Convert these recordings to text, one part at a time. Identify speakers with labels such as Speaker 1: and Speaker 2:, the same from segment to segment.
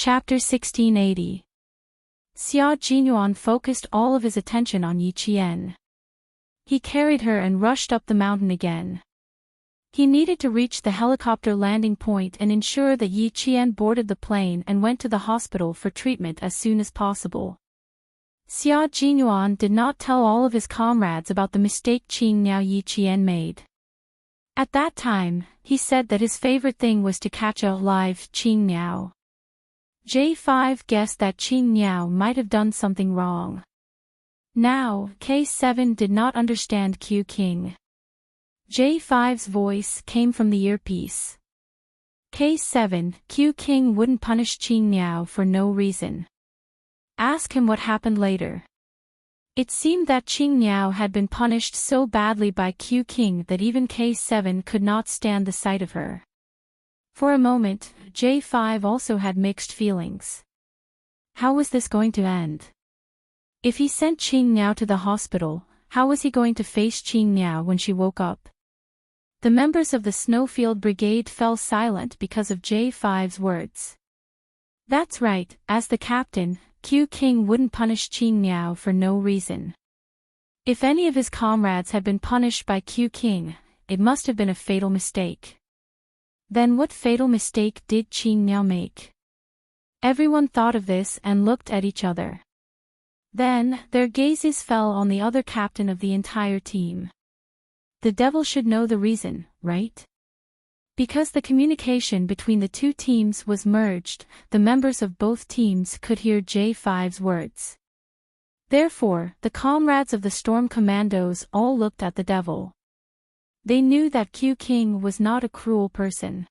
Speaker 1: Chapter 1680. Xia Jinyuan focused all of his attention on Yi Qian. He carried her and rushed up the mountain again. He needed to reach the helicopter landing point and ensure that Yi Qian boarded the plane and went to the hospital for treatment as soon as possible. Xia Jinyuan did not tell all of his comrades about the mistake Qing Niao Yi Qian made. At that time, he said that his favorite thing was to catch a live Qing Niao. J5 guessed that Qing Niao might have done something wrong. Now, K7 did not understand Q King. J5's voice came from the earpiece. K7, Q King wouldn't punish Qing Niao for no reason. Ask him what happened later. It seemed that Qing Niao had been punished so badly by Q King that even K7 could not stand the sight of her. For a moment, J5 also had mixed feelings. How was this going to end? If he sent Qing Niao to the hospital, how was he going to face Qing Niao when she woke up? The members of the Snowfield Brigade fell silent because of J5's words. That's right, as the captain, Q King wouldn't punish Qing Niao for no reason. If any of his comrades had been punished by Q King, it must have been a fatal mistake. Then what fatal mistake did Qing Niao make? Everyone thought of this and looked at each other. Then, their gazes fell on the other captain of the entire team. The devil should know the reason, right? Because the communication between the two teams was merged, the members of both teams could hear J5's words. Therefore, the comrades of the Storm Commandos all looked at the devil. They knew that Q King was not a cruel person.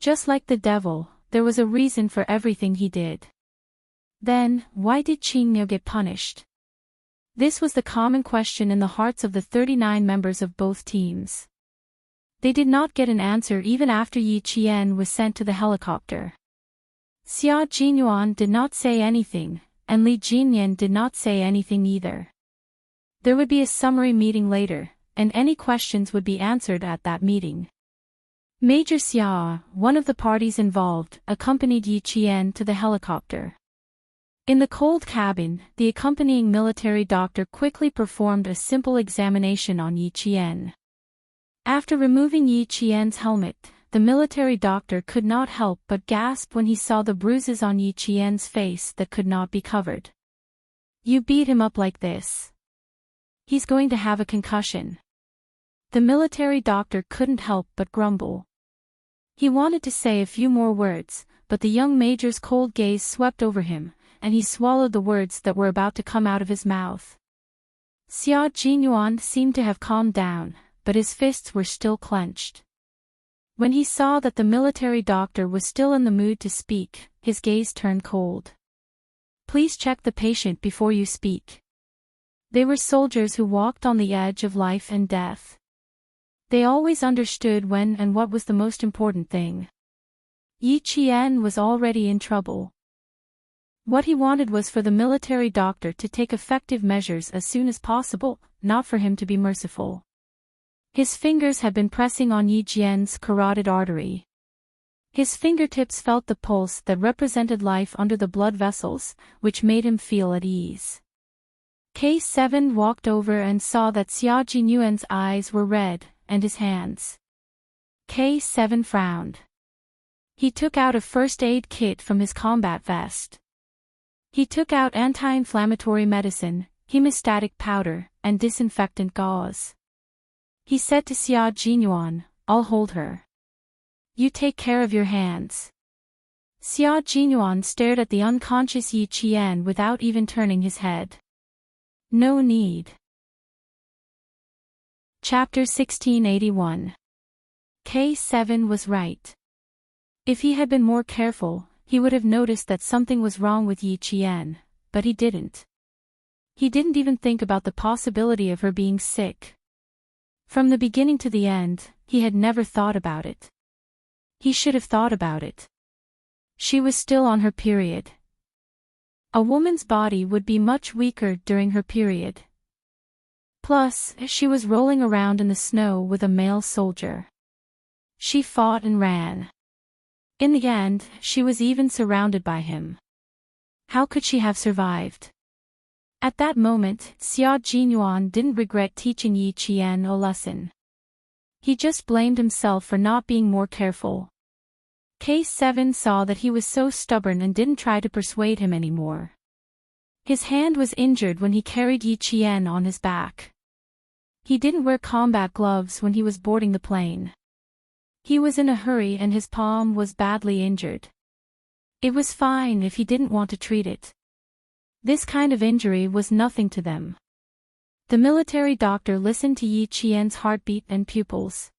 Speaker 1: Just like the devil, there was a reason for everything he did. Then, why did Qing Niao get punished? This was the common question in the hearts of the 39 members of both teams. They did not get an answer even after Yi Qian was sent to the helicopter. Xia Jinyuan did not say anything, and Li Jinyan did not say anything either. There would be a summary meeting later, and any questions would be answered at that meeting. Major Xia, one of the parties involved, accompanied Yi Qian to the helicopter. In the cold cabin, the accompanying military doctor quickly performed a simple examination on Yi Qian. After removing Yi Qian's helmet, the military doctor could not help but gasp when he saw the bruises on Yi Qian's face that could not be covered. You beat him up like this. He's going to have a concussion. The military doctor couldn't help but grumble. He wanted to say a few more words, but the young major's cold gaze swept over him, and he swallowed the words that were about to come out of his mouth. Xia Jinyuan seemed to have calmed down, but his fists were still clenched. When he saw that the military doctor was still in the mood to speak, his gaze turned cold. Please check the patient before you speak. They were soldiers who walked on the edge of life and death. They always understood when and what was the most important thing. Yi Qian was already in trouble. What he wanted was for the military doctor to take effective measures as soon as possible, not for him to be merciful. His fingers had been pressing on Yi Jian's carotid artery. His fingertips felt the pulse that represented life under the blood vessels, which made him feel at ease. K7 walked over and saw that Xia Jinyuan's eyes were red, and his hands. K7 frowned. He took out a first aid kit from his combat vest. He took out anti-inflammatory medicine, hemostatic powder, and disinfectant gauze. He said to Xia Jinyuan, I'll hold her. You take care of your hands. Xia Jinyuan stared at the unconscious Yi Qian without even turning his head. No need. Chapter 1681. K7 was right. If he had been more careful, he would have noticed that something was wrong with Yi Qian, but he didn't. He didn't even think about the possibility of her being sick. From the beginning to the end, he had never thought about it. He should have thought about it. She was still on her period. A woman's body would be much weaker during her period. Plus, she was rolling around in the snow with a male soldier. She fought and ran. In the end, she was even surrounded by him. How could she have survived? At that moment, Xia Jinyuan didn't regret teaching Yi Qian a lesson. He just blamed himself for not being more careful. Case 7 saw that he was so stubborn and didn't try to persuade him anymore. His hand was injured when he carried Yi Qian on his back. He didn't wear combat gloves when he was boarding the plane. He was in a hurry and his palm was badly injured. It was fine if he didn't want to treat it. This kind of injury was nothing to them. The military doctor listened to Yi Qian's heartbeat and pupils.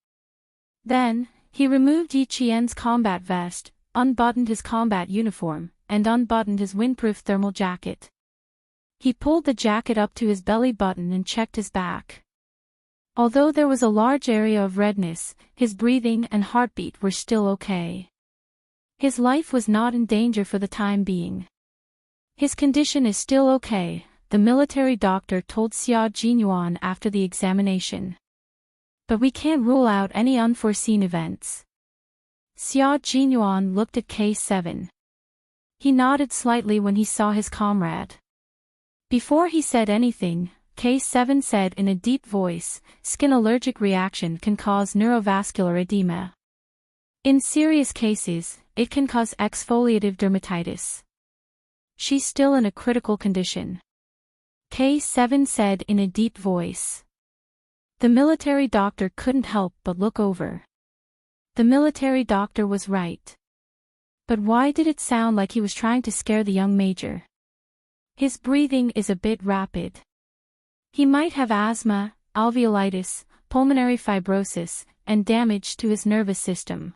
Speaker 1: Then, he removed Yi Qian's combat vest, unbuttoned his combat uniform, and unbuttoned his windproof thermal jacket. He pulled the jacket up to his belly button and checked his back. Although there was a large area of redness, his breathing and heartbeat were still okay. His life was not in danger for the time being. His condition is still okay, the military doctor told Xia Jinyuan after the examination. But we can't rule out any unforeseen events. Xia Jinyuan looked at K7. He nodded slightly when he saw his comrade. Before he said anything, K7 said in a deep voice, skin allergic reaction can cause neurovascular edema. In serious cases, it can cause exfoliative dermatitis. She's still in a critical condition. K7 said in a deep voice. The military doctor couldn't help but look over. The military doctor was right. But why did it sound like he was trying to scare the young major? His breathing is a bit rapid. He might have asthma, alveolitis, pulmonary fibrosis, and damage to his nervous system.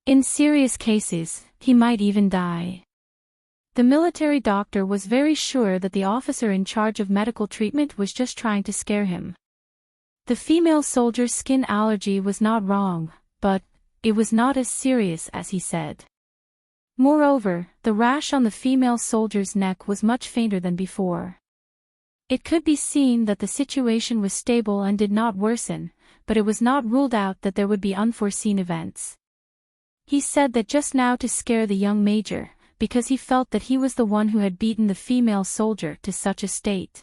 Speaker 1: In serious cases, he might even die. The military doctor was very sure that the officer in charge of medical treatment was just trying to scare him. The female soldier's skin allergy was not wrong, but it was not as serious as he said. Moreover, the rash on the female soldier's neck was much fainter than before. It could be seen that the situation was stable and did not worsen, but it was not ruled out that there would be unforeseen events. He said that just now to scare the young major, because he felt that he was the one who had beaten the female soldier to such a state.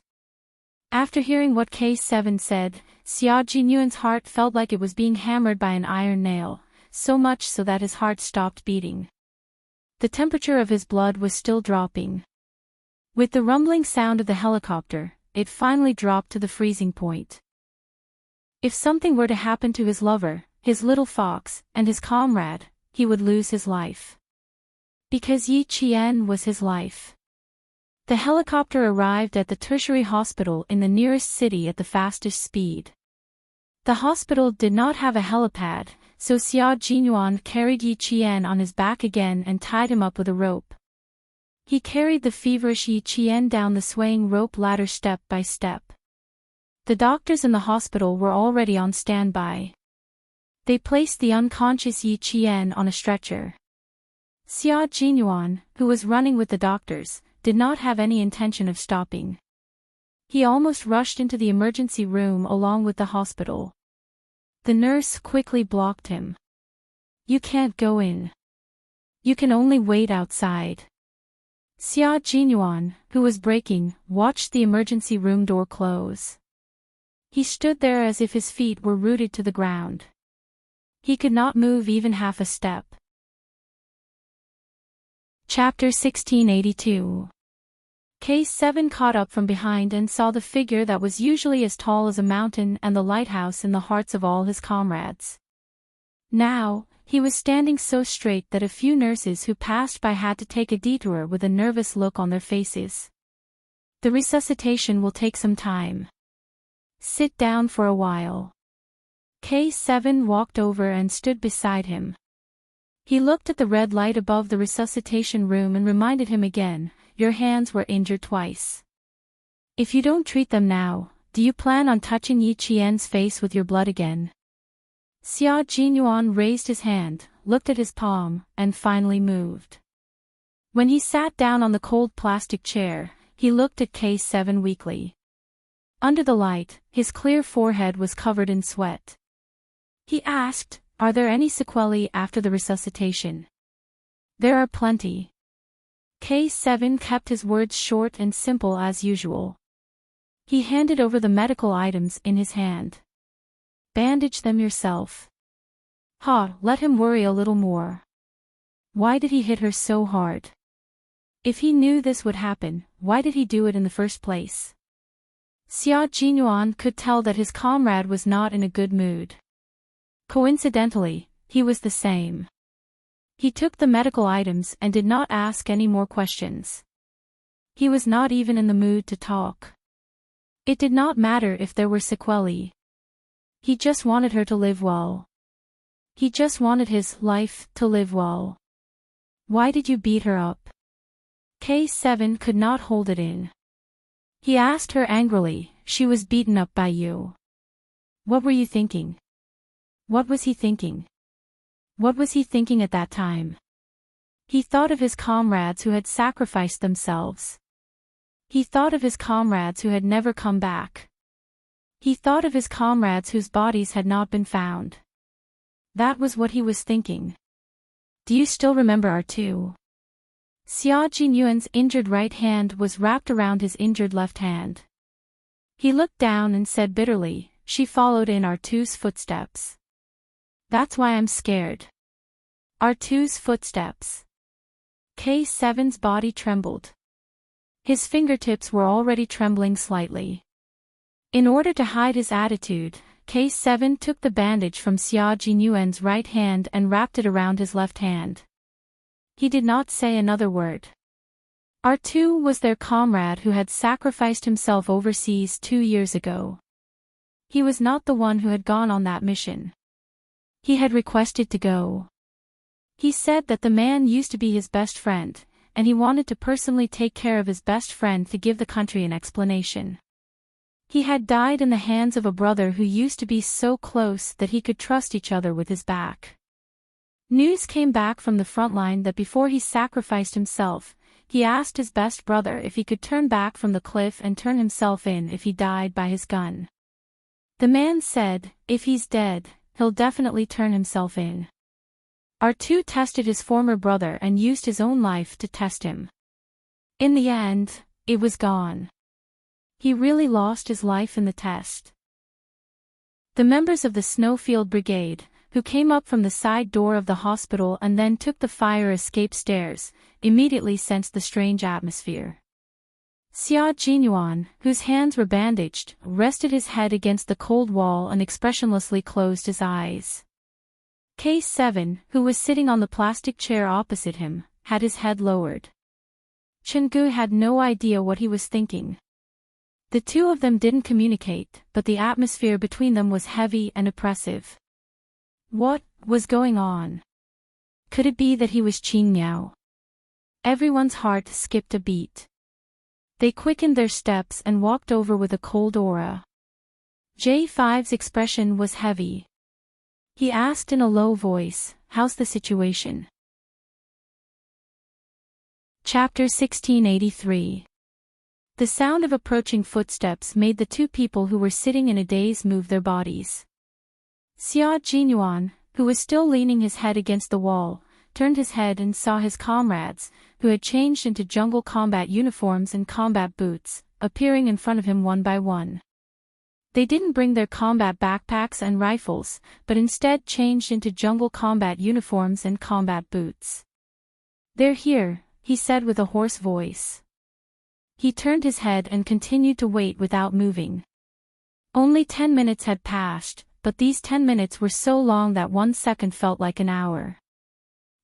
Speaker 1: After hearing what K7 said, Xia Jinyuan's heart felt like it was being hammered by an iron nail, so much so that his heart stopped beating. The temperature of his blood was still dropping. With the rumbling sound of the helicopter, it finally dropped to the freezing point. If something were to happen to his lover, his little fox, and his comrade, he would lose his life. Because Yi Qian was his life. The helicopter arrived at the tertiary hospital in the nearest city at the fastest speed. The hospital did not have a helipad, so Xia Jinyuan carried Yi Qian on his back again and tied him up with a rope. He carried the feverish Yi Qian down the swaying rope ladder step by step. The doctors in the hospital were already on standby. They placed the unconscious Yi Qian on a stretcher. Xia Jinyuan, who was running with the doctors, did not have any intention of stopping. He almost rushed into the emergency room along with the hospital. The nurse quickly blocked him. You can't go in. You can only wait outside. Xia Jinyuan, who was braking, watched the emergency room door close. He stood there as if his feet were rooted to the ground. He could not move even half a step. Chapter 1682. Case 7 caught up from behind and saw the figure that was usually as tall as a mountain and the lighthouse in the hearts of all his comrades. Now, he was standing so straight that a few nurses who passed by had to take a detour with a nervous look on their faces. The resuscitation will take some time. Sit down for a while. Case 7 walked over and stood beside him. He looked at the red light above the resuscitation room and reminded him again, your hands were injured twice. If you don't treat them now, do you plan on touching Yi Qian's face with your blood again? Xia Jinyuan raised his hand, looked at his palm, and finally moved. When he sat down on the cold plastic chair, he looked at Case 7 weakly. Under the light, his clear forehead was covered in sweat. He asked, are there any sequelae after the resuscitation? There are plenty. K7 kept his words short and simple as usual. He handed over the medical items in his hand. Bandage them yourself. Let him worry a little more. Why did he hit her so hard? If he knew this would happen, why did he do it in the first place? Xia Jinyuan could tell that his comrade was not in a good mood. Coincidentally, he was the same. He took the medical items and did not ask any more questions. He was not even in the mood to talk. It did not matter if there were sequelae. He just wanted her to live well. He just wanted his life to live well. Why did you beat her up? K7 could not hold it in. He asked her angrily, she was beaten up by you. What were you thinking? What was he thinking? What was he thinking at that time? He thought of his comrades who had sacrificed themselves. He thought of his comrades who had never come back. He thought of his comrades whose bodies had not been found. That was what he was thinking. Do you still remember our two? Xia Jinyuan's injured right hand was wrapped around his injured left hand. He looked down and said bitterly, she followed in R2's footsteps. That's why I'm scared. R2's footsteps. K7's body trembled. His fingertips were already trembling slightly. In order to hide his attitude, K7 took the bandage from Xia Jinyuan's right hand and wrapped it around his left hand. He did not say another word. R2 was their comrade who had sacrificed himself overseas 2 years ago. He was not the one who had gone on that mission. He had requested to go. He said that the man used to be his best friend, and he wanted to personally take care of his best friend to give the country an explanation. He had died in the hands of a brother who used to be so close that he could trust each other with his back. News came back from the front line that before he sacrificed himself, he asked his best brother if he could turn back from the cliff and turn himself in if he died by his gun. The man said, if he's dead, he'll definitely turn himself in. R2 tested his former brother and used his own life to test him. In the end, it was gone. He really lost his life in the test. The members of the Snowfield Brigade, who came up from the side door of the hospital and then took the fire escape stairs, immediately sensed the strange atmosphere. Xia Jinyuan, whose hands were bandaged, rested his head against the cold wall and expressionlessly closed his eyes. K7, who was sitting on the plastic chair opposite him, had his head lowered. Chenggu had no idea what he was thinking. The two of them didn't communicate, but the atmosphere between them was heavy and oppressive. What was going on? Could it be that he was Qing Miao? Everyone's heart skipped a beat. They quickened their steps and walked over with a cold aura. J5's expression was heavy. He asked in a low voice, how's the situation? Chapter 1683. The sound of approaching footsteps made the two people who were sitting in a daze move their bodies. Xia Jinyuan, who was still leaning his head against the wall, turned his head and saw his comrades, who had changed into jungle combat uniforms and combat boots, appearing in front of him one by one. They didn't bring their combat backpacks and rifles, but instead changed into jungle combat uniforms and combat boots. They're here, he said with a hoarse voice. He turned his head and continued to wait without moving. Only 10 minutes had passed, but these 10 minutes were so long that 1 second felt like an hour.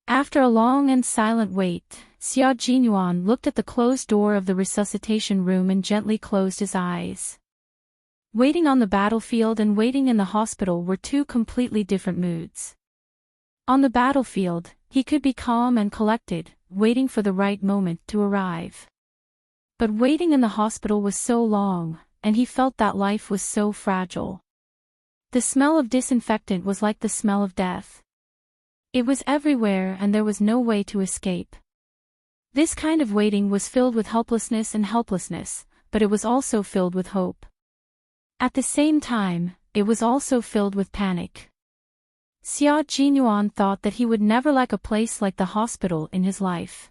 Speaker 1: After a long and silent wait, Xia Jinyuan looked at the closed door of the resuscitation room and gently closed his eyes. Waiting on the battlefield and waiting in the hospital were two completely different moods. On the battlefield, he could be calm and collected, waiting for the right moment to arrive. But waiting in the hospital was so long, and he felt that life was so fragile. The smell of disinfectant was like the smell of death. It was everywhere and there was no way to escape. This kind of waiting was filled with helplessness, but it was also filled with hope. At the same time, it was also filled with panic. Xia Jinyuan thought that he would never like a place like the hospital in his life.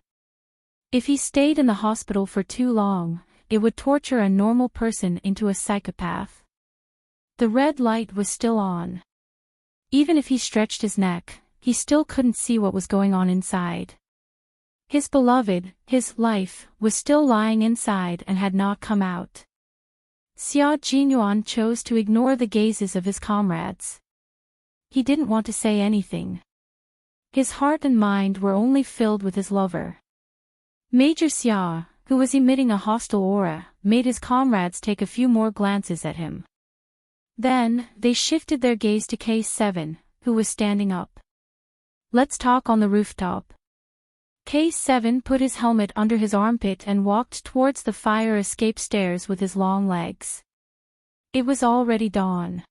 Speaker 1: If he stayed in the hospital for too long, it would torture a normal person into a psychopath. The red light was still on. Even if he stretched his neck, he still couldn't see what was going on inside. His beloved, his life, was still lying inside and had not come out. Xia Jinyuan chose to ignore the gazes of his comrades. He didn't want to say anything. His heart and mind were only filled with his lover. Major Xia, who was emitting a hostile aura, made his comrades take a few more glances at him. Then, they shifted their gaze to K7, who was standing up. "Let's talk on the rooftop." K7 put his helmet under his armpit and walked towards the fire escape stairs with his long legs. It was already dawn.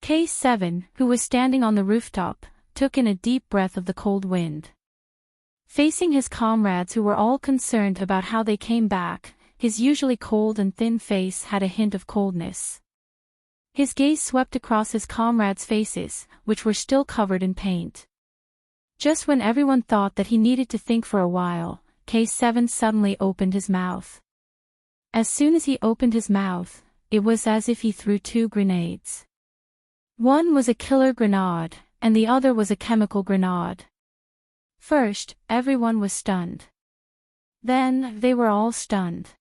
Speaker 1: K7, who was standing on the rooftop, took in a deep breath of the cold wind. Facing his comrades who were all concerned about how they came back, his usually cold and thin face had a hint of coldness. His gaze swept across his comrades' faces, which were still covered in paint. Just when everyone thought that he needed to think for a while, K7 suddenly opened his mouth. As soon as he opened his mouth, it was as if he threw two grenades. One was a killer grenade, and the other was a chemical grenade. First, everyone was stunned. Then, they were all stunned.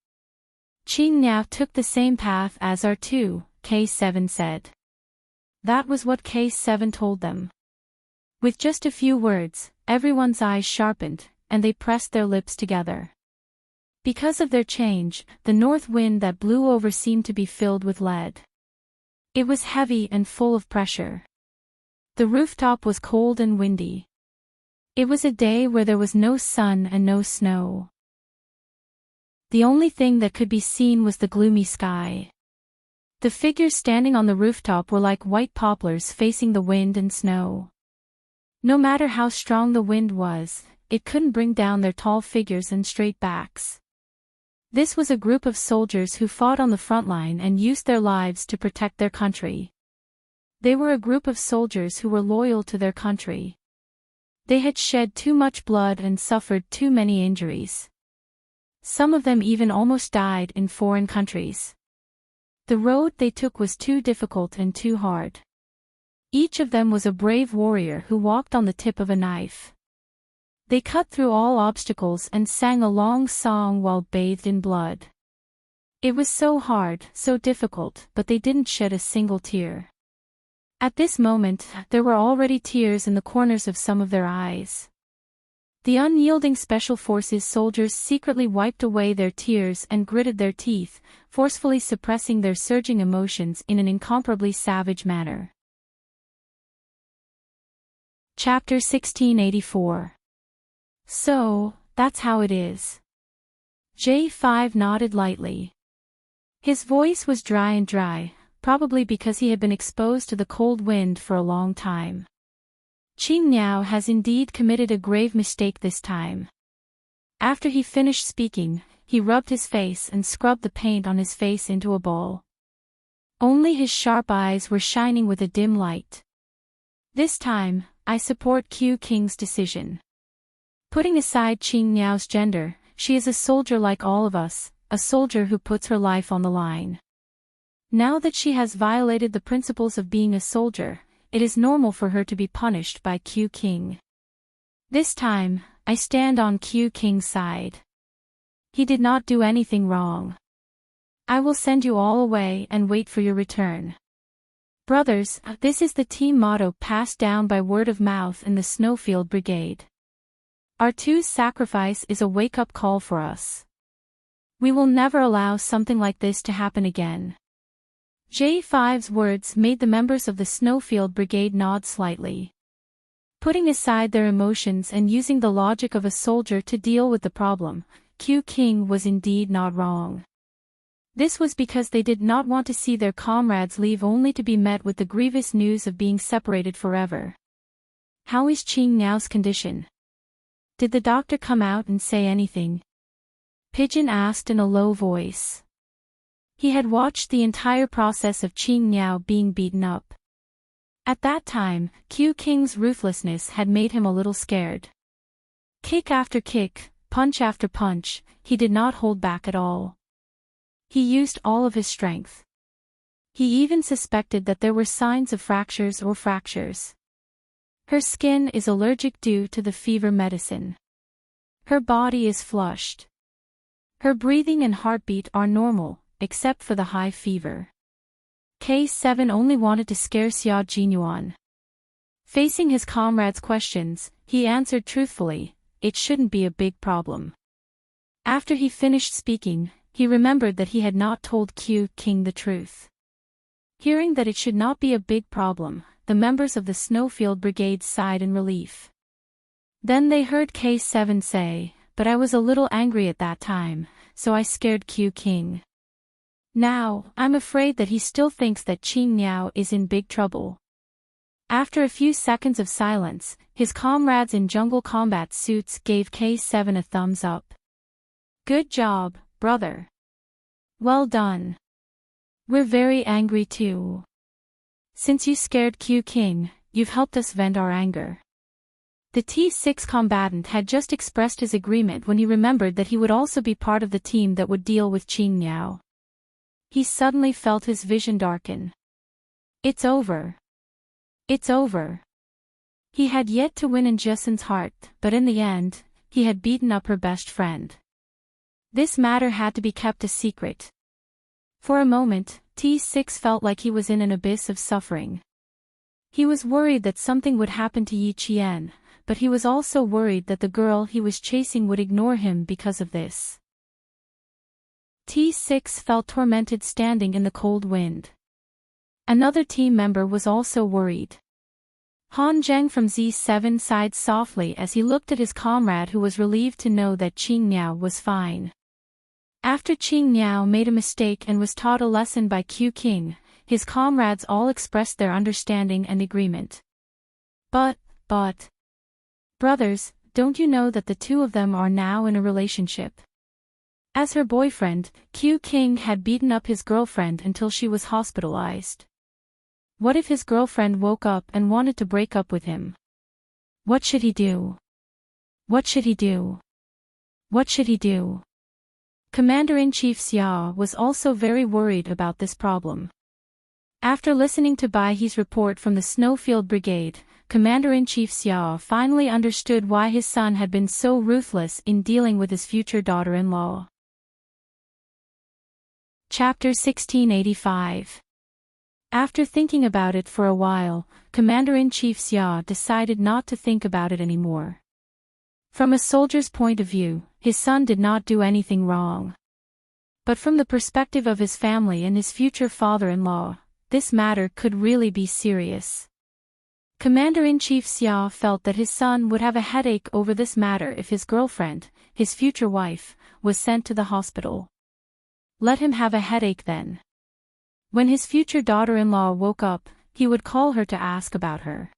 Speaker 1: "Qing Niao took the same path as our two," K7 said. That was what K7 told them. With just a few words, everyone's eyes sharpened, and they pressed their lips together. Because of their change, the north wind that blew over seemed to be filled with lead. It was heavy and full of pressure. The rooftop was cold and windy. It was a day where there was no sun and no snow. The only thing that could be seen was the gloomy sky. The figures standing on the rooftop were like white poplars facing the wind and snow. No matter how strong the wind was, it couldn't bring down their tall figures and straight backs. This was a group of soldiers who fought on the front line and used their lives to protect their country. They were a group of soldiers who were loyal to their country. They had shed too much blood and suffered too many injuries. Some of them even almost died in foreign countries. The road they took was too difficult and too hard. Each of them was a brave warrior who walked on the tip of a knife. They cut through all obstacles and sang a long song while bathed in blood. It was so hard, so difficult, but they didn't shed a single tear. At this moment, there were already tears in the corners of some of their eyes. The unyielding Special Forces soldiers secretly wiped away their tears and gritted their teeth, forcefully suppressing their surging emotions in an incomparably savage manner. Chapter 1684. So, that's how it is. J5 nodded lightly. His voice was dry, probably because he had been exposed to the cold wind for a long time. Qing Niao has indeed committed a grave mistake this time. After he finished speaking, he rubbed his face and scrubbed the paint on his face into a ball. Only his sharp eyes were shining with a dim light. This time, I support Q King's decision. Putting aside Qing Niao's gender, she is a soldier like all of us, a soldier who puts her life on the line. Now that she has violated the principles of being a soldier, it is normal for her to be punished by Q King. This time, I stand on Q King's side. He did not do anything wrong. I will send you all away and wait for your return. Brothers, this is the team motto passed down by word of mouth in the Snowfield Brigade. Our two's sacrifice is a wake-up call for us. We will never allow something like this to happen again. J5's words made the members of the Snowfield Brigade nod slightly. Putting aside their emotions and using the logic of a soldier to deal with the problem, Q King was indeed not wrong. This was because they did not want to see their comrades leave only to be met with the grievous news of being separated forever. How is Qing Niao's condition? Did the doctor come out and say anything? Pigeon asked in a low voice. He had watched the entire process of Qing Niao being beaten up. At that time, Q King's ruthlessness had made him a little scared. Kick after kick, punch after punch, he did not hold back at all. He used all of his strength. He even suspected that there were signs of fractures or fractures. Her skin is allergic due to the fever medicine. Her body is flushed. Her breathing and heartbeat are normal, except for the high fever. K7 only wanted to scare Xia Jinyuan. Facing his comrade's questions, he answered truthfully, it shouldn't be a big problem. After he finished speaking, he remembered that he had not told Q King the truth. Hearing that it should not be a big problem, the members of the Snowfield Brigade sighed in relief. Then they heard K7 say, but I was a little angry at that time, so I scared Q King. Now, I'm afraid that he still thinks that Qing Niao is in big trouble. After a few seconds of silence, his comrades in jungle combat suits gave K7 a thumbs up. Good job, brother. Well done. We're very angry too. Since you scared Q King, you've helped us vent our anger. The T6 combatant had just expressed his agreement when he remembered that he would also be part of the team that would deal with Qing Niao. He suddenly felt his vision darken. It's over. It's over. He had yet to win in Jessen's heart, but in the end, he had beaten up her best friend. This matter had to be kept a secret. For a moment, T6 felt like he was in an abyss of suffering. He was worried that something would happen to Yi Qian, but he was also worried that the girl he was chasing would ignore him because of this. T6 felt tormented standing in the cold wind. Another team member was also worried. Han Zheng from Z7 sighed softly as he looked at his comrade, who was relieved to know that Qing Niao was fine. After Qing Niao made a mistake and was taught a lesson by Q King, his comrades all expressed their understanding and agreement. But, brothers, don't you know that the two of them are now in a relationship? As her boyfriend, Q King had beaten up his girlfriend until she was hospitalized. What if his girlfriend woke up and wanted to break up with him? What should he do? What should he do? What should he do? Commander-in-Chief Xia was also very worried about this problem. After listening to Bai He's report from the Snowfield Brigade, Commander-in-Chief Xia finally understood why his son had been so ruthless in dealing with his future daughter-in-law. Chapter 1685. After thinking about it for a while, Commander-in-Chief Xia decided not to think about it anymore. From a soldier's point of view, his son did not do anything wrong. But from the perspective of his family and his future father-in-law, this matter could really be serious. Commander-in-Chief Xia felt that his son would have a headache over this matter if his girlfriend, his future wife, was sent to the hospital. Let him have a headache then. When his future daughter-in-law woke up, he would call her to ask about her.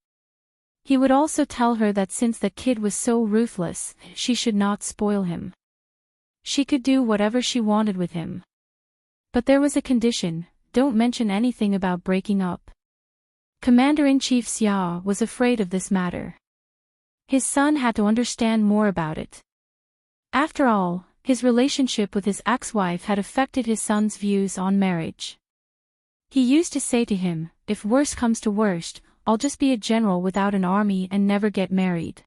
Speaker 1: He would also tell her that since the kid was so ruthless, she should not spoil him. She could do whatever she wanted with him. But there was a condition: don't mention anything about breaking up. Commander-in-Chief Xia was afraid of this matter. His son had to understand more about it. After all, his relationship with his ex-wife had affected his son's views on marriage. He used to say to him, if worst comes to worst, I'll just be a general without an army and never get married.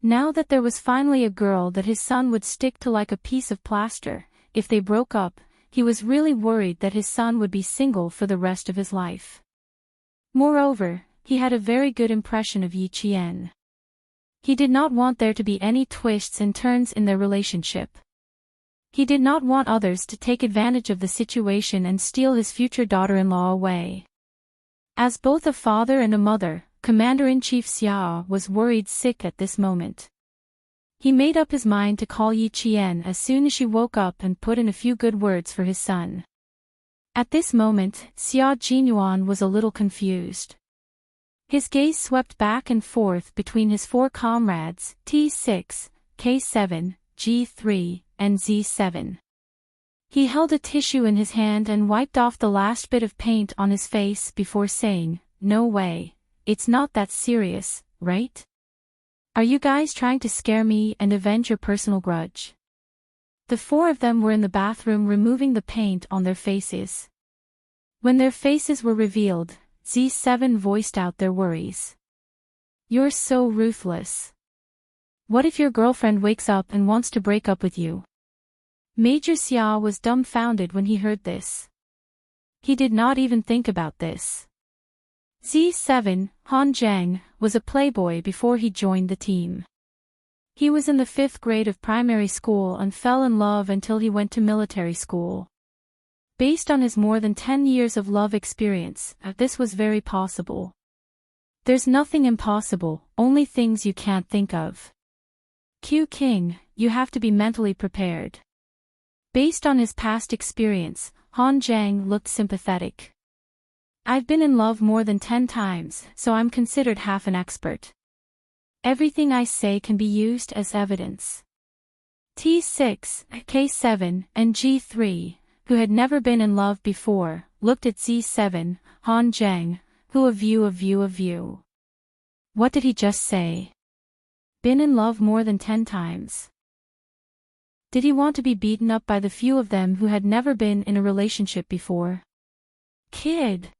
Speaker 1: Now that there was finally a girl that his son would stick to like a piece of plaster, if they broke up, he was really worried that his son would be single for the rest of his life. Moreover, he had a very good impression of Yi Qian. He did not want there to be any twists and turns in their relationship. He did not want others to take advantage of the situation and steal his future daughter-in-law away. As both a father and a mother, Commander-in-Chief Xia was worried sick at this moment. He made up his mind to call Yi Qian as soon as she woke up and put in a few good words for his son. At this moment, Xia Jinyuan was a little confused. His gaze swept back and forth between his four comrades, T6, K7, G3, and Z7. He held a tissue in his hand and wiped off the last bit of paint on his face before saying, no way, it's not that serious, right? Are you guys trying to scare me and avenge your personal grudge? The four of them were in the bathroom removing the paint on their faces. When their faces were revealed, Z7 voiced out their worries. You're so ruthless. What if your girlfriend wakes up and wants to break up with you? Major Xia was dumbfounded when he heard this. He did not even think about this. Z7, Han Zheng, was a playboy before he joined the team. He was in the 5th grade of primary school and fell in love until he went to military school. Based on his more than 10 years of love experience, this was very possible. There's nothing impossible, only things you can't think of. Q King, you have to be mentally prepared. Based on his past experience, Han Zheng looked sympathetic. I've been in love more than 10 times, so I'm considered half an expert. Everything I say can be used as evidence. T6, K7, and G3, who had never been in love before, looked at Z7, Han Zheng, who a view. What did he just say? Been in love more than 10 times. Did he want to be beaten up by the few of them who had never been in a relationship before? Kid.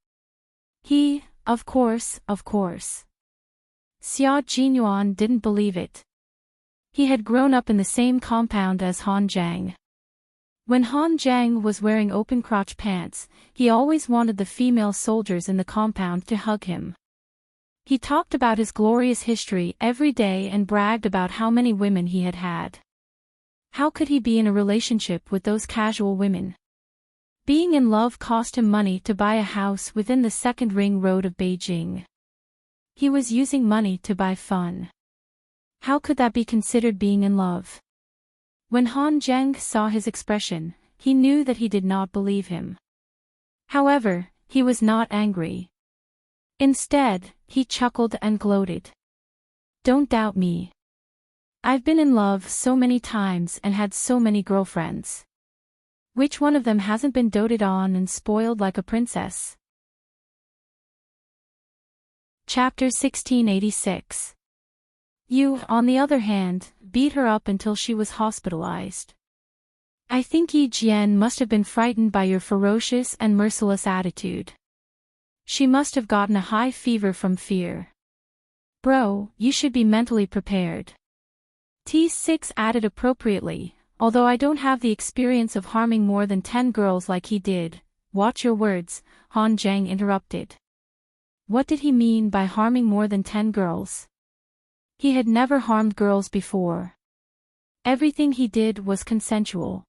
Speaker 1: He, of course. Xia Jinyuan didn't believe it. He had grown up in the same compound as Han Zheng. When Han Zheng was wearing open-crotch pants, he always wanted the female soldiers in the compound to hug him. He talked about his glorious history every day and bragged about how many women he had had. How could he be in a relationship with those casual women? Being in love cost him money to buy a house within the 2nd ring road of Beijing. He was using money to buy fun. How could that be considered being in love? When Han Zheng saw his expression, he knew that he did not believe him. However, he was not angry. Instead, he chuckled and gloated. Don't doubt me. I've been in love so many times and had so many girlfriends. Which one of them hasn't been doted on and spoiled like a princess? Chapter 1686. You, on the other hand, beat her up until she was hospitalized. I think Yi Jian must have been frightened by your ferocious and merciless attitude. She must have gotten a high fever from fear. Bro, you should be mentally prepared. T6 added appropriately, although I don't have the experience of harming more than 10 girls like he did. Watch your words, Han Zheng interrupted. What did he mean by harming more than 10 girls? He had never harmed girls before. Everything he did was consensual.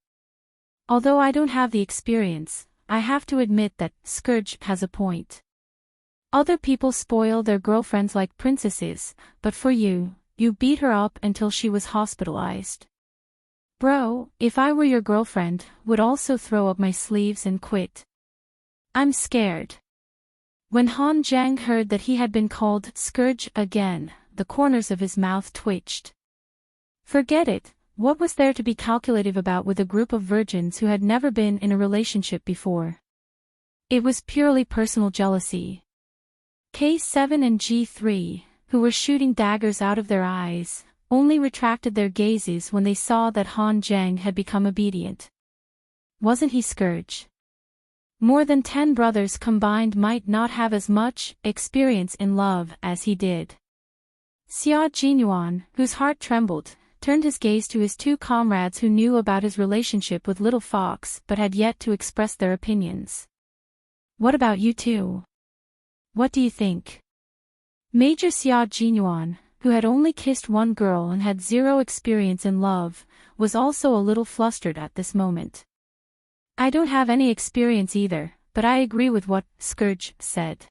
Speaker 1: Although I don't have the experience, I have to admit that Scourge has a point. Other people spoil their girlfriends like princesses, but for you, you beat her up until she was hospitalized. Bro, if I were your girlfriend, would also throw up my sleeves and quit. I'm scared. When Han Zheng heard that he had been called Scourge again, the corners of his mouth twitched. Forget it, what was there to be calculative about with a group of virgins who had never been in a relationship before? It was purely personal jealousy. K7 and G3, who were shooting daggers out of their eyes, only retracted their gazes when they saw that Han Zheng had become obedient. Wasn't he Scourge? More than 10 brothers combined might not have as much experience in love as he did. Xia Jinyuan, whose heart trembled, turned his gaze to his 2 comrades who knew about his relationship with Little Fox but had yet to express their opinions. What about you two? What do you think? Major Xia Jinyuan, who had only kissed 1 girl and had 0 experience in love, was also a little flustered at this moment. I don't have any experience either, but I agree with what Scourge said.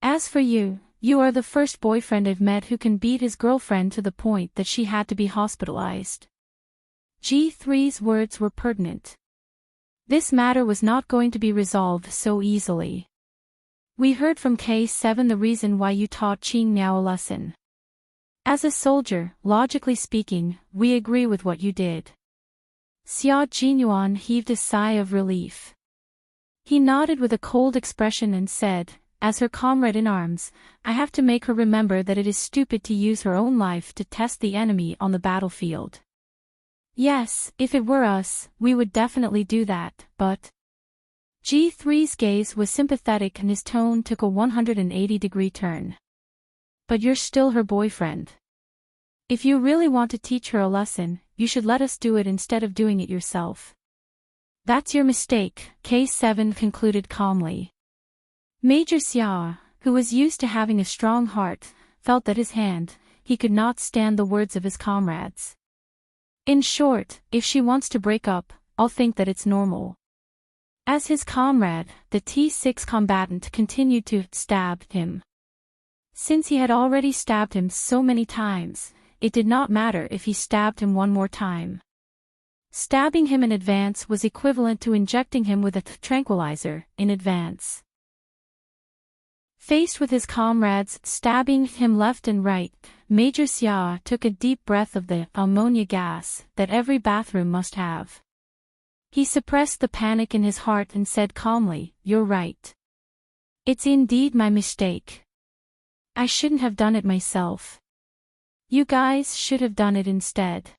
Speaker 1: As for you, you are the first boyfriend I've met who can beat his girlfriend to the point that she had to be hospitalized. G3's words were pertinent. This matter was not going to be resolved so easily. We heard from K7 the reason why you taught Qing Niao a lesson. As a soldier, logically speaking, we agree with what you did. Xia Jinyuan heaved a sigh of relief. He nodded with a cold expression and said, as her comrade in arms, I have to make her remember that it is stupid to use her own life to test the enemy on the battlefield. Yes, if it were us, we would definitely do that, but... G3's gaze was sympathetic and his tone took a 180-degree turn. But you're still her boyfriend. If you really want to teach her a lesson, you should let us do it instead of doing it yourself. That's your mistake, K7 concluded calmly. Major Xia, who was used to having a strong heart, felt that he could not stand the words of his comrades. In short, if she wants to break up, I'll think that it's normal. As his comrade, the T6 combatant continued to stab him. Since he had already stabbed him so many times, it did not matter if he stabbed him one more time. Stabbing him in advance was equivalent to injecting him with a tranquilizer in advance. Faced with his comrades stabbing him left and right, Major Xia took a deep breath of the ammonia gas that every bathroom must have. He suppressed the panic in his heart and said calmly, "You're right. It's indeed my mistake. I shouldn't have done it myself. You guys should have done it instead."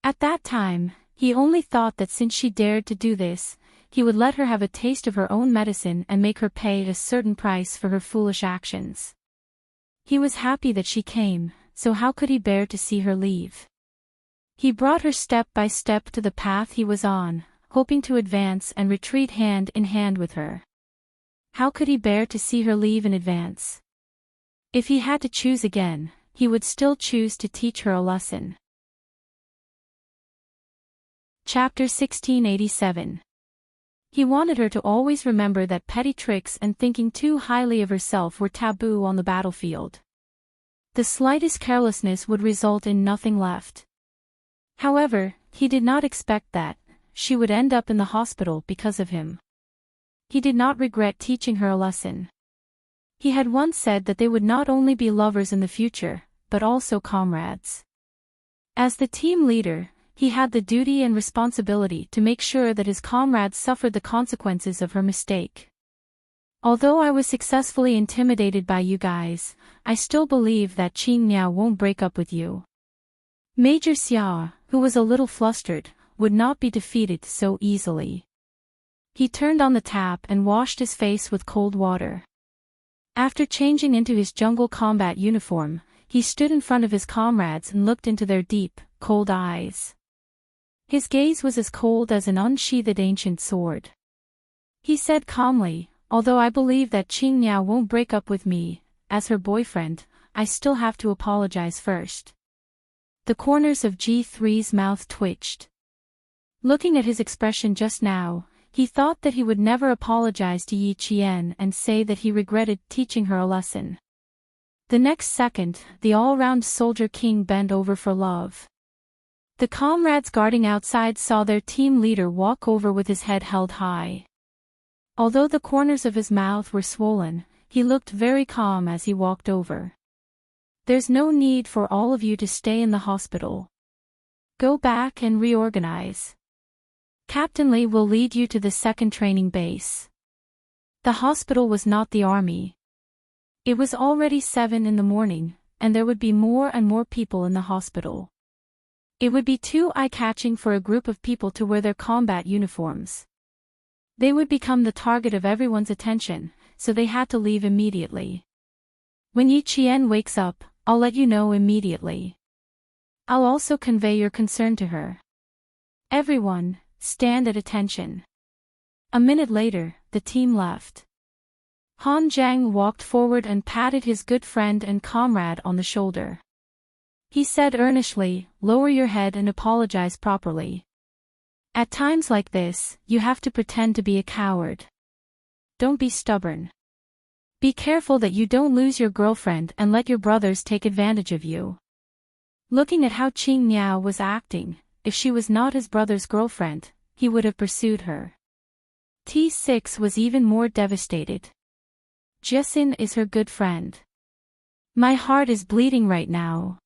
Speaker 1: At that time, he only thought that since she dared to do this, he would let her have a taste of her own medicine and make her pay a certain price for her foolish actions. He was happy that she came, so how could he bear to see her leave? He brought her step by step to the path he was on, hoping to advance and retreat hand in hand with her. How could he bear to see her leave in advance? If he had to choose again, he would still choose to teach her a lesson. Chapter 1687. He wanted her to always remember that petty tricks and thinking too highly of herself were taboo on the battlefield. The slightest carelessness would result in nothing left. However, he did not expect that she would end up in the hospital because of him. He did not regret teaching her a lesson. He had once said that they would not only be lovers in the future, but also comrades. As the team leader, he had the duty and responsibility to make sure that his comrades suffered the consequences of her mistake. Although I was successfully intimidated by you guys, I still believe that Qing Miao won't break up with you. Major Xia, who was a little flustered, would not be defeated so easily. He turned on the tap and washed his face with cold water. After changing into his jungle combat uniform, he stood in front of his comrades and looked into their deep, cold eyes. His gaze was as cold as an unsheathed ancient sword. He said calmly, "Although I believe that Qing Miao won't break up with me, as her boyfriend, I still have to apologize first." The corners of G3's mouth twitched. Looking at his expression just now, he thought that he would never apologize to Yi Qian and say that he regretted teaching her a lesson. The next second, the all-round soldier king bent over for love. The comrades guarding outside saw their team leader walk over with his head held high. Although the corners of his mouth were swollen, he looked very calm as he walked over. "There's no need for all of you to stay in the hospital. Go back and reorganize. Captain Li will lead you to the second training base." The hospital was not the army. It was already 7 in the morning, and there would be more and more people in the hospital. It would be too eye-catching for a group of people to wear their combat uniforms. They would become the target of everyone's attention, so they had to leave immediately. "When Yi Qian wakes up, I'll let you know immediately. I'll also convey your concern to her. Everyone, stand at attention." A minute later, the team left. Han Zhang walked forward and patted his good friend and comrade on the shoulder. He said earnestly, "Lower your head and apologize properly. At times like this, you have to pretend to be a coward. Don't be stubborn. Be careful that you don't lose your girlfriend and let your brothers take advantage of you." Looking at how Qing Miao was acting, if she was not his brother's girlfriend, he would have pursued her. T6 was even more devastated. Jessin is her good friend. My heart is bleeding right now.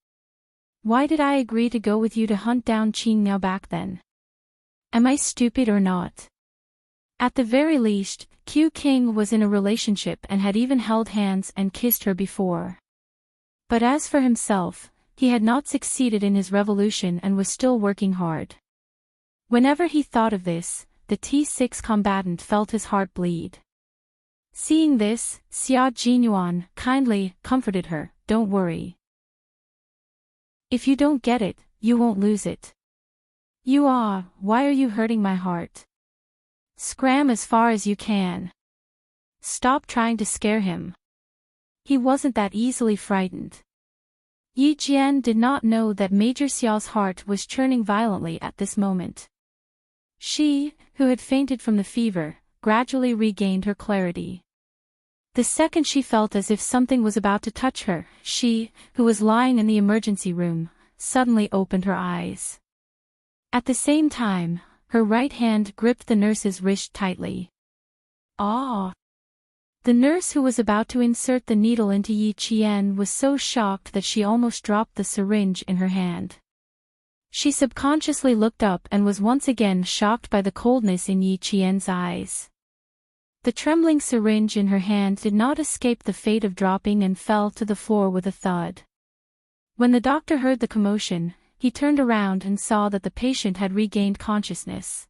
Speaker 1: Why did I agree to go with you to hunt down Qing Miao back then? Am I stupid or not? At the very least, Q King was in a relationship and had even held hands and kissed her before. But as for himself, he had not succeeded in his revolution and was still working hard. Whenever he thought of this, the T6 combatant felt his heart bleed. Seeing this, Xia Jinyuan kindly comforted her, "Don't worry. If you don't get it, you won't lose it. Why are you hurting my heart? Scram as far as you can. Stop trying to scare him. He wasn't that easily frightened." Yi Jian did not know that Major Xiao's heart was churning violently at this moment. She, who had fainted from the fever, gradually regained her clarity. The second she felt as if something was about to touch her, she, who was lying in the emergency room, suddenly opened her eyes. At the same time, her right hand gripped the nurse's wrist tightly. Ah! The nurse who was about to insert the needle into Yi Qian was so shocked that she almost dropped the syringe in her hand. She subconsciously looked up and was once again shocked by the coldness in Yi Qian's eyes. The trembling syringe in her hand did not escape the fate of dropping and fell to the floor with a thud. When the doctor heard the commotion, he turned around and saw that the patient had regained consciousness.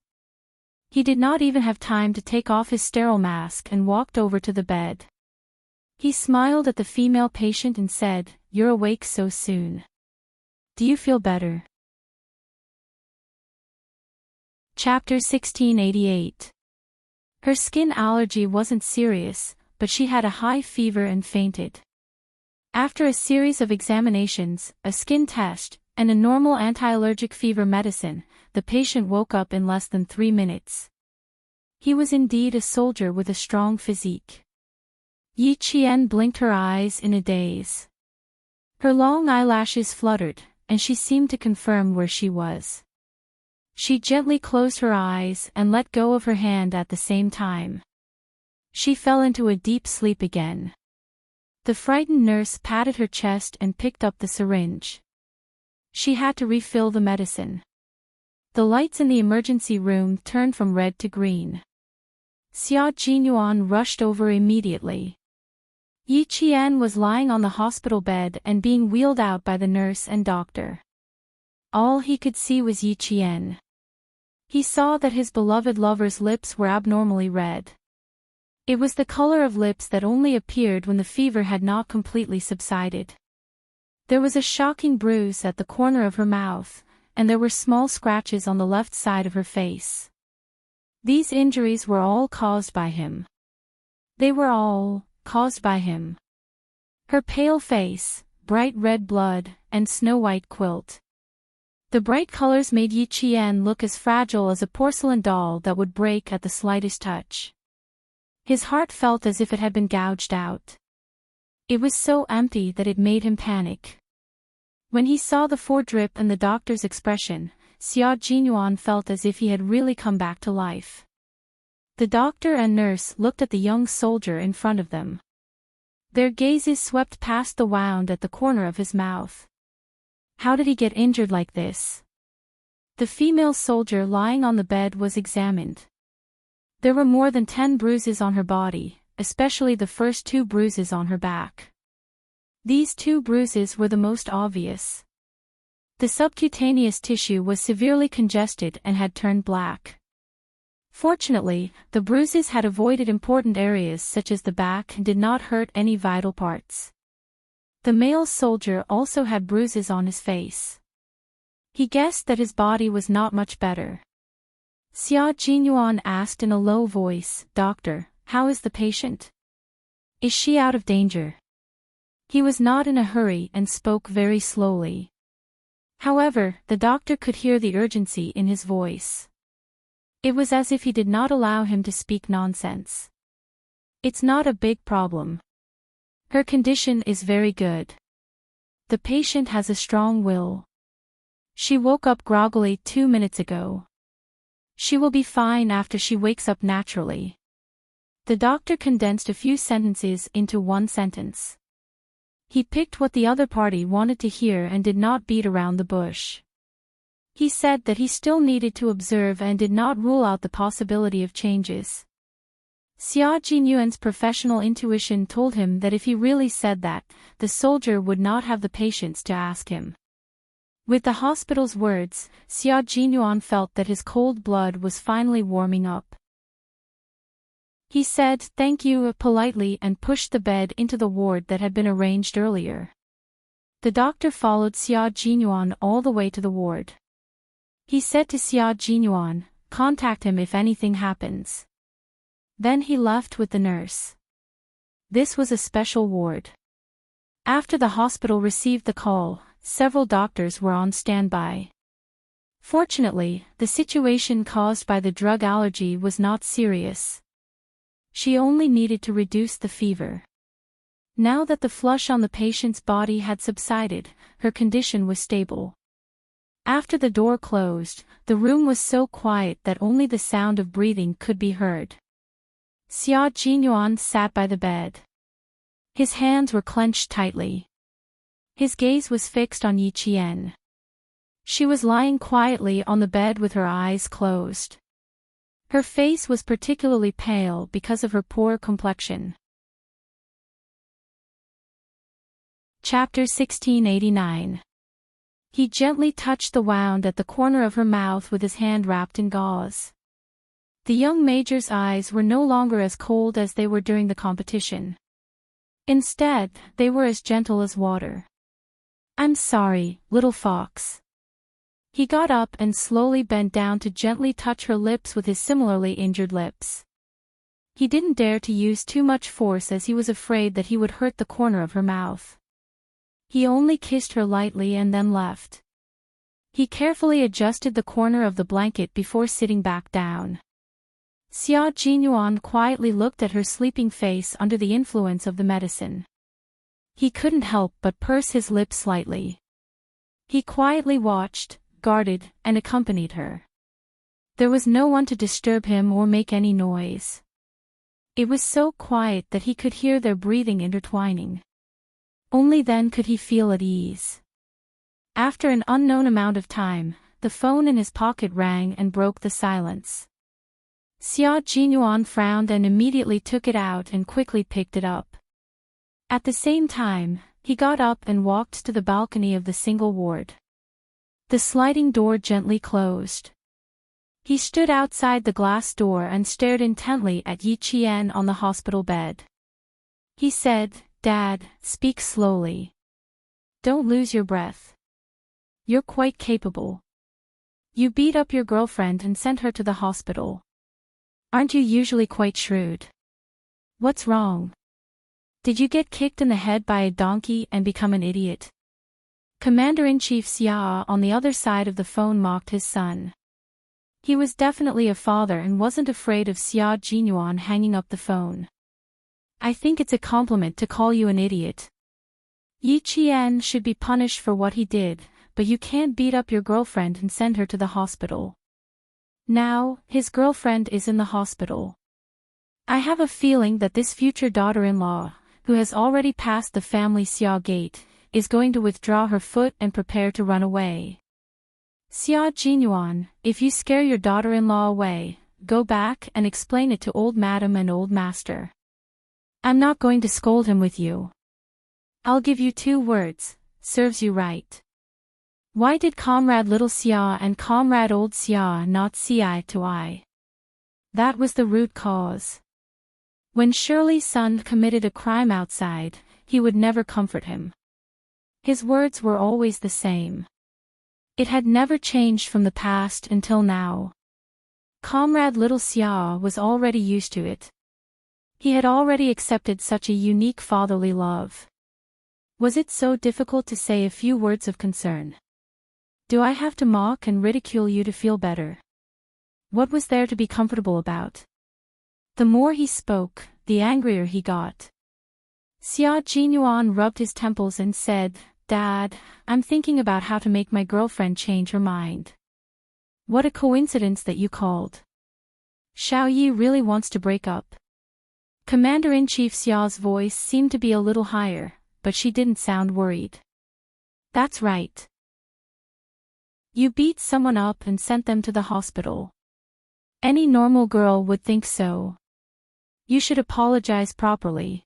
Speaker 1: He did not even have time to take off his sterile mask and walked over to the bed. He smiled at the female patient and said, "You're awake so soon. Do you feel better?" Chapter 1688. Her skin allergy wasn't serious, but she had a high fever and fainted. After a series of examinations, a skin test, and a normal anti-allergic fever medicine, the patient woke up in less than 3 minutes. He was indeed a soldier with a strong physique. Yi Qian blinked her eyes in a daze. Her long eyelashes fluttered, and she seemed to confirm where she was. She gently closed her eyes and let go of her hand at the same time. She fell into a deep sleep again. The frightened nurse patted her chest and picked up the syringe. She had to refill the medicine. The lights in the emergency room turned from red to green. Xia Jinyuan rushed over immediately. Yi Qian was lying on the hospital bed and being wheeled out by the nurse and doctor. All he could see was Yi Qian. He saw that his beloved lover's lips were abnormally red. It was the color of lips that only appeared when the fever had not completely subsided. There was a shocking bruise at the corner of her mouth, and there were small scratches on the left side of her face. These injuries were all caused by him. They were all caused by him. Her pale face, bright red blood, and snow-white quilt. The bright colors made Yi Qian look as fragile as a porcelain doll that would break at the slightest touch. His heart felt as if it had been gouged out. It was so empty that it made him panic. When he saw the foredrip and the doctor's expression, Xia Jinyuan felt as if he had really come back to life. The doctor and nurse looked at the young soldier in front of them. Their gazes swept past the wound at the corner of his mouth. How did he get injured like this? The female soldier lying on the bed was examined. There were more than 10 bruises on her body, especially the first 2 bruises on her back. These 2 bruises were the most obvious. The subcutaneous tissue was severely congested and had turned black. Fortunately, the bruises had avoided important areas such as the back and did not hurt any vital parts. The male soldier also had bruises on his face. He guessed that his body was not much better. Xia Jinyuan asked in a low voice, "Doctor, how is the patient? Is she out of danger?" He was not in a hurry and spoke very slowly. However, the doctor could hear the urgency in his voice. It was as if he did not allow him to speak nonsense. "It's not a big problem. Her condition is very good. The patient has a strong will. She woke up groggily 2 minutes ago. She will be fine after she wakes up naturally." The doctor condensed a few sentences into one sentence. He picked what the other party wanted to hear and did not beat around the bush. He said that he still needed to observe and did not rule out the possibility of changes. Xia Jinyuan's professional intuition told him that if he really said that, the soldier would not have the patience to ask him. With the hospital's words, Xia Jinyuan felt that his cold blood was finally warming up. He said thank you politely and pushed the bed into the ward that had been arranged earlier. The doctor followed Xia Jinyuan all the way to the ward. He said to Xia Jinyuan, contact him if anything happens. Then he left with the nurse. This was a special ward. After the hospital received the call, several doctors were on standby. Fortunately, the situation caused by the drug allergy was not serious. She only needed to reduce the fever. Now that the flush on the patient's body had subsided, her condition was stable. After the door closed, the room was so quiet that only the sound of breathing could be heard. Xia Jinyuan sat by the bed. His hands were clenched tightly. His gaze was fixed on Yi Qian. She was lying quietly on the bed with her eyes closed. Her face was particularly pale because of her poor complexion. Chapter 1689. He gently touched the wound at the corner of her mouth with his hand wrapped in gauze. The young major's eyes were no longer as cold as they were during the competition. Instead, they were as gentle as water. I'm sorry, little fox. He got up and slowly bent down to gently touch her lips with his similarly injured lips. He didn't dare to use too much force as he was afraid that he would hurt the corner of her mouth. He only kissed her lightly and then left. He carefully adjusted the corner of the blanket before sitting back down. Xia Jinyuan quietly looked at her sleeping face under the influence of the medicine. He couldn't help but purse his lips slightly. He quietly watched, guarded, and accompanied her. There was no one to disturb him or make any noise. It was so quiet that he could hear their breathing intertwining. Only then could he feel at ease. After an unknown amount of time, the phone in his pocket rang and broke the silence. Xia Jinyuan frowned and immediately took it out and quickly picked it up. At the same time, he got up and walked to the balcony of the single ward. The sliding door gently closed. He stood outside the glass door and stared intently at Yi Qian on the hospital bed. He said, Dad, speak slowly. Don't lose your breath. You're quite capable. You beat up your girlfriend and sent her to the hospital. Aren't you usually quite shrewd? What's wrong? Did you get kicked in the head by a donkey and become an idiot? Commander-in-Chief Xia on the other side of the phone mocked his son. He was definitely a father and wasn't afraid of Xia Jinyuan hanging up the phone. I think it's a compliment to call you an idiot. Yi Qian should be punished for what he did, but you can't beat up your girlfriend and send her to the hospital. Now, his girlfriend is in the hospital. I have a feeling that this future daughter-in-law, who has already passed the family Xia gate, is going to withdraw her foot and prepare to run away. Xia Jinyuan, if you scare your daughter-in-law away, go back and explain it to old madam and old master. I'm not going to scold him with you. I'll give you 2 words, serves you right. Why did comrade little Xia and comrade old Xia not see eye to eye? That was the root cause. When Shirley's son committed a crime outside, he would never comfort him. His words were always the same. It had never changed from the past until now. Comrade little Xia was already used to it. He had already accepted such a unique fatherly love. Was it so difficult to say a few words of concern? Do I have to mock and ridicule you to feel better? What was there to be comfortable about? The more he spoke, the angrier he got. Xia Jinyuan rubbed his temples and said, Dad, I'm thinking about how to make my girlfriend change her mind. What a coincidence that you called. Xiao Yi really wants to break up. Commander-in-Chief Xia's voice seemed to be a little higher, but she didn't sound worried. That's right. You beat someone up and sent them to the hospital. Any normal girl would think so. You should apologize properly.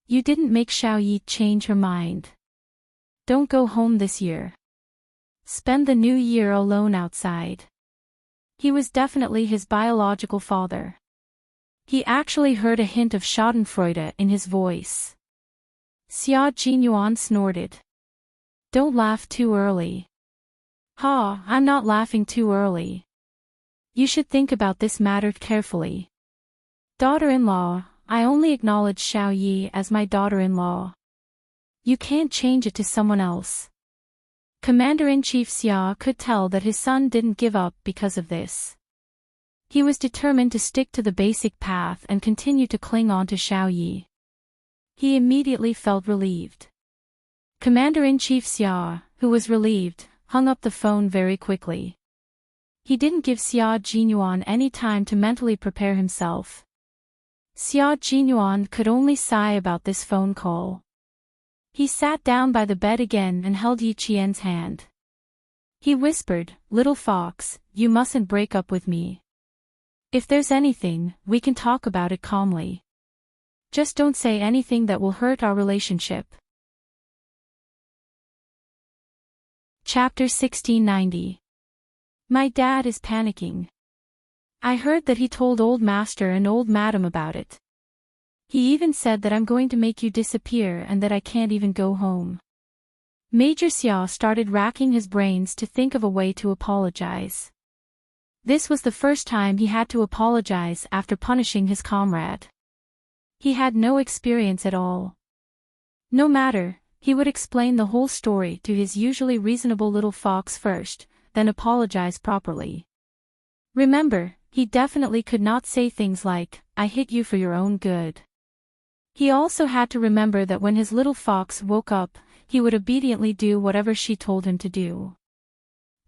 Speaker 1: You didn't make Xiao Yi change her mind. Don't go home this year. Spend the new year alone outside. He was definitely his biological father. He actually heard a hint of schadenfreude in his voice. Xia Jinyuan snorted. Don't laugh too early. Ha, I'm not laughing too early. You should think about this matter carefully. Daughter-in-law, I only acknowledge Xiao Yi as my daughter-in-law. You can't change it to someone else. Commander-in-Chief Xia could tell that his son didn't give up because of this. He was determined to stick to the basic path and continue to cling on to Xiao Yi. He immediately felt relieved. Commander-in-Chief Xia, who was relieved, hung up the phone very quickly. He didn't give Xia Jinyuan any time to mentally prepare himself. Xia Jinyuan could only sigh about this phone call. He sat down by the bed again and held Yi Qian's hand. He whispered, "Little fox, you mustn't break up with me. If there's anything, we can talk about it calmly. Just don't say anything that will hurt our relationship." Chapter 1690. My dad is panicking. I heard that he told old master and old madam about it. He even said that I'm going to make you disappear and that I can't even go home. Major Xia started racking his brains to think of a way to apologize. This was the first time he had to apologize after punishing his comrade. He had no experience at all. No matter, he would explain the whole story to his usually reasonable little fox first, then apologize properly. Remember, he definitely could not say things like, "I hit you for your own good." He also had to remember that when his little fox woke up, he would obediently do whatever she told him to do.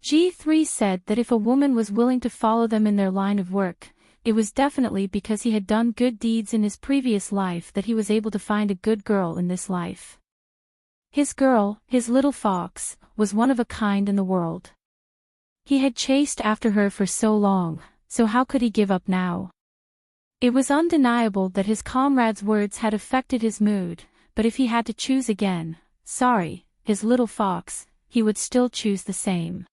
Speaker 1: G3 said that if a woman was willing to follow them in their line of work, it was definitely because he had done good deeds in his previous life that he was able to find a good girl in this life. His girl, his little fox, was one of a kind in the world. He had chased after her for so long, so how could he give up now? It was undeniable that his comrade's words had affected his mood, but if he had to choose again, his little fox, he would still choose the same.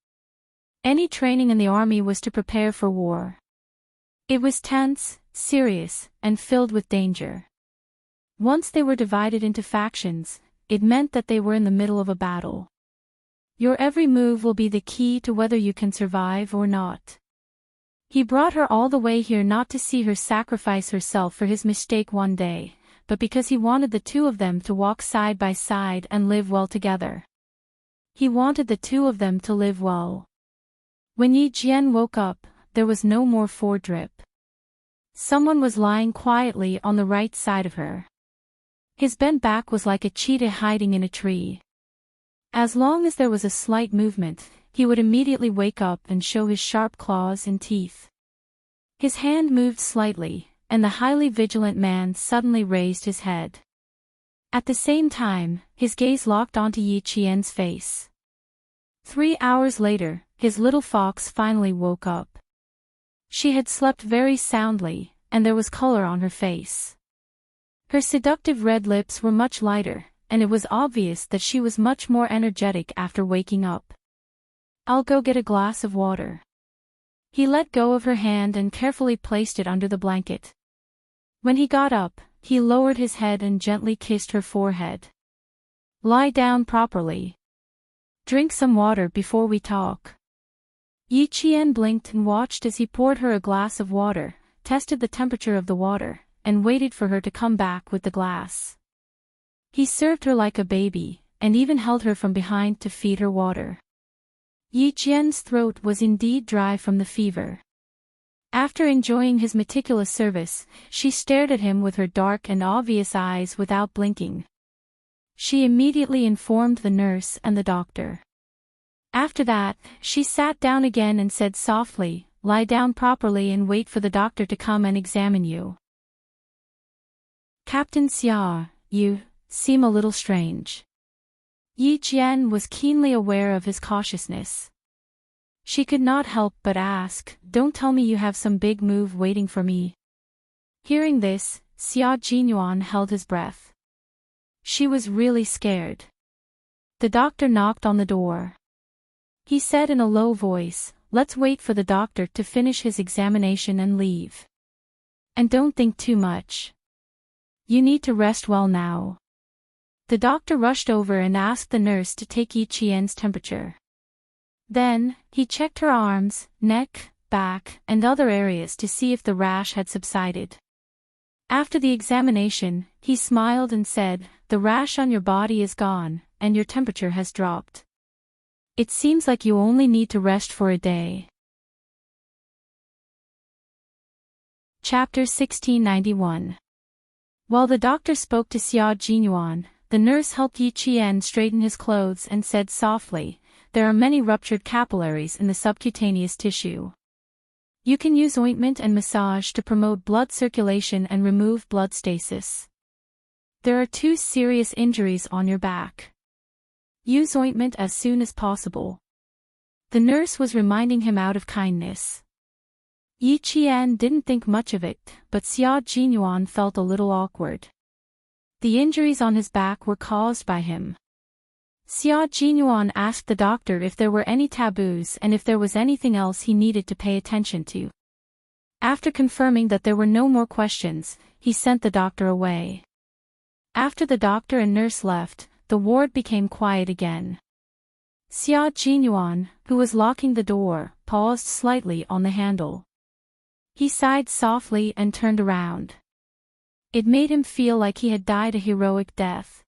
Speaker 1: Any training in the army was to prepare for war. It was tense, serious, and filled with danger. Once they were divided into factions, it meant that they were in the middle of a battle. Your every move will be the key to whether you can survive or not. He brought her all the way here not to see her sacrifice herself for his mistake one day, but because he wanted the two of them to walk side by side and live well together. He wanted the two of them to live well. When Yi Jian woke up, there was no more drip. Someone was lying quietly on the right side of her. His bent back was like a cheetah hiding in a tree. As long as there was a slight movement, he would immediately wake up and show his sharp claws and teeth. His hand moved slightly, and the highly vigilant man suddenly raised his head. At the same time, his gaze locked onto Yi Qian's face. 3 hours later, his little fox finally woke up. She had slept very soundly, and there was color on her face. Her seductive red lips were much lighter, and it was obvious that she was much more energetic after waking up. "I'll go get a glass of water." He let go of her hand and carefully placed it under the blanket. When he got up, he lowered his head and gently kissed her forehead. "Lie down properly. Drink some water before we talk." Yi Qian blinked and watched as he poured her a glass of water, tested the temperature of the water, and waited for her to come back with the glass. He served her like a baby, and even held her from behind to feed her water. Yi Qian's throat was indeed dry from the fever. After enjoying his meticulous service, she stared at him with her dark and obvious eyes without blinking. She immediately informed the nurse and the doctor. After that, she sat down again and said softly, "Lie down properly and wait for the doctor to come and examine you." "Captain Xia, you seem a little strange." Yi Jian was keenly aware of his cautiousness. She could not help but ask, "Don't tell me you have some big move waiting for me." Hearing this, Xia Jinyuan held his breath. She was really scared. The doctor knocked on the door. He said in a low voice, "Let's wait for the doctor to finish his examination and leave. And don't think too much. You need to rest well now." The doctor rushed over and asked the nurse to take Yi Qian's temperature. Then, he checked her arms, neck, back, and other areas to see if the rash had subsided. After the examination, he smiled and said, "The rash on your body is gone, and your temperature has dropped. It seems like you only need to rest for a day." Chapter 1691. While the doctor spoke to Xia Jinyuan, the nurse helped Yi Qian straighten his clothes and said softly, "There are many ruptured capillaries in the subcutaneous tissue. You can use ointment and massage to promote blood circulation and remove blood stasis. There are 2 serious injuries on your back. Use ointment as soon as possible." The nurse was reminding him out of kindness. Yi Qian didn't think much of it, but Xia Jinyuan felt a little awkward. The injuries on his back were caused by him. Xia Jinyuan asked the doctor if there were any taboos and if there was anything else he needed to pay attention to. After confirming that there were no more questions, he sent the doctor away. After the doctor and nurse left, the ward became quiet again. Xia Jinyuan, who was locking the door, paused slightly on the handle. He sighed softly and turned around. It made him feel like he had died a heroic death.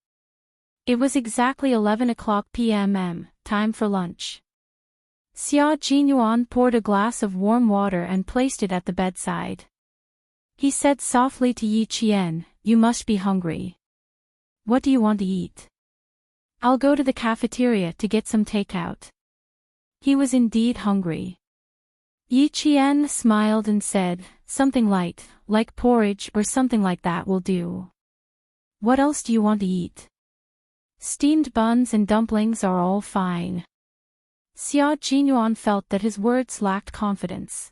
Speaker 1: It was exactly 11 p.m, time for lunch. Xia Jinyuan poured a glass of warm water and placed it at the bedside. He said softly to Yi Qian, "You must be hungry. What do you want to eat? I'll go to the cafeteria to get some takeout." He was indeed hungry. Yi Qian smiled and said, "Something light, like porridge or something like that will do. What else do you want to eat? Steamed buns and dumplings are all fine." Xia Jinyuan felt that his words lacked confidence.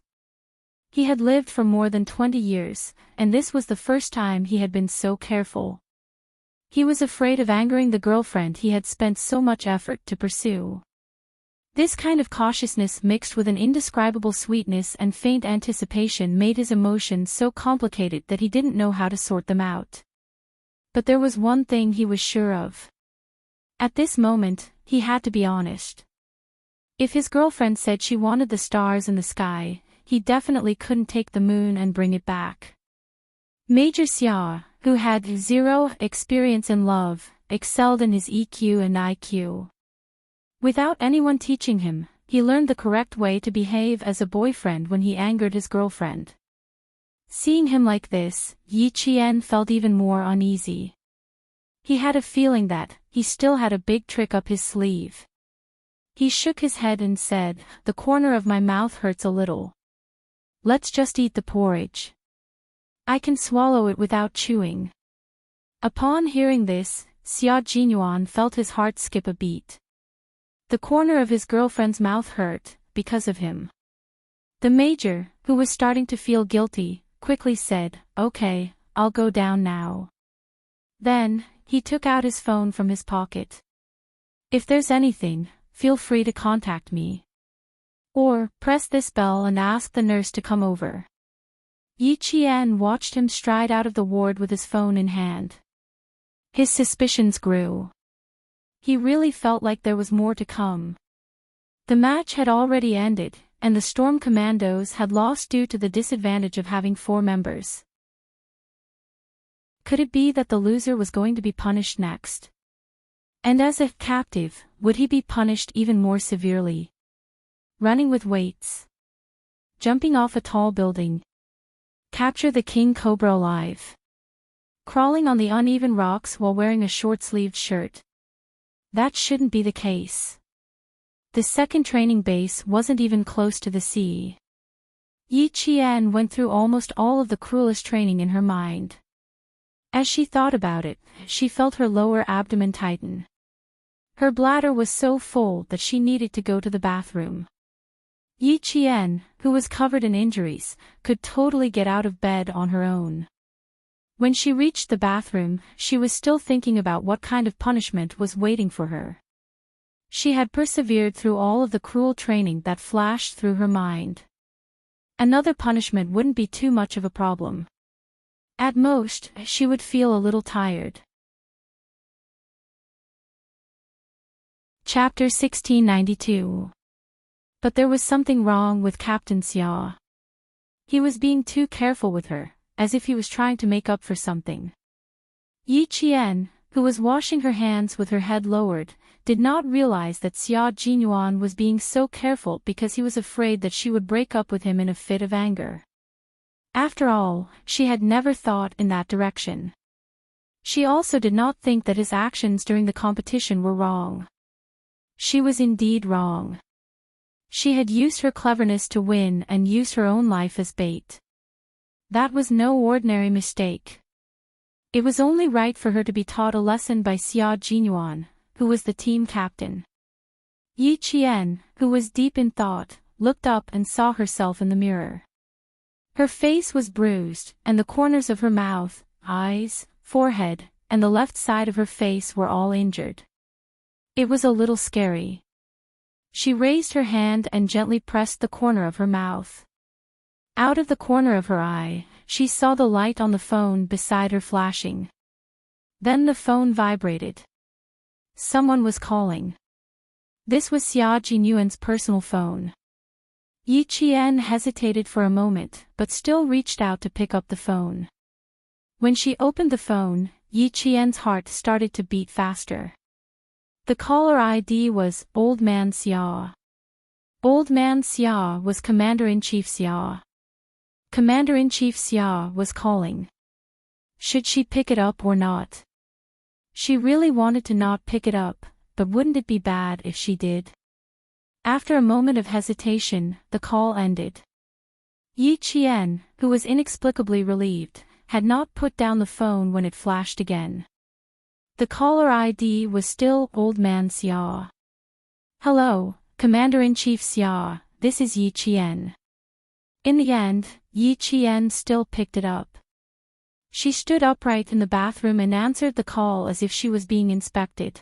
Speaker 1: He had lived for more than 20 years, and this was the first time he had been so careful. He was afraid of angering the girlfriend he had spent so much effort to pursue. This kind of cautiousness mixed with an indescribable sweetness and faint anticipation made his emotions so complicated that he didn't know how to sort them out. But there was one thing he was sure of. At this moment, he had to be honest. If his girlfriend said she wanted the stars in the sky, he definitely couldn't take the moon and bring it back. Major Xia, who had 0 experience in love, excelled in his EQ and IQ. Without anyone teaching him, he learned the correct way to behave as a boyfriend when he angered his girlfriend. Seeing him like this, Yi Qian felt even more uneasy. He had a feeling that he still had a big trick up his sleeve. He shook his head and said, "The corner of my mouth hurts a little. Let's just eat the porridge. I can swallow it without chewing." Upon hearing this, Xia Jinyuan felt his heart skip a beat. The corner of his girlfriend's mouth hurt, because of him. The major, who was starting to feel guilty, quickly said, "Okay, I'll go down now." Then, he took out his phone from his pocket. "If there's anything, feel free to contact me. Or, press this bell and ask the nurse to come over." Yi Qian watched him stride out of the ward with his phone in hand. His suspicions grew. He really felt like there was more to come. The match had already ended, and the Storm Commandos had lost due to the disadvantage of having 4 members. Could it be that the loser was going to be punished next? And as a captive, would he be punished even more severely? Running with weights. Jumping off a tall building. Capture the King Cobra alive. Crawling on the uneven rocks while wearing a short-sleeved shirt. That shouldn't be the case. The second training base wasn't even close to the sea. Yi Qian went through almost all of the cruelest training in her mind. As she thought about it, she felt her lower abdomen tighten. Her bladder was so full that she needed to go to the bathroom. Yi Qian, who was covered in injuries, could totally get out of bed on her own. When she reached the bathroom, she was still thinking about what kind of punishment was waiting for her. She had persevered through all of the cruel training that flashed through her mind. Another punishment wouldn't be too much of a problem. At most, she would feel a little tired. Chapter 1692. But there was something wrong with Captain Xia. He was being too careful with her, as if he was trying to make up for something. Yi Qian, who was washing her hands with her head lowered, did not realize that Xia Jinyuan was being so careful because he was afraid that she would break up with him in a fit of anger. After all, she had never thought in that direction. She also did not think that his actions during the competition were wrong. She was indeed wrong. She had used her cleverness to win and used her own life as bait. That was no ordinary mistake. It was only right for her to be taught a lesson by Xia Jinyuan, who was the team captain. Yi Qian, who was deep in thought, looked up and saw herself in the mirror. Her face was bruised, and the corners of her mouth, eyes, forehead, and the left side of her face were all injured. It was a little scary. She raised her hand and gently pressed the corner of her mouth. Out of the corner of her eye, she saw the light on the phone beside her flashing. Then the phone vibrated. Someone was calling. This was Xia Jinyuan's personal phone. Yi Qian hesitated for a moment, but still reached out to pick up the phone. When she opened the phone, Yi Qian's heart started to beat faster. The caller ID was Old Man Xia. Old Man Xia was Commander-in-Chief Xia. Commander-in-Chief Xia was calling. Should she pick it up or not? She really wanted to not pick it up, but wouldn't it be bad if she did? After a moment of hesitation, the call ended. Yi Qian, who was inexplicably relieved, had not put down the phone when it flashed again. The caller ID was still Old Man Xia. Hello, Commander-in-Chief Xia, this is Yi Qian. In the end, Yi Qian still picked it up. She stood upright in the bathroom and answered the call as if she was being inspected.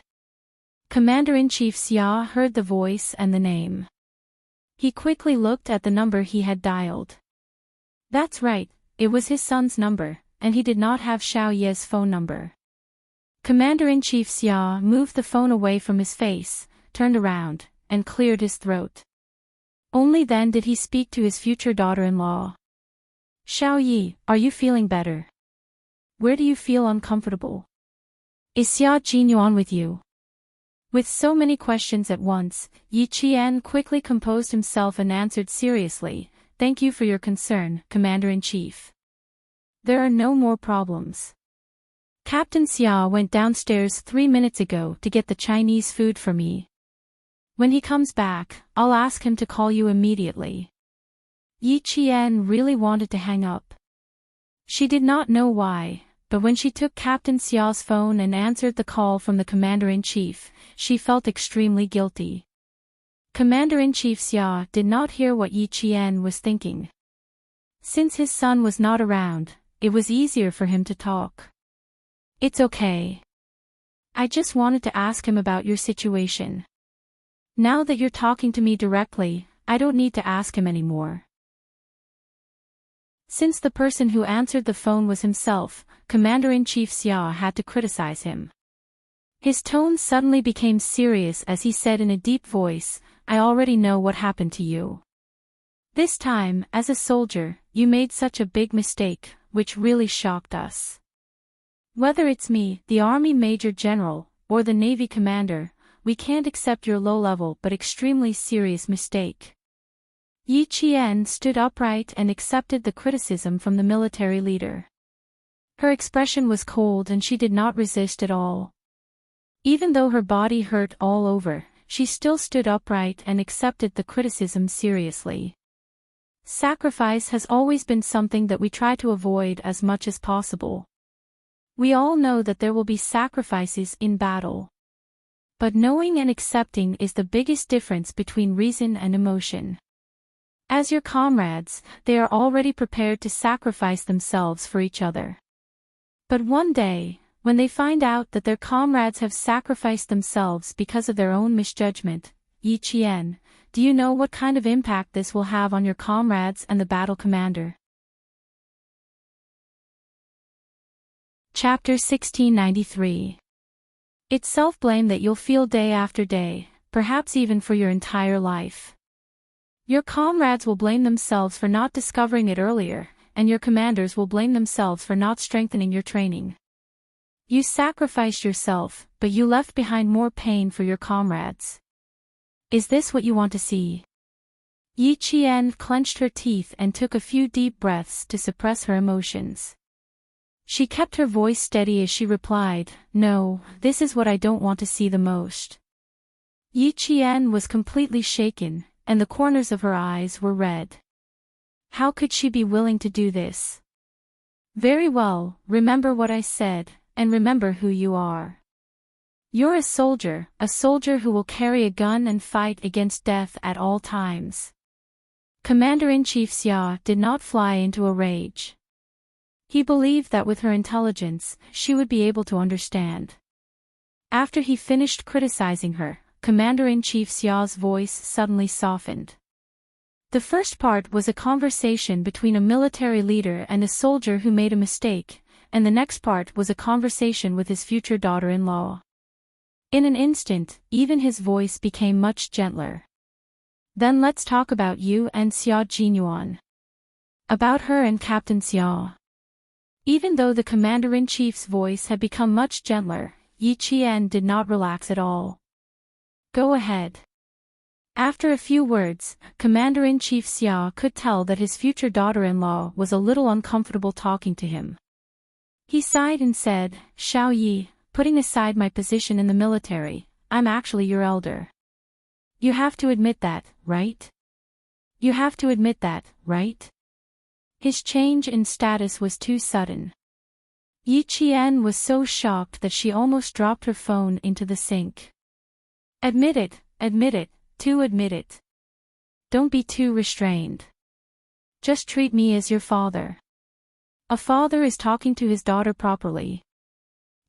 Speaker 1: Commander-in-Chief Xia heard the voice and the name. He quickly looked at the number he had dialed. That's right, it was his son's number, and he did not have Xiao Ye's phone number. Commander-in-Chief Xia moved the phone away from his face, turned around, and cleared his throat. Only then did he speak to his future daughter-in-law. Xiao Yi, are you feeling better? Where do you feel uncomfortable? Is Xia Jinyuan with you? With so many questions at once, Yi Qian quickly composed himself and answered seriously, Thank you for your concern, Commander-in-Chief. There are no more problems. Captain Xia went downstairs 3 minutes ago to get the Chinese food for me. When he comes back, I'll ask him to call you immediately. Yi Qian really wanted to hang up. She did not know why, but when she took Captain Xia's phone and answered the call from the Commander-in-Chief, she felt extremely guilty. Commander-in-Chief Xia did not hear what Yi Qian was thinking. Since his son was not around, it was easier for him to talk. It's okay. I just wanted to ask him about your situation. Now that you're talking to me directly, I don't need to ask him anymore. Since the person who answered the phone was himself, Commander-in-Chief Xia had to criticize him. His tone suddenly became serious as he said in a deep voice, I already know what happened to you. This time, as a soldier, you made such a big mistake, which really shocked us. Whether it's me, the Army Major General, or the Navy Commander, we can't accept your low-level but extremely serious mistake. Yi Qian stood upright and accepted the criticism from the military leader. Her expression was cold and she did not resist at all. Even though her body hurt all over, she still stood upright and accepted the criticism seriously. Sacrifice has always been something that we try to avoid as much as possible. We all know that there will be sacrifices in battle. But knowing and accepting is the biggest difference between reason and emotion. As your comrades, they are already prepared to sacrifice themselves for each other. But one day, when they find out that their comrades have sacrificed themselves because of their own misjudgment, Yi Qian, do you know what kind of impact this will have on your comrades and the battle commander? Chapter 1693. It's self-blame that you'll feel day after day, perhaps even for your entire life. Your comrades will blame themselves for not discovering it earlier, and your commanders will blame themselves for not strengthening your training. You sacrificed yourself, but you left behind more pain for your comrades. Is this what you want to see? Yi Qian clenched her teeth and took a few deep breaths to suppress her emotions. She kept her voice steady as she replied, "No, this is what I don't want to see the most." Yi Qian was completely shaken, and the corners of her eyes were red. How could she be willing to do this? Very well, remember what I said, and remember who you are. You're a soldier who will carry a gun and fight against death at all times. Commander-in-Chief Xia did not fly into a rage. He believed that with her intelligence, she would be able to understand. After he finished criticizing her, Commander-in-Chief Xia's voice suddenly softened. The first part was a conversation between a military leader and a soldier who made a mistake, and the next part was a conversation with his future daughter-in-law. In an instant, even his voice became much gentler. Then let's talk about you and Xia Jinyuan. About her and Captain Xia. Even though the commander-in-chief's voice had become much gentler, Yi Qian did not relax at all. Go ahead. After a few words, Commander-in-Chief Xia could tell that his future daughter-in-law was a little uncomfortable talking to him. He sighed and said, "Xiao Yi, putting aside my position in the military, I'm actually your elder. You have to admit that, right? You have to admit that, right?" His change in status was too sudden. Yi Qian was so shocked that she almost dropped her phone into the sink. Admit it, admit it, to admit it. Don't be too restrained. Just treat me as your father. A father is talking to his daughter properly.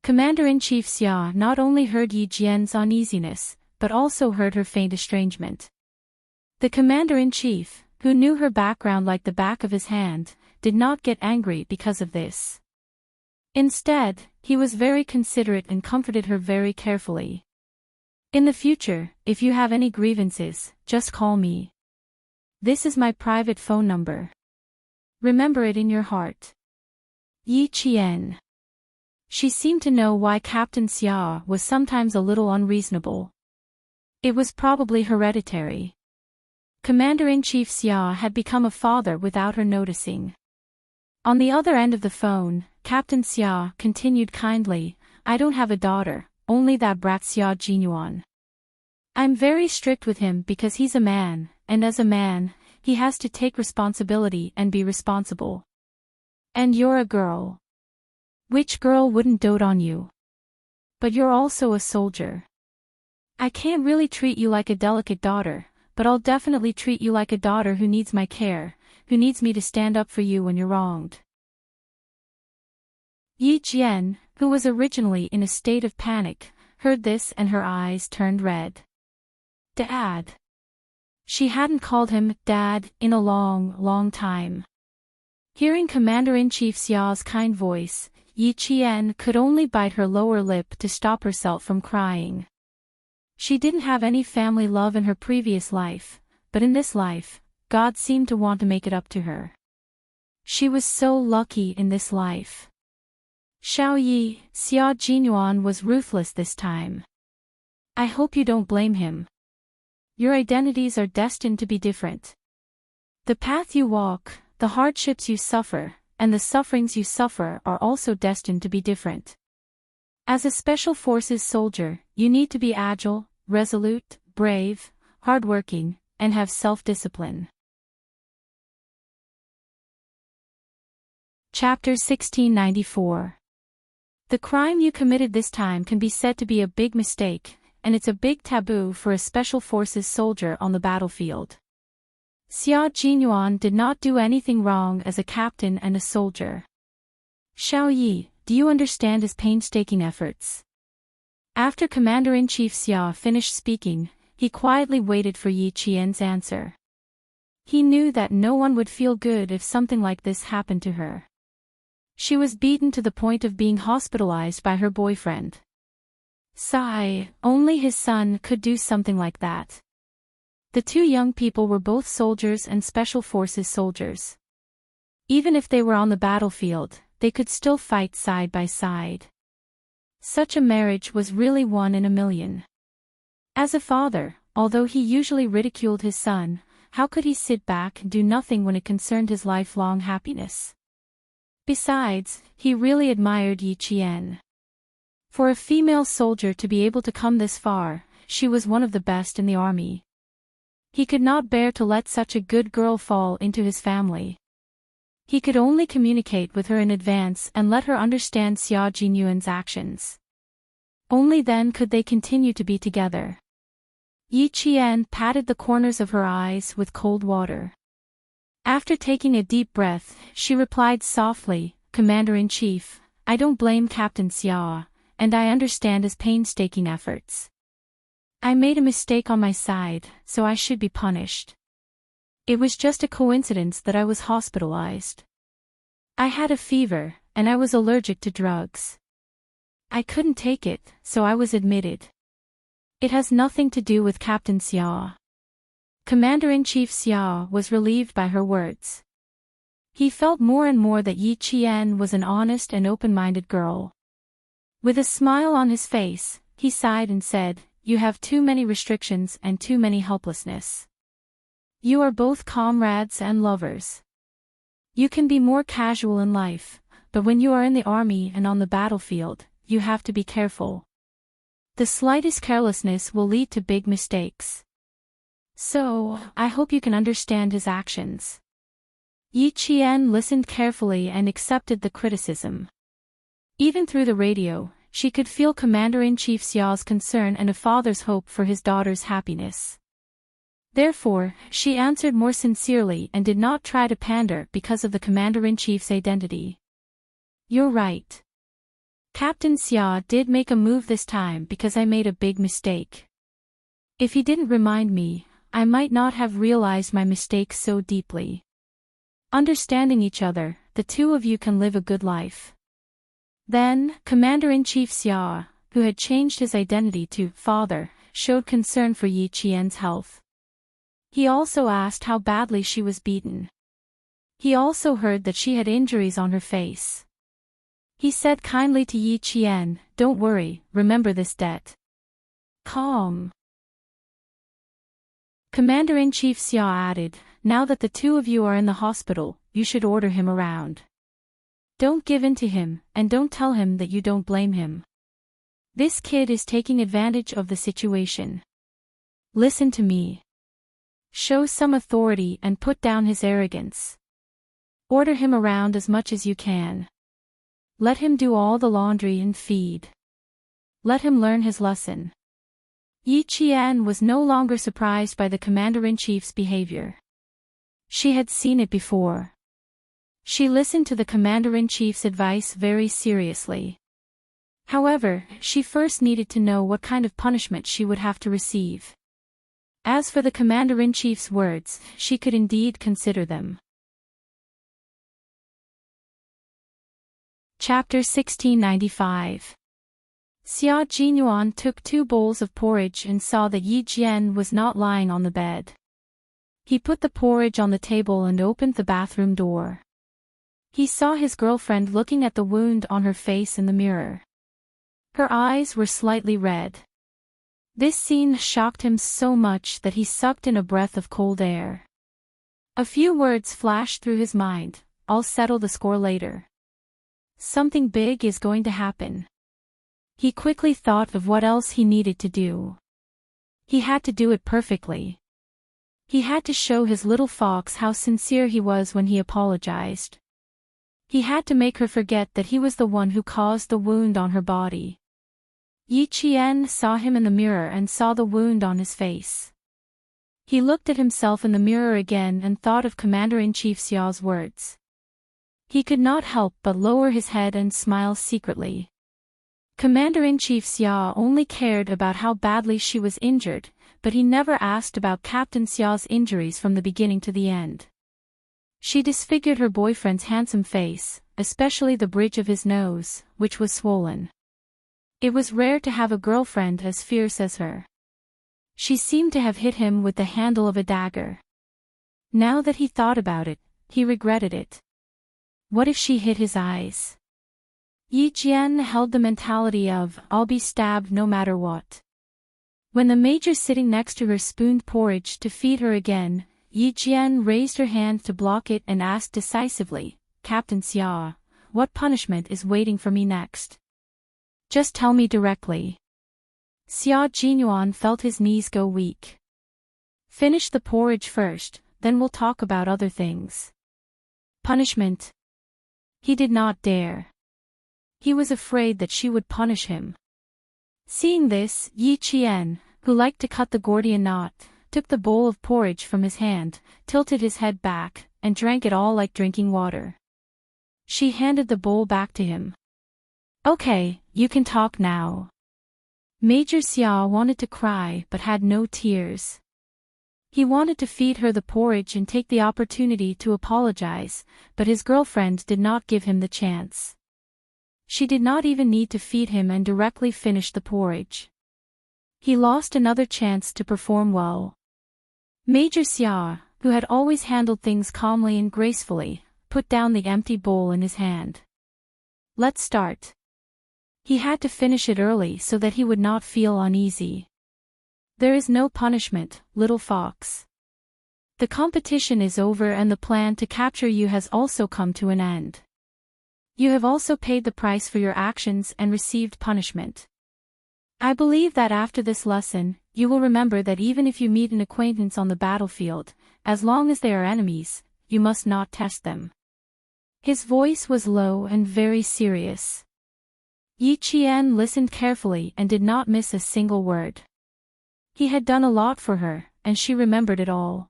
Speaker 1: Commander-in-Chief Xia not only heard Yi Qian's uneasiness, but also heard her faint estrangement. The commander-in-chief, who knew her background like the back of his hand, did not get angry because of this. Instead, he was very considerate and comforted her very carefully. In the future, if you have any grievances, just call me. This is my private phone number. Remember it in your heart. Yi Qian. She seemed to know why Captain Xia was sometimes a little unreasonable. It was probably hereditary. Commander-in-Chief Xia had become a father without her noticing. On the other end of the phone, Captain Xia continued kindly, "I don't have a daughter, only that brat Xia Jinyuan. I'm very strict with him because he's a man, and as a man, he has to take responsibility and be responsible. And you're a girl. Which girl wouldn't dote on you? But you're also a soldier. I can't really treat you like a delicate daughter, but I'll definitely treat you like a daughter who needs my care, who needs me to stand up for you when you're wronged." Yi Qian, who was originally in a state of panic, heard this and her eyes turned red. Dad. She hadn't called him Dad in a long, long time. Hearing Commander-in-Chief Xia's kind voice, Yi Qian could only bite her lower lip to stop herself from crying. She didn't have any family love in her previous life, but in this life, God seemed to want to make it up to her. She was so lucky in this life. Xiao Yi, Xia Jinyuan was ruthless this time. I hope you don't blame him. Your identities are destined to be different. The path you walk, the hardships you suffer, and the sufferings you suffer are also destined to be different. As a Special Forces soldier, you need to be agile, resolute, brave, hardworking, and have self-discipline. Chapter 1694. The crime you committed this time can be said to be a big mistake, and it's a big taboo for a Special Forces soldier on the battlefield. Xia Jinyuan did not do anything wrong as a captain and a soldier. Xiao Yi, do you understand his painstaking efforts? After Commander-in-Chief Xia finished speaking, he quietly waited for Yi Qian's answer. He knew that no one would feel good if something like this happened to her. She was beaten to the point of being hospitalized by her boyfriend. Sigh, only his son could do something like that. The two young people were both soldiers and special forces soldiers. Even if they were on the battlefield, they could still fight side by side. Such a marriage was really one in a million. As a father, although he usually ridiculed his son, how could he sit back and do nothing when it concerned his lifelong happiness? Besides, he really admired Yi Qian. For a female soldier to be able to come this far, she was one of the best in the army. He could not bear to let such a good girl fall into his family. He could only communicate with her in advance and let her understand Xia Jinyuan's actions. Only then could they continue to be together. Yi Qian patted the corners of her eyes with cold water. After taking a deep breath, she replied softly, Commander-in-Chief, I don't blame Captain Xia, and I understand his painstaking efforts. I made a mistake on my side, so I should be punished. It was just a coincidence that I was hospitalized. I had a fever, and I was allergic to drugs. I couldn't take it, so I was admitted. It has nothing to do with Captain Xia. Commander-in-Chief Xia was relieved by her words. He felt more and more that Yi Qian was an honest and open-minded girl. With a smile on his face, he sighed and said, You have too many restrictions and too many helplessness. You are both comrades and lovers. You can be more casual in life, but when you are in the army and on the battlefield, you have to be careful. The slightest carelessness will lead to big mistakes. So, I hope you can understand his actions. Yi Qian listened carefully and accepted the criticism. Even through the radio, she could feel Commander-in-Chief Xiao's concern and a father's hope for his daughter's happiness. Therefore, she answered more sincerely and did not try to pander because of the Commander-in-Chief's identity. You're right. Captain Xia did make a move this time because I made a big mistake. If he didn't remind me, I might not have realized my mistake so deeply. Understanding each other, the two of you can live a good life. Then, Commander-in-Chief Xia, who had changed his identity to father, showed concern for Yi Qian's health. He also asked how badly she was beaten. He also heard that she had injuries on her face. He said kindly to Yi Qian, Don't worry, remember this debt. Calm. Commander-in-Chief Xia added, Now that the two of you are in the hospital, you should order him around. Don't give in to him, and don't tell him that you don't blame him. This kid is taking advantage of the situation. Listen to me. Show some authority and put down his arrogance. Order him around as much as you can. Let him do all the laundry and feed. Let him learn his lesson. Yi Qian was no longer surprised by the Commander-in-Chief's behavior. She had seen it before. She listened to the Commander-in-Chief's advice very seriously. However, she first needed to know what kind of punishment she would have to receive. As for the Commander-in-Chief's words, she could indeed consider them. Chapter 1695. Xia Jinyuan took 2 bowls of porridge and saw that Yi Jian was not lying on the bed. He put the porridge on the table and opened the bathroom door. He saw his girlfriend looking at the wound on her face in the mirror. Her eyes were slightly red. This scene shocked him so much that he sucked in a breath of cold air. A few words flashed through his mind, I'll settle the score later. Something big is going to happen. He quickly thought of what else he needed to do. He had to do it perfectly. He had to show his little fox how sincere he was when he apologized. He had to make her forget that he was the one who caused the wound on her body. Yi Qian saw him in the mirror and saw the wound on his face. He looked at himself in the mirror again and thought of Commander-in-Chief Xiao's words. He could not help but lower his head and smile secretly. Commander-in-Chief Xiao only cared about how badly she was injured, but he never asked about Captain Xiao's injuries from the beginning to the end. She disfigured her boyfriend's handsome face, especially the bridge of his nose, which was swollen. It was rare to have a girlfriend as fierce as her. She seemed to have hit him with the handle of a dagger. Now that he thought about it, he regretted it. What if she hit his eyes? Yi Jian held the mentality of, I'll be stabbed no matter what. When the major sitting next to her spooned porridge to feed her again, Yi Jian raised her hand to block it and asked decisively, Captain Xia, what punishment is waiting for me next? Just tell me directly. Xia Jinyuan felt his knees go weak. Finish the porridge first, then we'll talk about other things. Punishment? He did not dare. He was afraid that she would punish him. Seeing this, Yi Qian, who liked to cut the Gordian knot, took the bowl of porridge from his hand, tilted his head back, and drank it all like drinking water. She handed the bowl back to him. Okay, you can talk now. Major Xia wanted to cry but had no tears. He wanted to feed her the porridge and take the opportunity to apologize, but his girlfriend did not give him the chance. She did not even need to feed him and directly finished the porridge. He lost another chance to perform well. Major Xia, who had always handled things calmly and gracefully, put down the empty bowl in his hand. Let's start. He had to finish it early so that he would not feel uneasy. There is no punishment, little fox. The competition is over and the plan to capture you has also come to an end. You have also paid the price for your actions and received punishment. I believe that after this lesson, you will remember that even if you meet an acquaintance on the battlefield, as long as they are enemies, you must not test them. His voice was low and very serious. Yi Qian listened carefully and did not miss a single word. He had done a lot for her, and she remembered it all.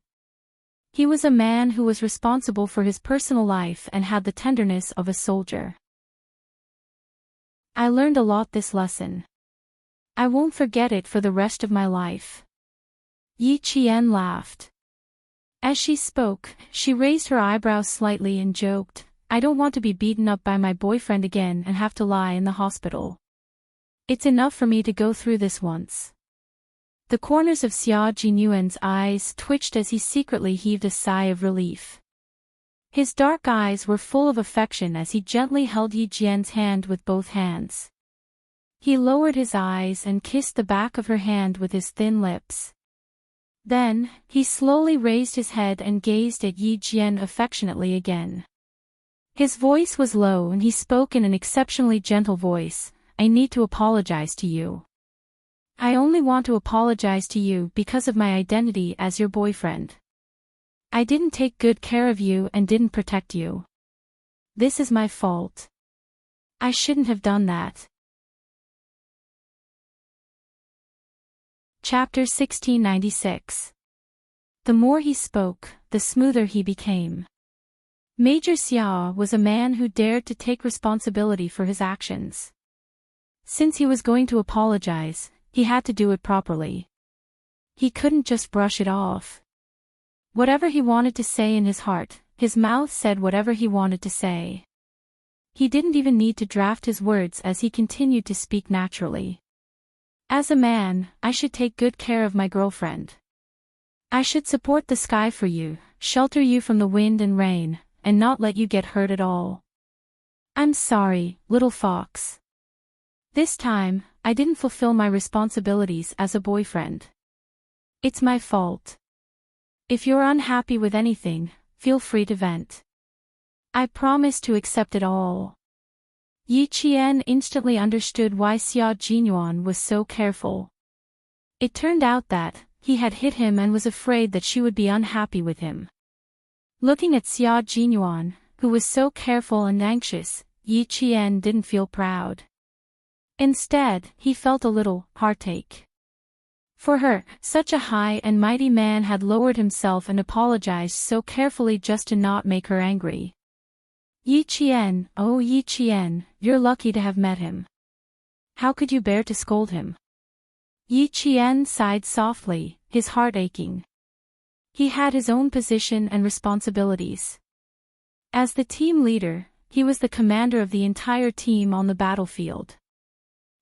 Speaker 1: He was a man who was responsible for his personal life and had the tenderness of a soldier. I learned a lot this lesson. I won't forget it for the rest of my life. Yi Qian laughed. As she spoke, she raised her eyebrows slightly and joked, I don't want to be beaten up by my boyfriend again and have to lie in the hospital. It's enough for me to go through this once. The corners of Xia Jinyuan's eyes twitched as he secretly heaved a sigh of relief. His dark eyes were full of affection as he gently held Yi Jian's hand with both hands. He lowered his eyes and kissed the back of her hand with his thin lips. Then, he slowly raised his head and gazed at Yi Jian affectionately again. His voice was low and he spoke in an exceptionally gentle voice, I need to apologize to you. I only want to apologize to you because of my identity as your boyfriend. I didn't take good care of you and didn't protect you. This is my fault. I shouldn't have done that. Chapter 1696. The more he spoke, the smoother he became. Major Xia was a man who dared to take responsibility for his actions. Since he was going to apologize, he had to do it properly. He couldn't just brush it off. Whatever he wanted to say in his heart, his mouth said whatever he wanted to say. He didn't even need to draft his words as he continued to speak naturally. As a man, I should take good care of my girlfriend. I should support the sky for you, shelter you from the wind and rain, and not let you get hurt at all. I'm sorry, little fox. This time, I didn't fulfill my responsibilities as a boyfriend. It's my fault. If you're unhappy with anything, feel free to vent. I promise to accept it all. Yi Qian instantly understood why Xia Jinyuan was so careful. It turned out that he had hit him and was afraid that she would be unhappy with him. Looking at Xia Jinyuan, who was so careful and anxious, Yi Qian didn't feel proud. Instead, he felt a little heartache. For her, such a high and mighty man had lowered himself and apologized so carefully just to not make her angry. Yi Qian, oh Yi Qian, you're lucky to have met him. How could you bear to scold him? Yi Qian sighed softly, his heart aching. He had his own position and responsibilities. As the team leader, he was the commander of the entire team on the battlefield.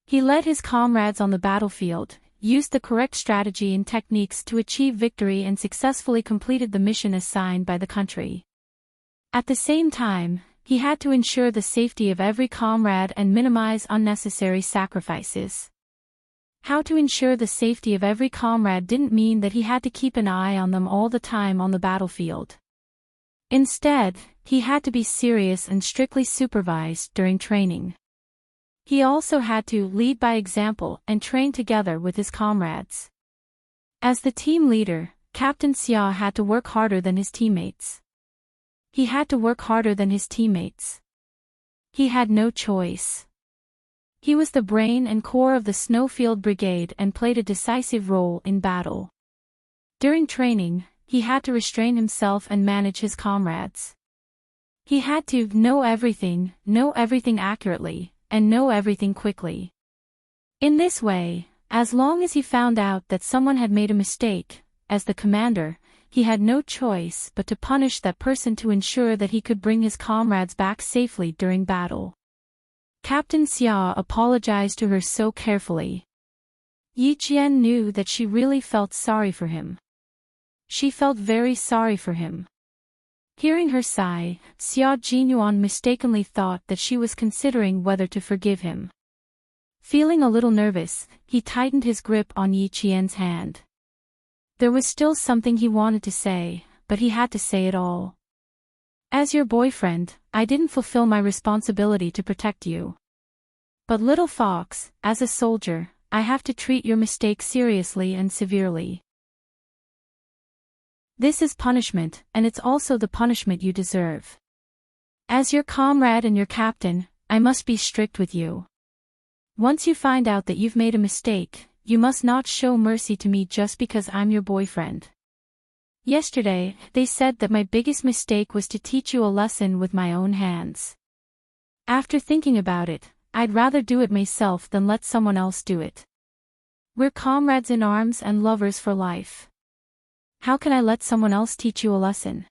Speaker 1: He led his comrades on the battlefield, used the correct strategy and techniques to achieve victory and successfully completed the mission assigned by the country. At the same time, he had to ensure the safety of every comrade and minimize unnecessary sacrifices. How to ensure the safety of every comrade didn't mean that he had to keep an eye on them all the time on the battlefield. Instead, he had to be serious and strictly supervised during training. He also had to lead by example and train together with his comrades. As the team leader, Captain Xia had to work harder than his teammates. He had to work harder than his teammates. He had no choice. He was the brain and core of the Snowfield Brigade and played a decisive role in battle. During training, he had to restrain himself and manage his comrades. He had to know everything accurately, and know everything quickly. In this way, as long as he found out that someone had made a mistake, as the commander, he had no choice but to punish that person to ensure that he could bring his comrades back safely during battle. Captain Xia apologized to her so carefully. Yi Qian knew that she really felt sorry for him. She felt very sorry for him. Hearing her sigh, Xia Jinyuan mistakenly thought that she was considering whether to forgive him. Feeling a little nervous, he tightened his grip on Yi Qian's hand. There was still something he wanted to say, but he had to say it all. As your boyfriend, I didn't fulfill my responsibility to protect you. But little fox, as a soldier, I have to treat your mistake seriously and severely. This is punishment, and it's also the punishment you deserve. As your comrade and your captain, I must be strict with you. Once you find out that you've made a mistake, you must not show mercy to me just because I'm your boyfriend. Yesterday, they said that my biggest mistake was to teach you a lesson with my own hands. After thinking about it, I'd rather do it myself than let someone else do it. We're comrades in arms and lovers for life. How can I let someone else teach you a lesson?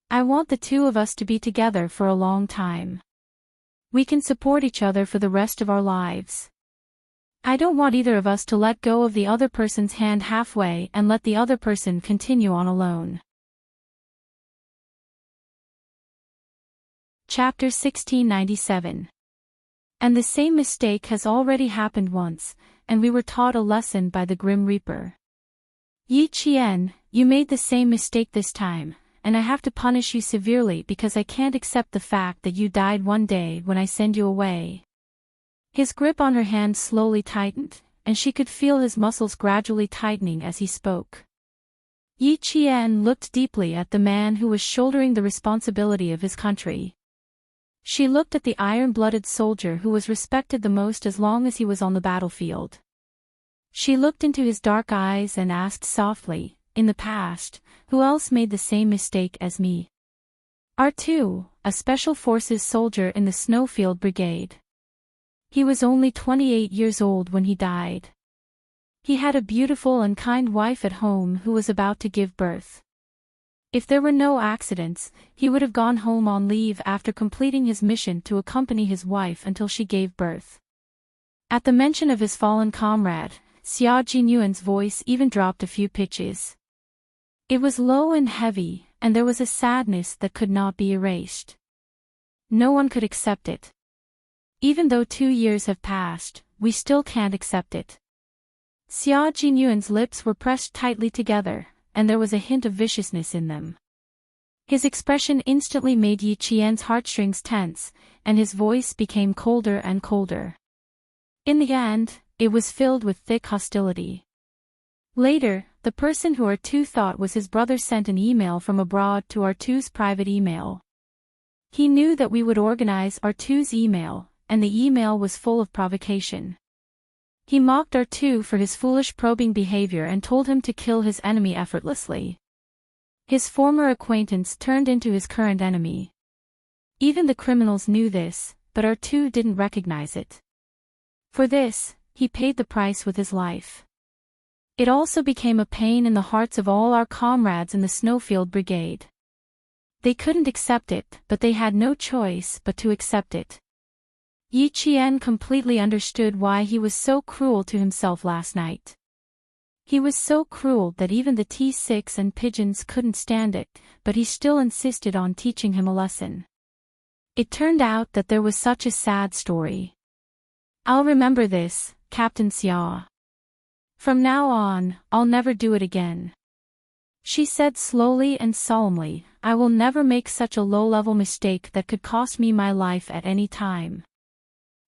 Speaker 1: I want the two of us to be together for a long time. We can support each other for the rest of our lives. I don't want either of us to let go of the other person's hand halfway and let the other person continue on alone. Chapter 1697. And the same mistake has already happened once, and we were taught a lesson by the Grim Reaper. Yi Qian, you made the same mistake this time, and I have to punish you severely because I can't accept the fact that you died one day when I send you away. His grip on her hand slowly tightened, and she could feel his muscles gradually tightening as he spoke. Yi Qian looked deeply at the man who was shouldering the responsibility of his country. She looked at the iron-blooded soldier who was respected the most as long as he was on the battlefield. She looked into his dark eyes and asked softly, in the past, who else made the same mistake as me? R2, a Special Forces soldier in the Snowfield Brigade. He was only 28 years old when he died. He had a beautiful and kind wife at home who was about to give birth. If there were no accidents, he would have gone home on leave after completing his mission to accompany his wife until she gave birth. At the mention of his fallen comrade, Xia Jinyuan's voice even dropped a few pitches. It was low and heavy, and there was a sadness that could not be erased. No one could accept it. Even though 2 years have passed, we still can't accept it. Xia Jinyuan's lips were pressed tightly together, and there was a hint of viciousness in them. His expression instantly made Yi Qian's heartstrings tense, and his voice became colder and colder. In the end, it was filled with thick hostility. Later, the person who R2 thought was his brother sent an email from abroad to R2's private email. He knew that we would organize R2's email, and the email was full of provocation. He mocked R2 for his foolish probing behavior and told him to kill his enemy effortlessly. His former acquaintance turned into his current enemy. Even the criminals knew this, but R2 didn't recognize it. For this, he paid the price with his life. It also became a pain in the hearts of all our comrades in the Snowfield Brigade. They couldn't accept it, but they had no choice but to accept it. Yi Qian completely understood why he was so cruel to himself last night. He was so cruel that even the T6 and pigeons couldn't stand it, but he still insisted on teaching him a lesson. It turned out that there was such a sad story. I'll remember this, Captain Xia. From now on, I'll never do it again. She said slowly and solemnly, I will never make such a low-level mistake that could cost me my life at any time.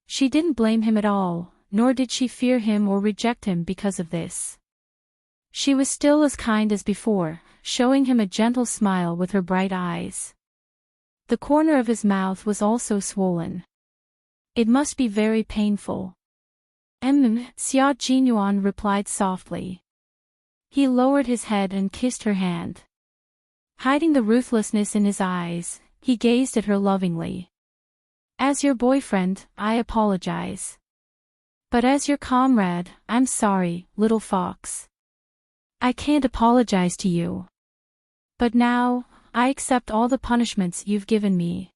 Speaker 1: She didn't blame him at all, nor did she fear him or reject him because of this. She was still as kind as before, showing him a gentle smile with her bright eyes. The corner of his mouth was also swollen. It must be very painful. Xia Jinyuan replied softly. He lowered his head and kissed her hand. Hiding the ruthlessness in his eyes, he gazed at her lovingly. As your boyfriend, I apologize. But as your comrade, I'm sorry, little fox. I can't apologize to you. But now, I accept all the punishments you've given me.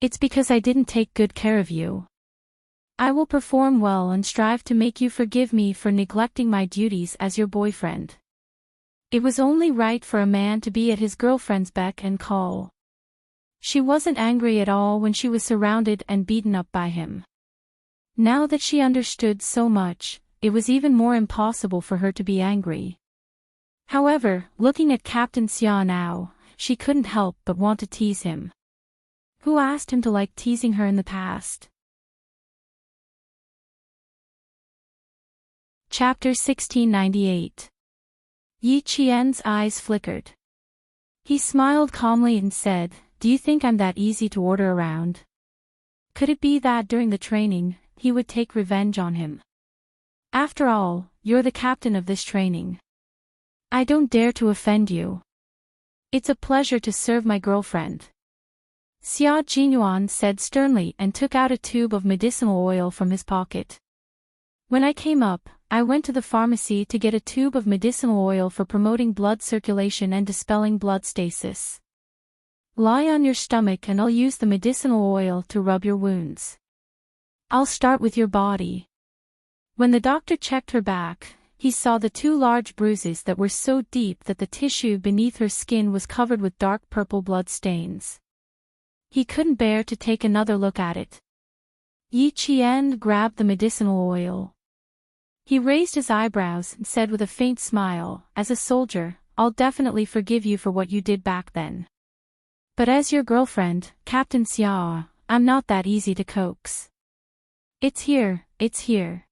Speaker 1: It's because I didn't take good care of you. I will perform well and strive to make you forgive me for neglecting my duties as your boyfriend. It was only right for a man to be at his girlfriend's beck and call. She wasn't angry at all when she was surrounded and beaten up by him. Now that she understood so much, it was even more impossible for her to be angry. However, looking at Captain Xia now, she couldn't help but want to tease him. Who asked him to like teasing her in the past? Chapter 1698. Yi Qian's eyes flickered. He smiled calmly and said, Do you think I'm that easy to order around? Could it be that during the training, he would take revenge on him? After all, you're the captain of this training. I don't dare to offend you. It's a pleasure to serve my girlfriend. Xia Jinyuan said sternly and took out a tube of medicinal oil from his pocket. When I came up, I went to the pharmacy to get a tube of medicinal oil for promoting blood circulation and dispelling blood stasis. Lie on your stomach and I'll use the medicinal oil to rub your wounds. I'll start with your body. When the doctor checked her back, he saw the 2 large bruises that were so deep that the tissue beneath her skin was covered with dark purple blood stains. He couldn't bear to take another look at it. Yi Qian grabbed the medicinal oil. He raised his eyebrows and said with a faint smile, As a soldier, I'll definitely forgive you for what you did back then. But as your girlfriend, Captain Xia, I'm not that easy to coax. It's here, it's here.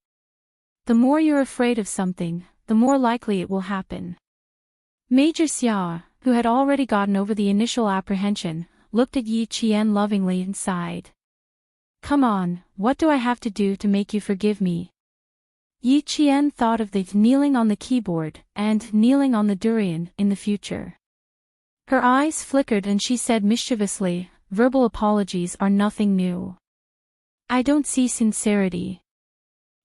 Speaker 1: The more you're afraid of something, the more likely it will happen. Major Xia, who had already gotten over the initial apprehension, looked at Yi Qian lovingly and sighed. Come on, what do I have to do to make you forgive me? Yi Qian thought of the kneeling on the keyboard and kneeling on the durian in the future. Her eyes flickered and she said mischievously, Verbal apologies are nothing new. I don't see sincerity.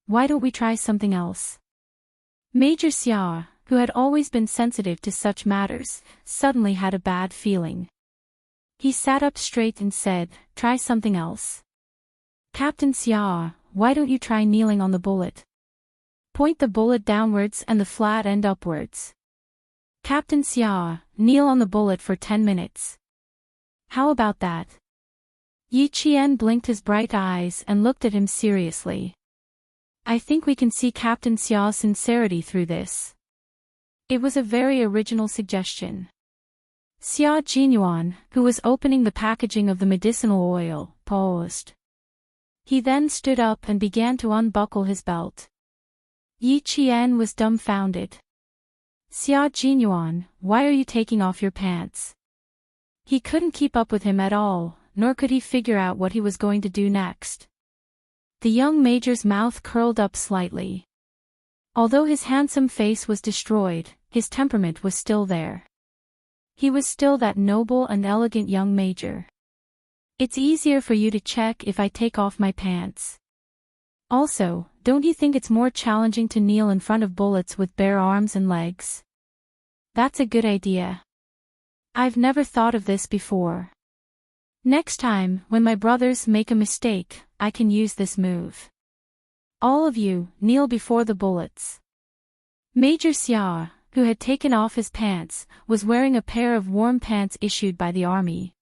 Speaker 1: Why don't we try something else? Major Xia, who had always been sensitive to such matters, suddenly had a bad feeling. He sat up straight and said, Try something else. Captain Xia, why don't you try kneeling on the bullet? Point the bullet downwards and the flat end upwards. Captain Xia, kneel on the bullet for 10 minutes. How about that? Yi Qian blinked his bright eyes and looked at him seriously. I think we can see Captain Xia's sincerity through this. It was a very original suggestion. Xia Jinyuan, who was opening the packaging of the medicinal oil, paused. He then stood up and began to unbuckle his belt. Yi Qian was dumbfounded. Xia Jinyuan, why are you taking off your pants? He couldn't keep up with him at all, nor could he figure out what he was going to do next. The young major's mouth curled up slightly. Although his handsome face was destroyed, his temperament was still there. He was still that noble and elegant young major. It's easier for you to check if I take off my pants. Also, don't you think it's more challenging to kneel in front of bullets with bare arms and legs? That's a good idea. I've never thought of this before. Next time, when my brothers make a mistake, I can use this move. All of you, kneel before the bullets. Major Xia, who had taken off his pants, was wearing a pair of warm pants issued by the army.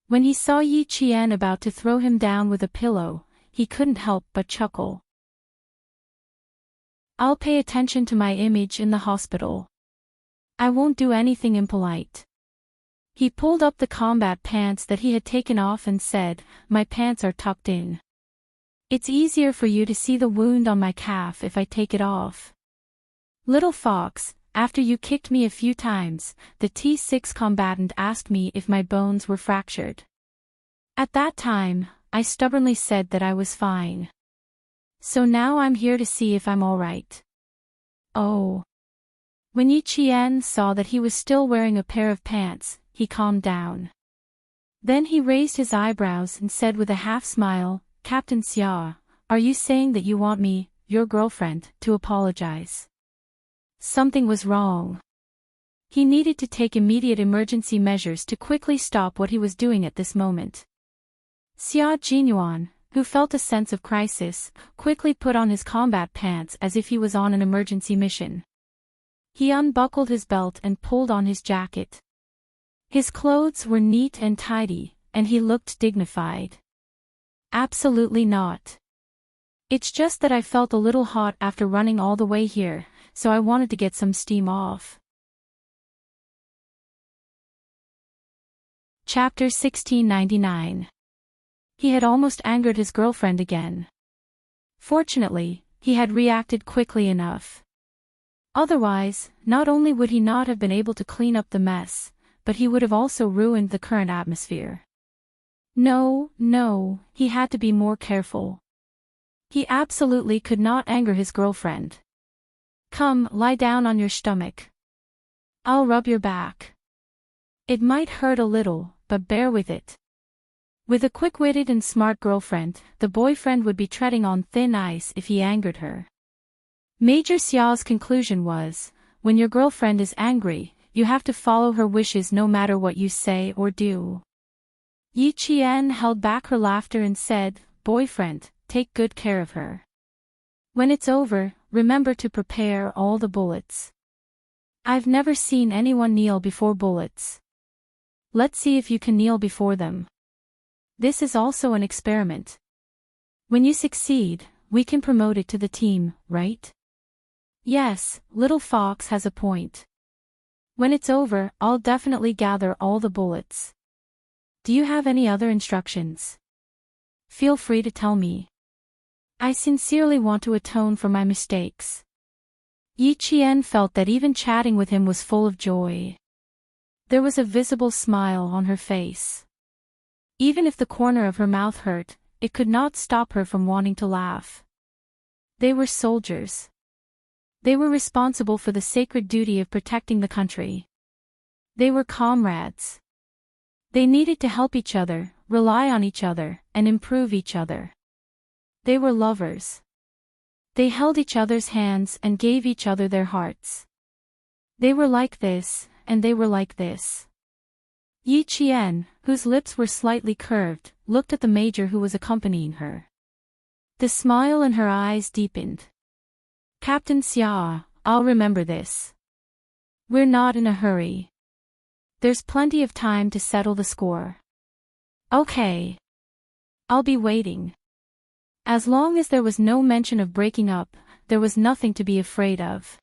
Speaker 1: When he saw Yi Qian about to throw him down with a pillow, he couldn't help but chuckle. I'll pay attention to my image in the hospital. I won't do anything impolite. He pulled up the combat pants that he had taken off and said, "My pants are tucked in. It's easier for you to see the wound on my calf if I take it off. Little fox, after you kicked me a few times, the T6 combatant asked me if my bones were fractured. At that time, I stubbornly said that I was fine. So now I'm here to see if I'm all right." Oh. When Yi Qian saw that he was still wearing a pair of pants, he calmed down. Then he raised his eyebrows and said with a half-smile, "Captain Xia, are you saying that you want me, your girlfriend, to apologize?" Something was wrong. He needed to take immediate emergency measures to quickly stop what he was doing at this moment. Xia Jinyuan, who felt a sense of crisis, quickly put on his combat pants as if he was on an emergency mission. He unbuckled his belt and pulled on his jacket. His clothes were neat and tidy, and he looked dignified. Absolutely not. It's just that I felt a little hot after running all the way here, so I wanted to get some steam off. Chapter 1699. He had almost angered his girlfriend again. Fortunately, he had reacted quickly enough. Otherwise, not only would he not have been able to clean up the mess, but he would have also ruined the current atmosphere. No, he had to be more careful. He absolutely could not anger his girlfriend. "Come, lie down on your stomach. I'll rub your back. It might hurt a little, but bear with it." With a quick-witted and smart girlfriend, the boyfriend would be treading on thin ice if he angered her. Major Xiao's conclusion was, when your girlfriend is angry, you have to follow her wishes no matter what you say or do. Yi Qian held back her laughter and said, "Boyfriend, take good care of her. When it's over, remember to prepare all the bullets. I've never seen anyone kneel before bullets. Let's see if you can kneel before them. This is also an experiment. When you succeed, we can promote it to the team, right?" Yes, little fox has a point. When it's over, I'll definitely gather all the bullets. Do you have any other instructions? Feel free to tell me. I sincerely want to atone for my mistakes. Yi Qian felt that even chatting with him was full of joy. There was a visible smile on her face. Even if the corner of her mouth hurt, it could not stop her from wanting to laugh. They were soldiers. They were responsible for the sacred duty of protecting the country. They were comrades. They needed to help each other, rely on each other, and improve each other. They were lovers. They held each other's hands and gave each other their hearts. They were like this, and they were like this. Yi Qian, whose lips were slightly curved, looked at the major who was accompanying her. The smile in her eyes deepened. "Captain Xia, I'll remember this. We're not in a hurry. There's plenty of time to settle the score." "Okay. I'll be waiting." As long as there was no mention of breaking up, there was nothing to be afraid of.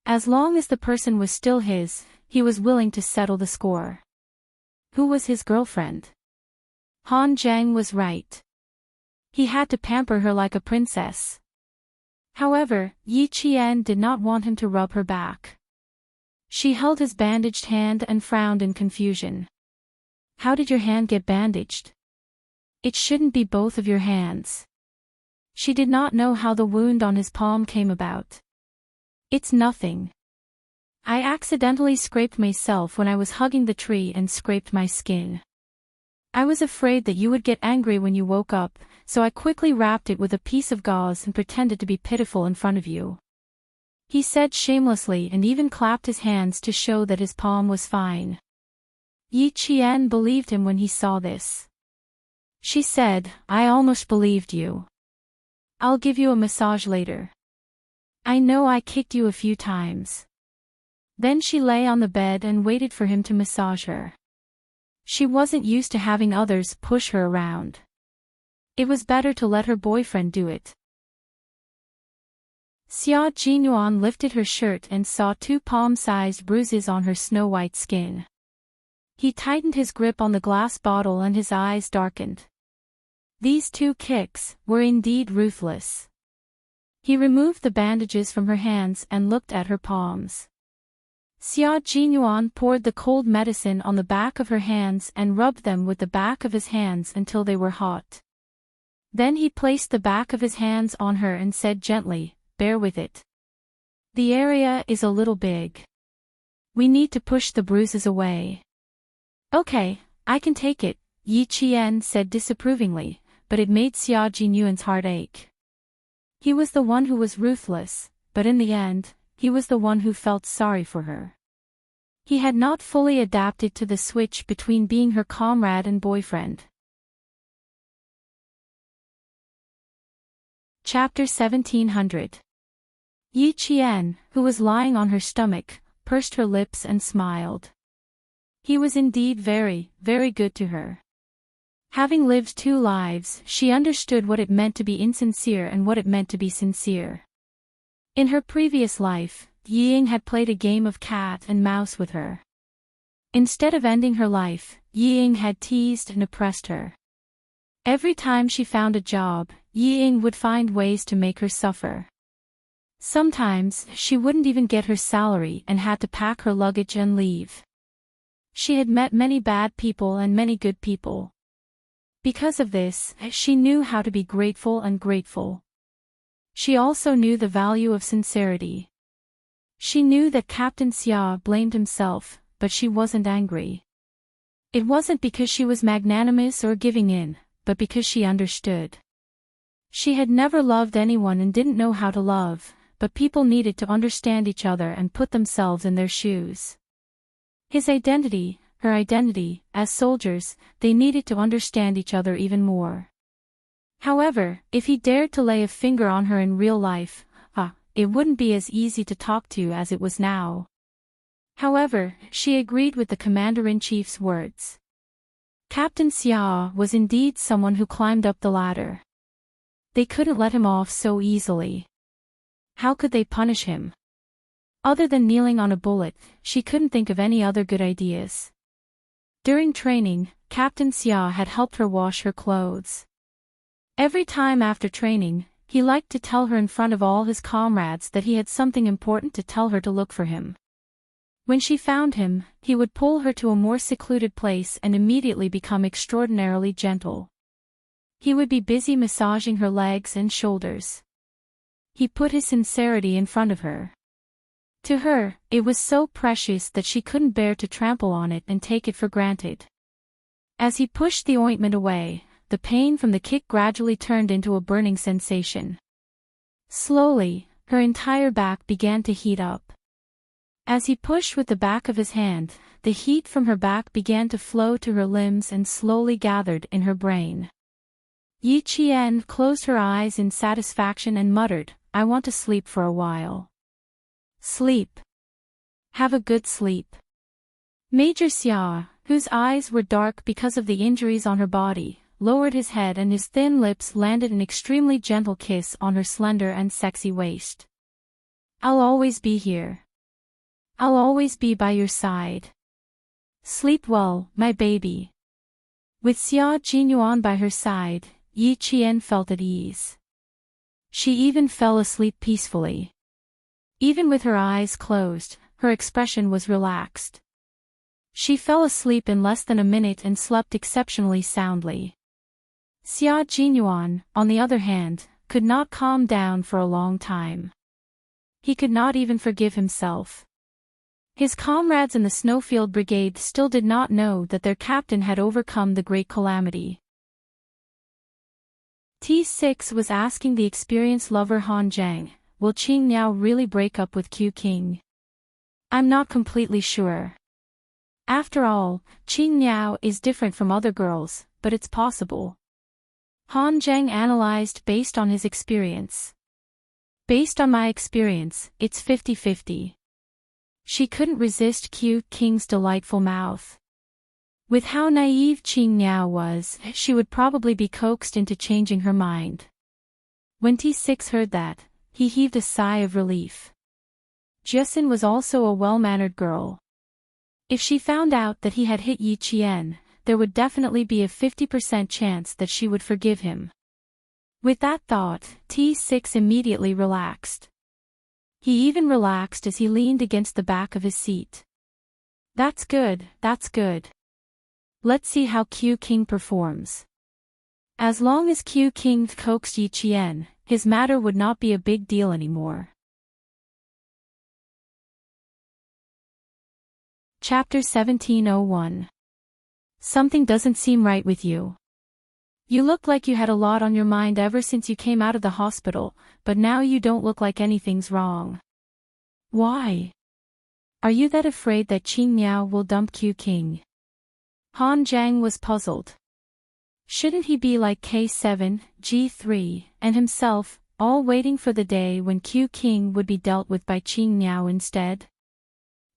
Speaker 1: As long as the person was still his, he was willing to settle the score. Who was his girlfriend? Han Zheng was right. He had to pamper her like a princess. However, Yi Qian did not want him to rub her back. She held his bandaged hand and frowned in confusion. "How did your hand get bandaged? It shouldn't be both of your hands." She did not know how the wound on his palm came about. It's nothing. I accidentally scraped myself when I was hugging the tree and scraped my skin. I was afraid that you would get angry when you woke up, so I quickly wrapped it with a piece of gauze and pretended to be pitiful in front of you. He said shamelessly and even clapped his hands to show that his palm was fine. Yi Qian believed him when he saw this. She said, I almost believed you. I'll give you a massage later. I know I kicked you a few times. Then she lay on the bed and waited for him to massage her. She wasn't used to having others push her around. It was better to let her boyfriend do it. Xia Jinyuan lifted her shirt and saw 2 palm-sized bruises on her snow-white skin. He tightened his grip on the glass bottle and his eyes darkened. These 2 kicks were indeed ruthless. He removed the bandages from her hands and looked at her palms. Xia Jinyuan poured the cold medicine on the back of her hands and rubbed them with the back of his hands until they were hot. Then he placed the back of his hands on her and said gently, bear with it. The area is a little big. We need to push the bruises away. Okay, I can take it, Yi Qian said disapprovingly, but it made Xia Jinyuan's heart ache. He was the one who was ruthless, but in the end, he was the one who felt sorry for her. He had not fully adapted to the switch between being her comrade and boyfriend. Chapter 1700. Yi Qian, who was lying on her stomach, pursed her lips and smiled. He was indeed very, very good to her. Having lived 2 lives, she understood what it meant to be insincere and what it meant to be sincere. In her previous life, Yiying had played a game of cat and mouse with her. Instead of ending her life, Yiying had teased and oppressed her. Every time she found a job, Yiying would find ways to make her suffer. Sometimes, she wouldn't even get her salary and had to pack her luggage and leave. She had met many bad people and many good people. Because of this, she knew how to be grateful and grateful. She also knew the value of sincerity. She knew that Captain Xia blamed himself, but she wasn't angry. It wasn't because she was magnanimous or giving in, but because she understood. She had never loved anyone and didn't know how to love, but people needed to understand each other and put themselves in their shoes. His identity, her identity, as soldiers, they needed to understand each other even more. However, if he dared to lay a finger on her in real life, it wouldn't be as easy to talk to as it was now. However, she agreed with the commander-in-chief's words. Captain Xia was indeed someone who climbed up the ladder. They couldn't let him off so easily. How could they punish him? Other than kneeling on a bullet, she couldn't think of any other good ideas. During training, Captain Xia had helped her wash her clothes. Every time after training, he liked to tell her in front of all his comrades that he had something important to tell her to look for him. When she found him, he would pull her to a more secluded place and immediately become extraordinarily gentle. He would be busy massaging her legs and shoulders. He put his sincerity in front of her. To her, it was so precious that she couldn't bear to trample on it and take it for granted. As he pushed the ointment away, the pain from the kick gradually turned into a burning sensation. Slowly, her entire back began to heat up. As he pushed with the back of his hand, the heat from her back began to flow to her limbs and slowly gathered in her brain. Yi Qian closed her eyes in satisfaction and muttered, I want to sleep for a while. Sleep. Have a good sleep. Major Xia, whose eyes were dark because of the injuries on her body, lowered his head and his thin lips landed an extremely gentle kiss on her slender and sexy waist. I'll always be here. I'll always be by your side. Sleep well, my baby. With Xia Jinyuan by her side, Yi Qian felt at ease. She even fell asleep peacefully. Even with her eyes closed, her expression was relaxed. She fell asleep in less than a minute and slept exceptionally soundly. Xia Jinyuan, on the other hand, could not calm down for a long time. He could not even forgive himself. His comrades in the Snowfield Brigade still did not know that their captain had overcome the great calamity. T6 was asking the experienced lover Han Zhang, will Qing Niao really break up with Q King? I'm not completely sure. After all, Qing Niao is different from other girls, but it's possible. Han Zhang analyzed based on his experience. Based on my experience, it's 50-50. She couldn't resist Q King's delightful mouth. With how naive Qing Niao was, she would probably be coaxed into changing her mind. When T6 heard that, he heaved a sigh of relief. Jiasin was also a well-mannered girl. If she found out that he had hit Yi Qian, there would definitely be a 50% chance that she would forgive him. With that thought, T6 immediately relaxed. He even relaxed as he leaned against the back of his seat. That's good, that's good. Let's see how Q King performs. As long as Q King coaxed Yi Qian, his matter would not be a big deal anymore. Chapter 1701. Something doesn't seem right with you. You look like you had a lot on your mind ever since you came out of the hospital, but now you don't look like anything's wrong. Why? Are you that afraid that Qing Niao will dump Q King? Han Zhang was puzzled. Shouldn't he be like K7, G3, and himself, all waiting for the day when Q King would be dealt with by Qing Niao instead?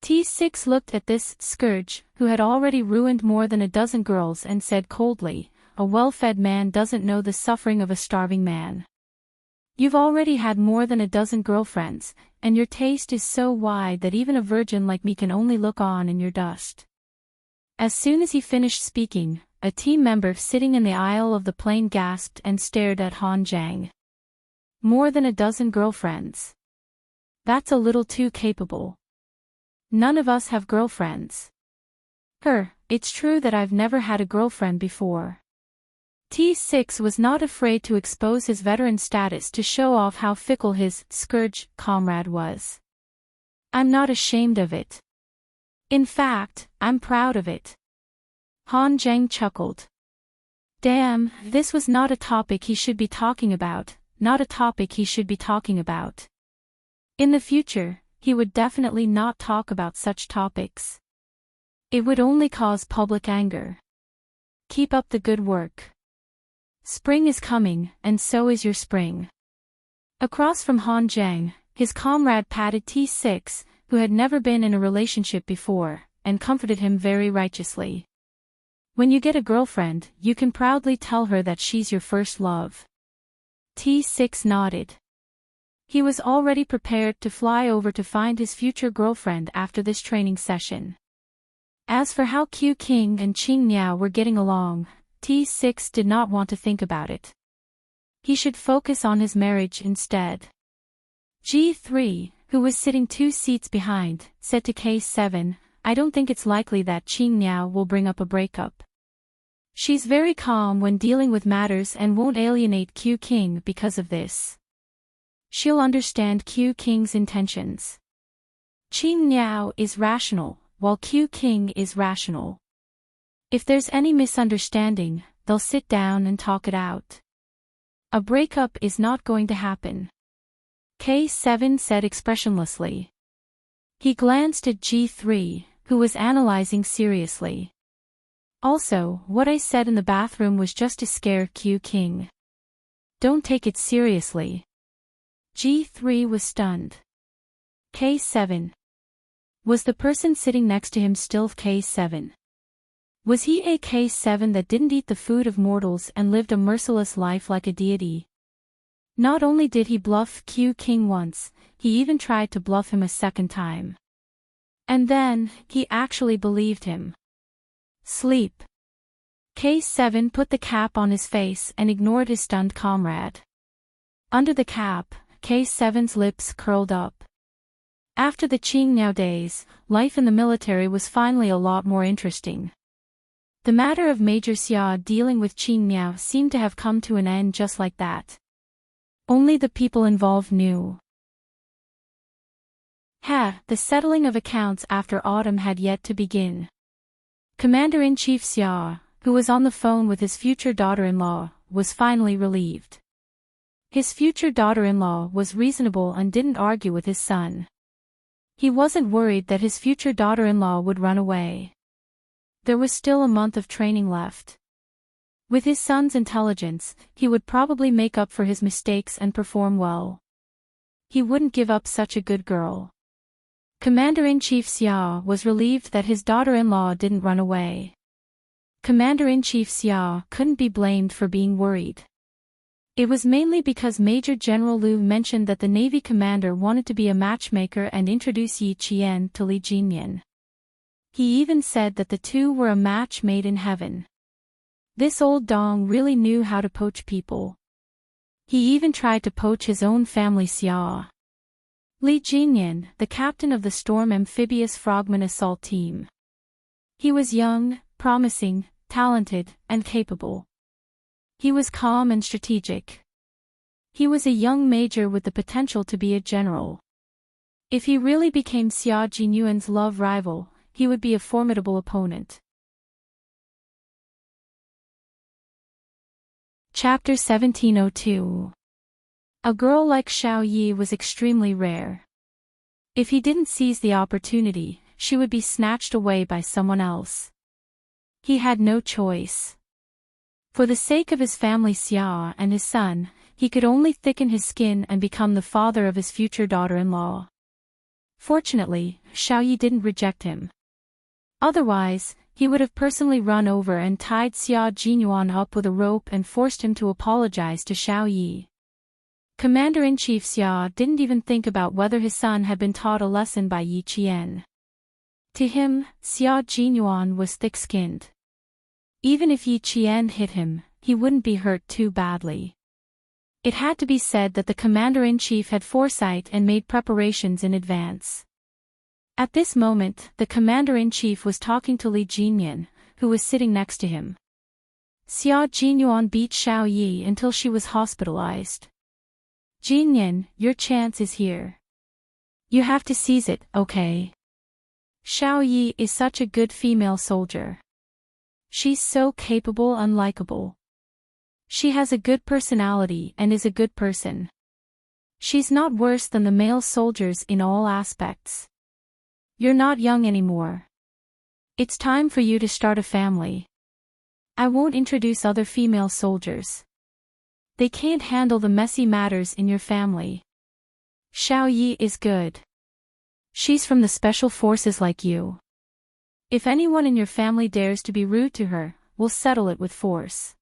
Speaker 1: T6 looked at this scourge, who had already ruined more than a dozen girls, and said coldly, a well-fed man doesn't know the suffering of a starving man. You've already had more than a dozen girlfriends, and your taste is so wide that even a virgin like me can only look on in your dust. As soon as he finished speaking, a team member sitting in the aisle of the plane gasped and stared at Han Zhang. More than a dozen girlfriends. That's a little too capable. None of us have girlfriends. It's true that I've never had a girlfriend before. T6 was not afraid to expose his veteran status to show off how fickle his scourge comrade was. I'm not ashamed of it. In fact, I'm proud of it. Han Zhang chuckled. Damn, this was not a topic he should be talking about, not a topic he should be talking about. In the future, he would definitely not talk about such topics. It would only cause public anger. Keep up the good work. Spring is coming, and so is your spring. Across from Han Zhang, his comrade patted T6, who had never been in a relationship before, and comforted him very righteously. When you get a girlfriend, you can proudly tell her that she's your first love. T6 nodded. He was already prepared to fly over to find his future girlfriend after this training session. As for how Q King and Qing Niao were getting along, T6 did not want to think about it. He should focus on his marriage instead. G3, who was sitting 2 seats behind, said to K7, I don't think it's likely that Qing Niao will bring up a breakup. She's very calm when dealing with matters and won't alienate Q King because of this. She'll understand Q King's intentions. Qing Niao is rational, while Q King is rational. If there's any misunderstanding, they'll sit down and talk it out. A breakup is not going to happen. K7 said expressionlessly. He glanced at G3, who was analyzing seriously. Also, what I said in the bathroom was just to scare Q King. Don't take it seriously. G3 was stunned. K7. Was the person sitting next to him still K7? Was he a K7 that didn't eat the food of mortals and lived a merciless life like a deity? Not only did he bluff Q King once, he even tried to bluff him a second time. And then, he actually believed him. Sleep. K7 put the cap on his face and ignored his stunned comrade. Under the cap, K7's lips curled up. After the Qing Niao days, life in the military was finally a lot more interesting. The matter of Major Xia dealing with Qing Niao seemed to have come to an end just like that. Only the people involved knew. The settling of accounts after autumn had yet to begin. Commander-in-Chief Xia, who was on the phone with his future daughter-in-law, was finally relieved. His future daughter-in-law was reasonable and didn't argue with his son. He wasn't worried that his future daughter-in-law would run away. There was still a month of training left. With his son's intelligence, he would probably make up for his mistakes and perform well. He wouldn't give up such a good girl. Commander-in-Chief Xia was relieved that his daughter-in-law didn't run away. Commander-in-Chief Xia couldn't be blamed for being worried. It was mainly because Major General Liu mentioned that the Navy commander wanted to be a matchmaker and introduce Yi Qian to Li Jinyan. He even said that the two were a match made in heaven. This old dong really knew how to poach people. He even tried to poach his own family Xia. Li Jinyan, the captain of the Storm Amphibious Frogman Assault Team. He was young, promising, talented, and capable. He was calm and strategic. He was a young major with the potential to be a general. If he really became Xia Jinyuan's love rival, he would be a formidable opponent. Chapter 1702. A girl like Xiao Yi was extremely rare. If he didn't seize the opportunity, she would be snatched away by someone else. He had no choice. For the sake of his family Xia and his son, he could only thicken his skin and become the father of his future daughter-in-law. Fortunately, Xiao Yi didn't reject him. Otherwise, he would have personally run over and tied Xia Jinyuan up with a rope and forced him to apologize to Xiao Yi. Commander-in-Chief Xia didn't even think about whether his son had been taught a lesson by Yi Qian. To him, Xia Jinyuan was thick-skinned. Even if Yi Qian hit him, he wouldn't be hurt too badly. It had to be said that the commander-in-chief had foresight and made preparations in advance. At this moment, the commander-in-chief was talking to Li Jinyan, who was sitting next to him. Xia Jinyuan beat Xiao Yi until she was hospitalized. Jinyan, your chance is here. You have to seize it, okay? Xiao Yi is such a good female soldier. She's so capable and likable. She has a good personality and is a good person. She's not worse than the male soldiers in all aspects. You're not young anymore. It's time for you to start a family. I won't introduce other female soldiers. They can't handle the messy matters in your family. Xiao Yi is good. She's from the special forces like you. If anyone in your family dares to be rude to her, we'll settle it with force.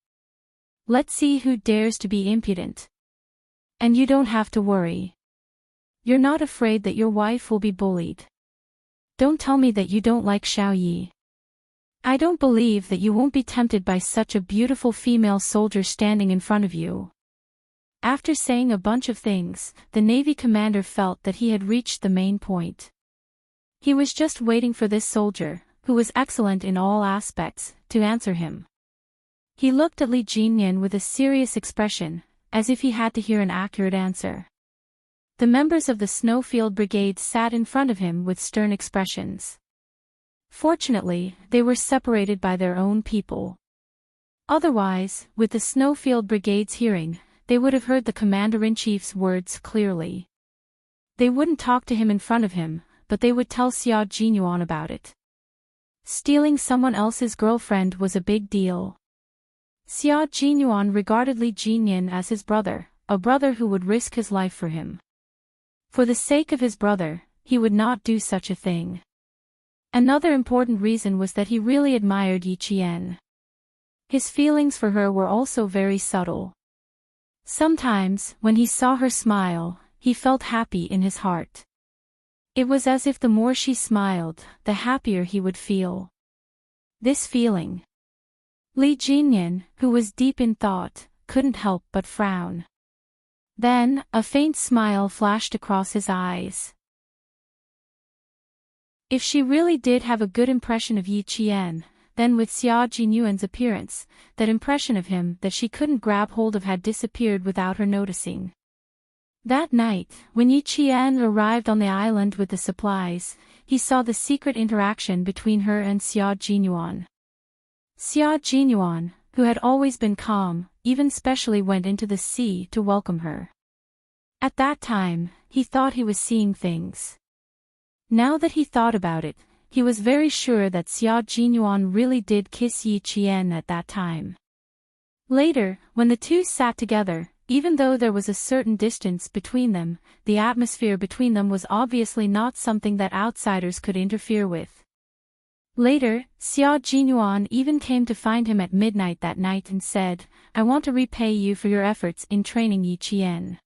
Speaker 1: Let's see who dares to be impudent. And you don't have to worry. You're not afraid that your wife will be bullied. Don't tell me that you don't like Xiao Yi. I don't believe that you won't be tempted by such a beautiful female soldier standing in front of you. After saying a bunch of things, the Navy commander felt that he had reached the main point. He was just waiting for this soldier, who was excellent in all aspects, to answer him. He looked at Li Jinyan with a serious expression, as if he had to hear an accurate answer. The members of the Snowfield Brigade sat in front of him with stern expressions. Fortunately, they were separated by their own people. Otherwise, with the Snowfield Brigade's hearing, they would have heard the commander-in-chief's words clearly. They wouldn't talk to him in front of him, but they would tell Xia Jinyuan about it. Stealing someone else's girlfriend was a big deal. Xia Jinyuan regarded Li Jinyan as his brother, a brother who would risk his life for him. For the sake of his brother, he would not do such a thing. Another important reason was that he really admired Yi Qian. His feelings for her were also very subtle. Sometimes, when he saw her smile, he felt happy in his heart. It was as if the more she smiled, the happier he would feel. This feeling. Li Jinyan, who was deep in thought, couldn't help but frown. Then, a faint smile flashed across his eyes. If she really did have a good impression of Yi Qian, then with Xia Jinyuan's appearance, that impression of him that she couldn't grab hold of had disappeared without her noticing. That night, when Yi Qian arrived on the island with the supplies, he saw the secret interaction between her and Xia Jinyuan. Xia Jinyuan, who had always been calm, even specially went into the sea to welcome her. At that time, he thought he was seeing things. Now that he thought about it, he was very sure that Xia Jinyuan really did kiss Yi Qian at that time. Later, when the two sat together, even though there was a certain distance between them, the atmosphere between them was obviously not something that outsiders could interfere with. Later, Xia Jinyuan even came to find him at midnight that night and said, "I want to repay you for your efforts in training Yi Qian."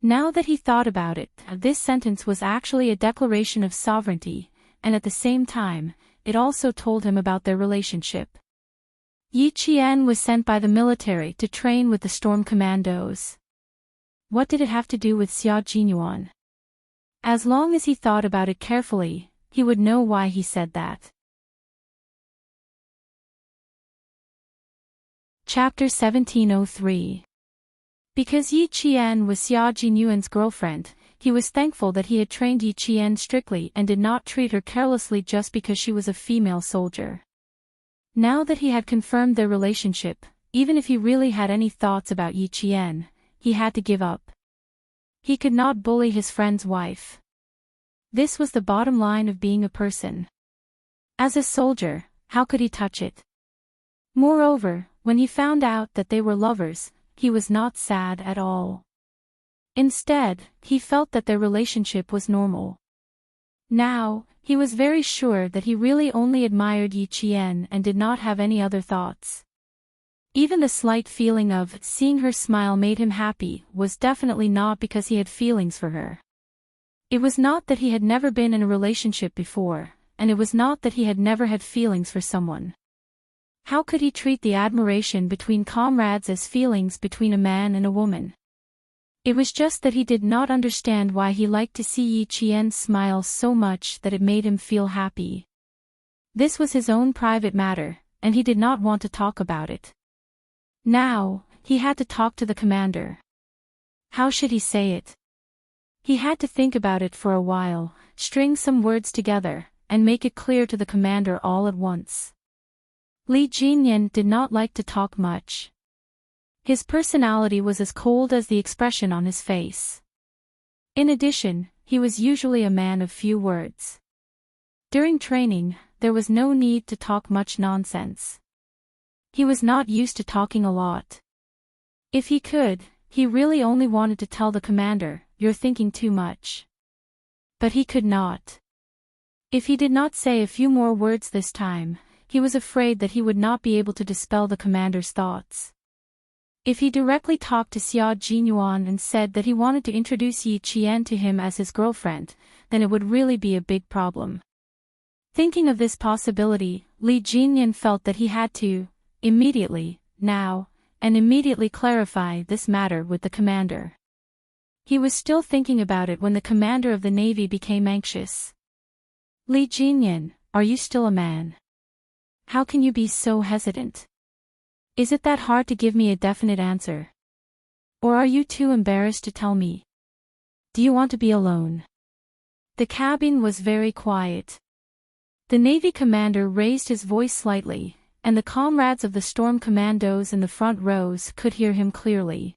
Speaker 1: Now that he thought about it, this sentence was actually a declaration of sovereignty, and at the same time, it also told him about their relationship. Yi Qian was sent by the military to train with the Storm Commandos. What did it have to do with Xia Jinyuan? As long as he thought about it carefully, he would know why he said that. Chapter 1703. Because Yi Qian was Xia Jinyuan's girlfriend, he was thankful that he had trained Yi Qian strictly and did not treat her carelessly just because she was a female soldier. Now that he had confirmed their relationship, even if he really had any thoughts about Yi Qian, he had to give up. He could not bully his friend's wife. This was the bottom line of being a person. As a soldier, how could he touch it? Moreover, when he found out that they were lovers, he was not sad at all. Instead, he felt that their relationship was normal. Now, he was very sure that he really only admired Yi Qian and did not have any other thoughts. Even the slight feeling of seeing her smile made him happy was definitely not because he had feelings for her. It was not that he had never been in a relationship before, and it was not that he had never had feelings for someone. How could he treat the admiration between comrades as feelings between a man and a woman? It was just that he did not understand why he liked to see Yi Qian smile so much that it made him feel happy. This was his own private matter, and he did not want to talk about it. Now, he had to talk to the commander. How should he say it? He had to think about it for a while, string some words together, and make it clear to the commander all at once. Li Jinyan did not like to talk much. His personality was as cold as the expression on his face. In addition, he was usually a man of few words. During training, there was no need to talk much nonsense. He was not used to talking a lot. If he could, he really only wanted to tell the commander, "You're thinking too much." But he could not. If he did not say a few more words this time, he was afraid that he would not be able to dispel the commander's thoughts. If he directly talked to Xia Jinyuan and said that he wanted to introduce Yi Qian to him as his girlfriend, then it would really be a big problem. Thinking of this possibility, Li Jinyan felt that he had to, immediately, now, and immediately clarify this matter with the commander. He was still thinking about it when the commander of the navy became anxious. "Li Jinyan, are you still a man? How can you be so hesitant? Is it that hard to give me a definite answer? Or are you too embarrassed to tell me? Do you want to be alone?" The cabin was very quiet. The Navy commander raised his voice slightly, and the comrades of the Storm Commandos in the front rows could hear him clearly.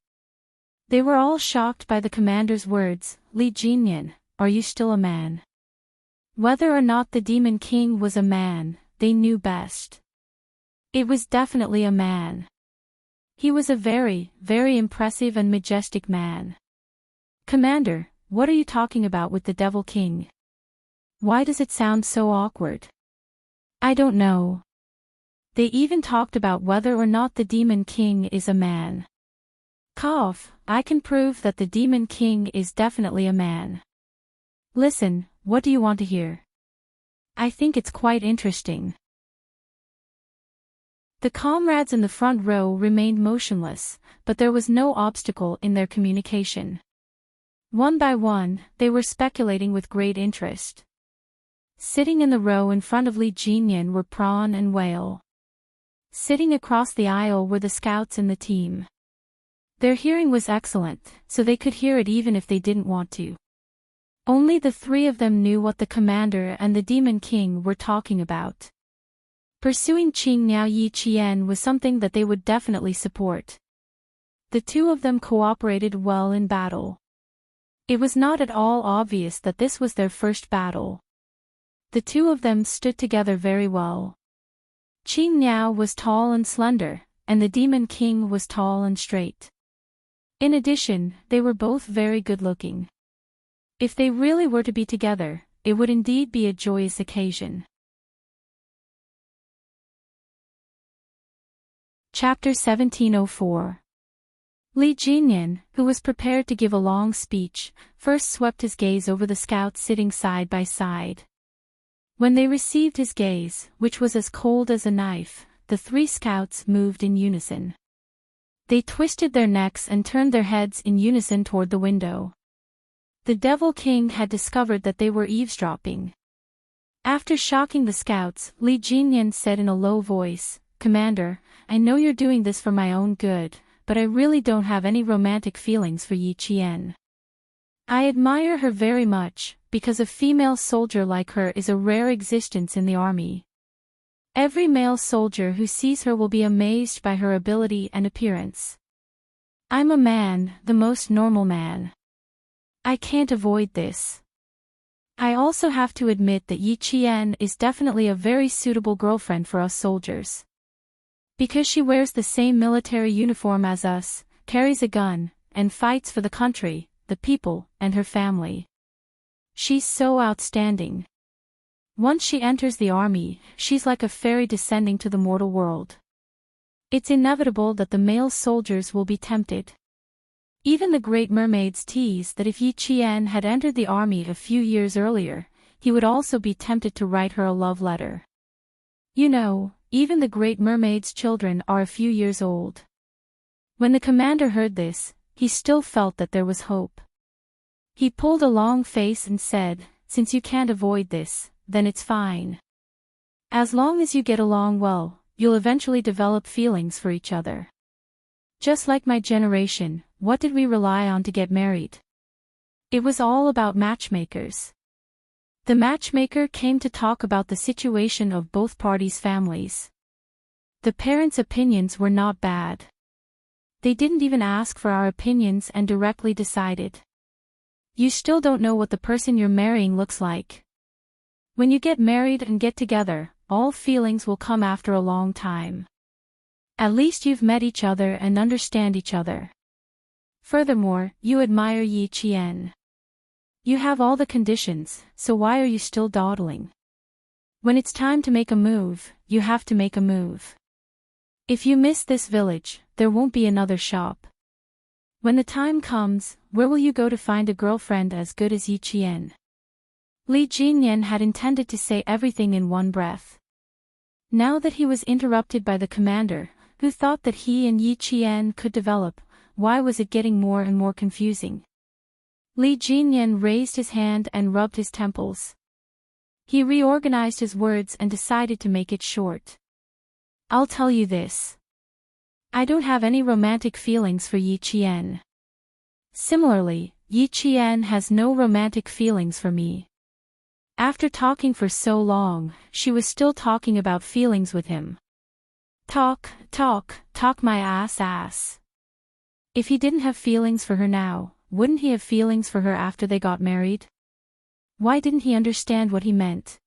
Speaker 1: They were all shocked by the commander's words. "Li Jinyan, are you still a man?" Whether or not the Demon King was a man, they knew best. It was definitely a man. He was a very, very impressive and majestic man. "Commander, what are you talking about with the Devil King? Why does it sound so awkward?" "I don't know. They even talked about whether or not the Demon King is a man." "Cough, I can prove that the Demon King is definitely a man." "Listen, what do you want to hear?" "I think it's quite interesting." The comrades in the front row remained motionless, but there was no obstacle in their communication. One by one, they were speculating with great interest. Sitting in the row in front of Li Jinyan were Prawn and Whale. Sitting across the aisle were the scouts in the team. Their hearing was excellent, so they could hear it even if they didn't want to. Only the three of them knew what the commander and the Demon King were talking about. Pursuing Qing Niao Yi Qian was something that they would definitely support. The two of them cooperated well in battle. It was not at all obvious that this was their first battle. The two of them stood together very well. Qing Niao was tall and slender, and the Demon King was tall and straight. In addition, they were both very good-looking. If they really were to be together, it would indeed be a joyous occasion. Chapter 1704. Li Jinyan, who was prepared to give a long speech, first swept his gaze over the scouts sitting side by side. When they received his gaze, which was as cold as a knife, the three scouts moved in unison. They twisted their necks and turned their heads in unison toward the window. The Devil King had discovered that they were eavesdropping. After shocking the scouts, Li Jinyan said in a low voice, "Commander, I know you're doing this for my own good, but I really don't have any romantic feelings for Yi Qian. I admire her very much, because a female soldier like her is a rare existence in the army. Every male soldier who sees her will be amazed by her ability and appearance. I'm a man, the most normal man. I can't avoid this. I also have to admit that Yi Qian is definitely a very suitable girlfriend for us soldiers. Because she wears the same military uniform as us, carries a gun, and fights for the country, the people, and her family. She's so outstanding. Once she enters the army, she's like a fairy descending to the mortal world. It's inevitable that the male soldiers will be tempted. Even the Great Mermaids tease that if Yi Qian had entered the army a few years earlier, he would also be tempted to write her a love letter. You know, even the Great Mermaid's children are a few years old." When the commander heard this, he still felt that there was hope. He pulled a long face and said, "Since you can't avoid this, then it's fine. As long as you get along well, you'll eventually develop feelings for each other. Just like my generation, what did we rely on to get married? It was all about matchmakers. The matchmaker came to talk about the situation of both parties' families. The parents' opinions were not bad. They didn't even ask for our opinions and directly decided. You still don't know what the person you're marrying looks like. When you get married and get together, all feelings will come after a long time. At least you've met each other and understand each other. Furthermore, you admire Yi Qian. You have all the conditions, so why are you still dawdling? When it's time to make a move, you have to make a move. If you miss this village, there won't be another shop. When the time comes, where will you go to find a girlfriend as good as Yi Qian?" Li Jinyan had intended to say everything in one breath. Now that he was interrupted by the commander, who thought that he and Yi Qian could develop, why was it getting more and more confusing? Li Jinyan raised his hand and rubbed his temples. He reorganized his words and decided to make it short. "I'll tell you this. I don't have any romantic feelings for Yi Qian. Similarly, Yi Qian has no romantic feelings for me." After talking for so long, she was still talking about feelings with him. Talk my ass. If he didn't have feelings for her now, wouldn't he have feelings for her after they got married? Why didn't he understand what he meant?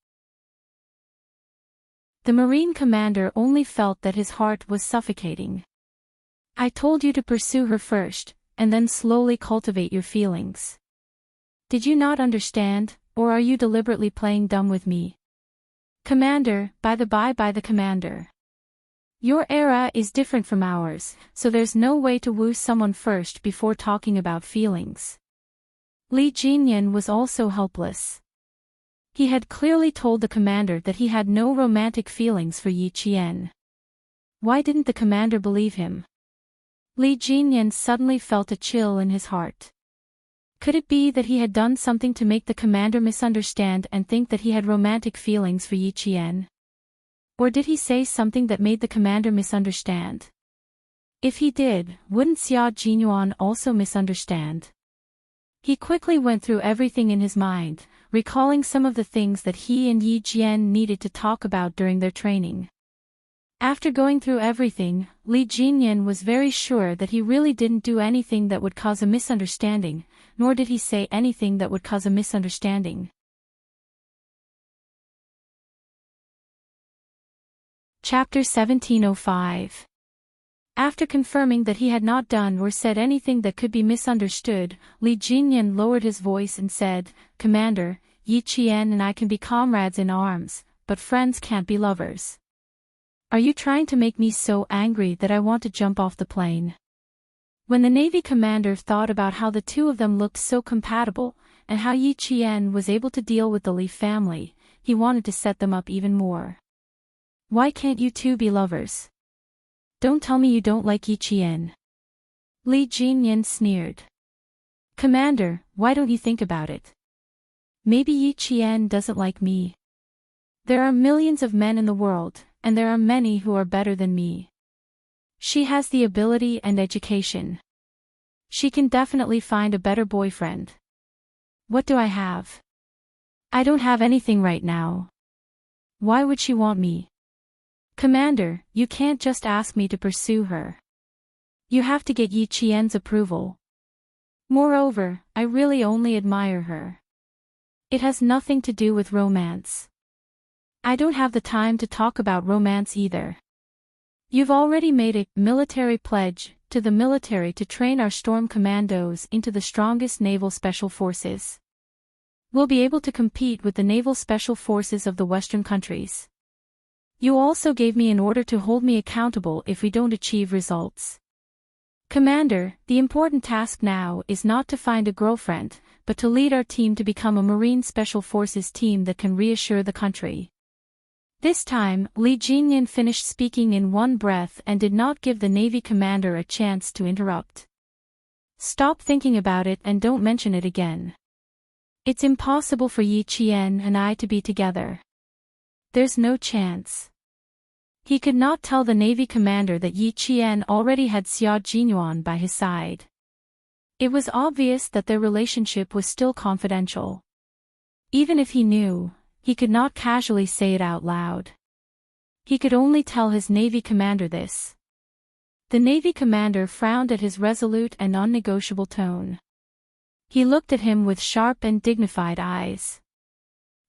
Speaker 1: The Marine commander only felt that his heart was suffocating. "I told you to pursue her first, and then slowly cultivate your feelings. Did you not understand, or are you deliberately playing dumb with me?" "Commander, by the commander. Your era is different from ours, so there's no way to woo someone first before talking about feelings." Li Jinyan was also helpless. He had clearly told the commander that he had no romantic feelings for Yi Qian. Why didn't the commander believe him? Li Jinyan suddenly felt a chill in his heart. Could it be that he had done something to make the commander misunderstand and think that he had romantic feelings for Yi Qian? Or did he say something that made the commander misunderstand? If he did, wouldn't Xia Jinyuan also misunderstand? He quickly went through everything in his mind, recalling some of the things that he and Yi Jian needed to talk about during their training. After going through everything, Li Jinyan was very sure that he really didn't do anything that would cause a misunderstanding, nor did he say anything that would cause a misunderstanding. Chapter 1705. After confirming that he had not done or said anything that could be misunderstood, Li Jinyan lowered his voice and said, "Commander, Yi Qian and I can be comrades in arms, but friends can't be lovers. Are you trying to make me so angry that I want to jump off the plane?" When the Navy commander thought about how the two of them looked so compatible, and how Yi Qian was able to deal with the Li family, he wanted to set them up even more. "Why can't you two be lovers? Don't tell me you don't like Yi Qian." Li Jinyan sneered. "Commander, why don't you think about it? Maybe Yi Qian doesn't like me. There are millions of men in the world, and there are many who are better than me. She has the ability and education. She can definitely find a better boyfriend. What do I have? I don't have anything right now. Why would she want me? Commander, you can't just ask me to pursue her. You have to get Yi Qian's approval. Moreover, I really only admire her. It has nothing to do with romance. I don't have the time to talk about romance either. You've already made a military pledge to the military to train our storm commandos into the strongest naval special forces. We'll be able to compete with the naval special forces of the Western countries. You also gave me an order to hold me accountable if we don't achieve results. Commander, the important task now is not to find a girlfriend, but to lead our team to become a Marine Special Forces team that can reassure the country." This time, Li Jinyan finished speaking in one breath and did not give the Navy commander a chance to interrupt. "Stop thinking about it and don't mention it again. It's impossible for Yi Qian and I to be together. There's no chance." He could not tell the Navy commander that Yi Qian already had Xia Jinyuan by his side. It was obvious that their relationship was still confidential. Even if he knew, he could not casually say it out loud. He could only tell his Navy commander this. The Navy commander frowned at his resolute and unnegotiable tone. He looked at him with sharp and dignified eyes.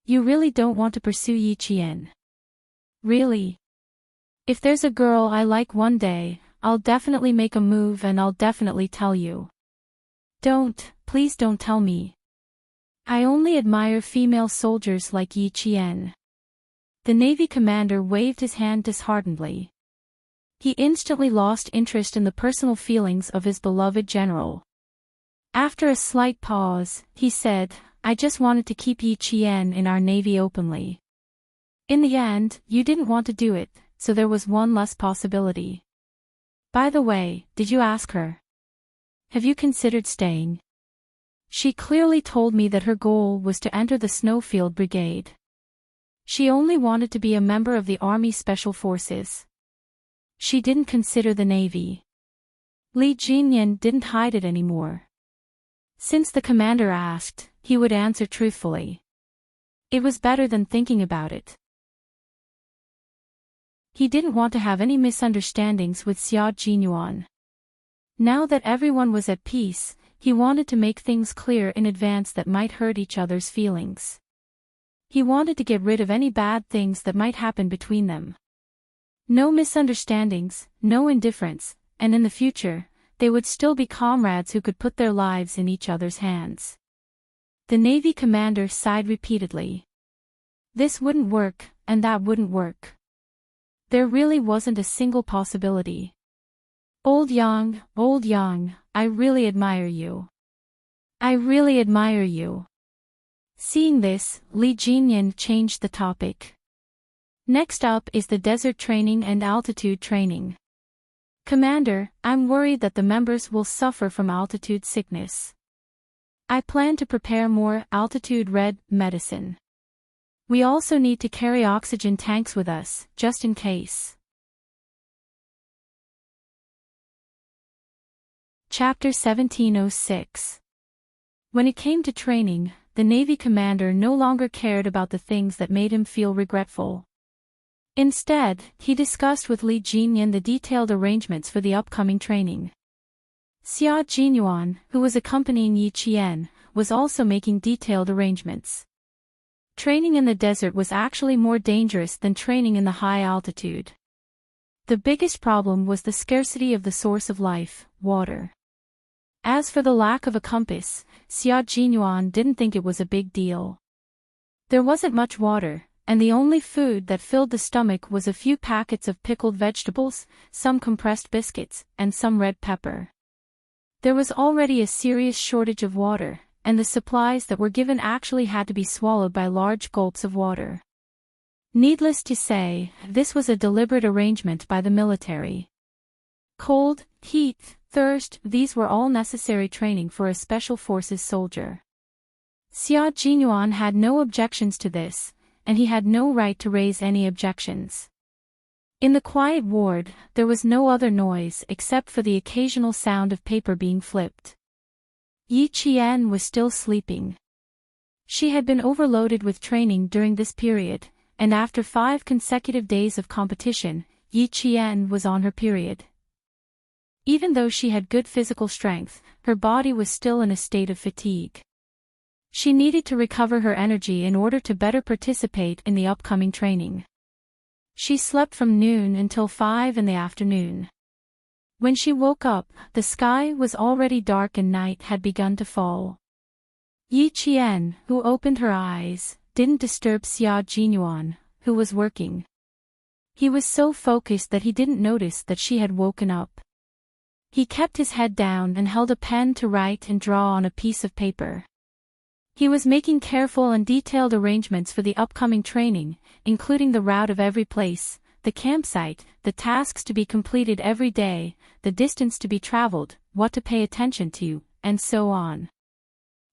Speaker 1: "You really don't want to pursue Yi Qian? Really? If there's a girl I like one day, I'll definitely make a move and I'll definitely tell you." Please don't tell me. I only admire female soldiers like Yi Qian." The Navy commander waved his hand disheartenedly. He instantly lost interest in the personal feelings of his beloved general. After a slight pause, he said, "I just wanted to keep Yi Qian in our Navy openly. In the end, you didn't want to do it, so there was one less possibility. By the way, did you ask her? Have you considered staying? She clearly told me that her goal was to enter the Snowfield Brigade. She only wanted to be a member of the Army Special Forces. She didn't consider the Navy." Li Jinyan didn't hide it anymore. Since the commander asked, he would answer truthfully. It was better than thinking about it. He didn't want to have any misunderstandings with Xia Jinyuan. Now that everyone was at peace, he wanted to make things clear in advance that might hurt each other's feelings. He wanted to get rid of any bad things that might happen between them. No misunderstandings, no indifference, and in the future, they would still be comrades who could put their lives in each other's hands. The Navy commander sighed repeatedly. This wouldn't work, and that wouldn't work. There really wasn't a single possibility. Old Yang, I really admire you. I really admire you." Seeing this, Li Jinyan changed the topic. "Next up is the desert training and altitude training. Commander, I'm worried that the members will suffer from altitude sickness. I plan to prepare more altitude-red medicine. We also need to carry oxygen tanks with us, just in case." Chapter 1706. When it came to training, the Navy commander no longer cared about the things that made him feel regretful. Instead, he discussed with Li Jinyan the detailed arrangements for the upcoming training. Xia Jinyuan, who was accompanying Yi Qian, was also making detailed arrangements. Training in the desert was actually more dangerous than training in the high altitude. The biggest problem was the scarcity of the source of life, water. As for the lack of a compass, Xia Jinyuan didn't think it was a big deal. There wasn't much water, and the only food that filled the stomach was a few packets of pickled vegetables, some compressed biscuits, and some red pepper. There was already a serious shortage of water, and the supplies that were given actually had to be swallowed by large gulps of water. Needless to say, this was a deliberate arrangement by the military. Cold, heat, thirst, these were all necessary training for a special forces soldier. Xia Jinyuan had no objections to this, and he had no right to raise any objections. In the quiet ward, there was no other noise except for the occasional sound of paper being flipped. Yi Qian was still sleeping. She had been overloaded with training during this period, and after 5 consecutive days of competition, Yi Qian was on her period. Even though she had good physical strength, her body was still in a state of fatigue. She needed to recover her energy in order to better participate in the upcoming training. She slept from noon until 5 in the afternoon. When she woke up, the sky was already dark and night had begun to fall. Yi Qian, who opened her eyes, didn't disturb Xia Jinyuan, who was working. He was so focused that he didn't notice that she had woken up. He kept his head down and held a pen to write and draw on a piece of paper. He was making careful and detailed arrangements for the upcoming training, including the route of every place, the campsite, the tasks to be completed every day, the distance to be traveled, what to pay attention to, and so on.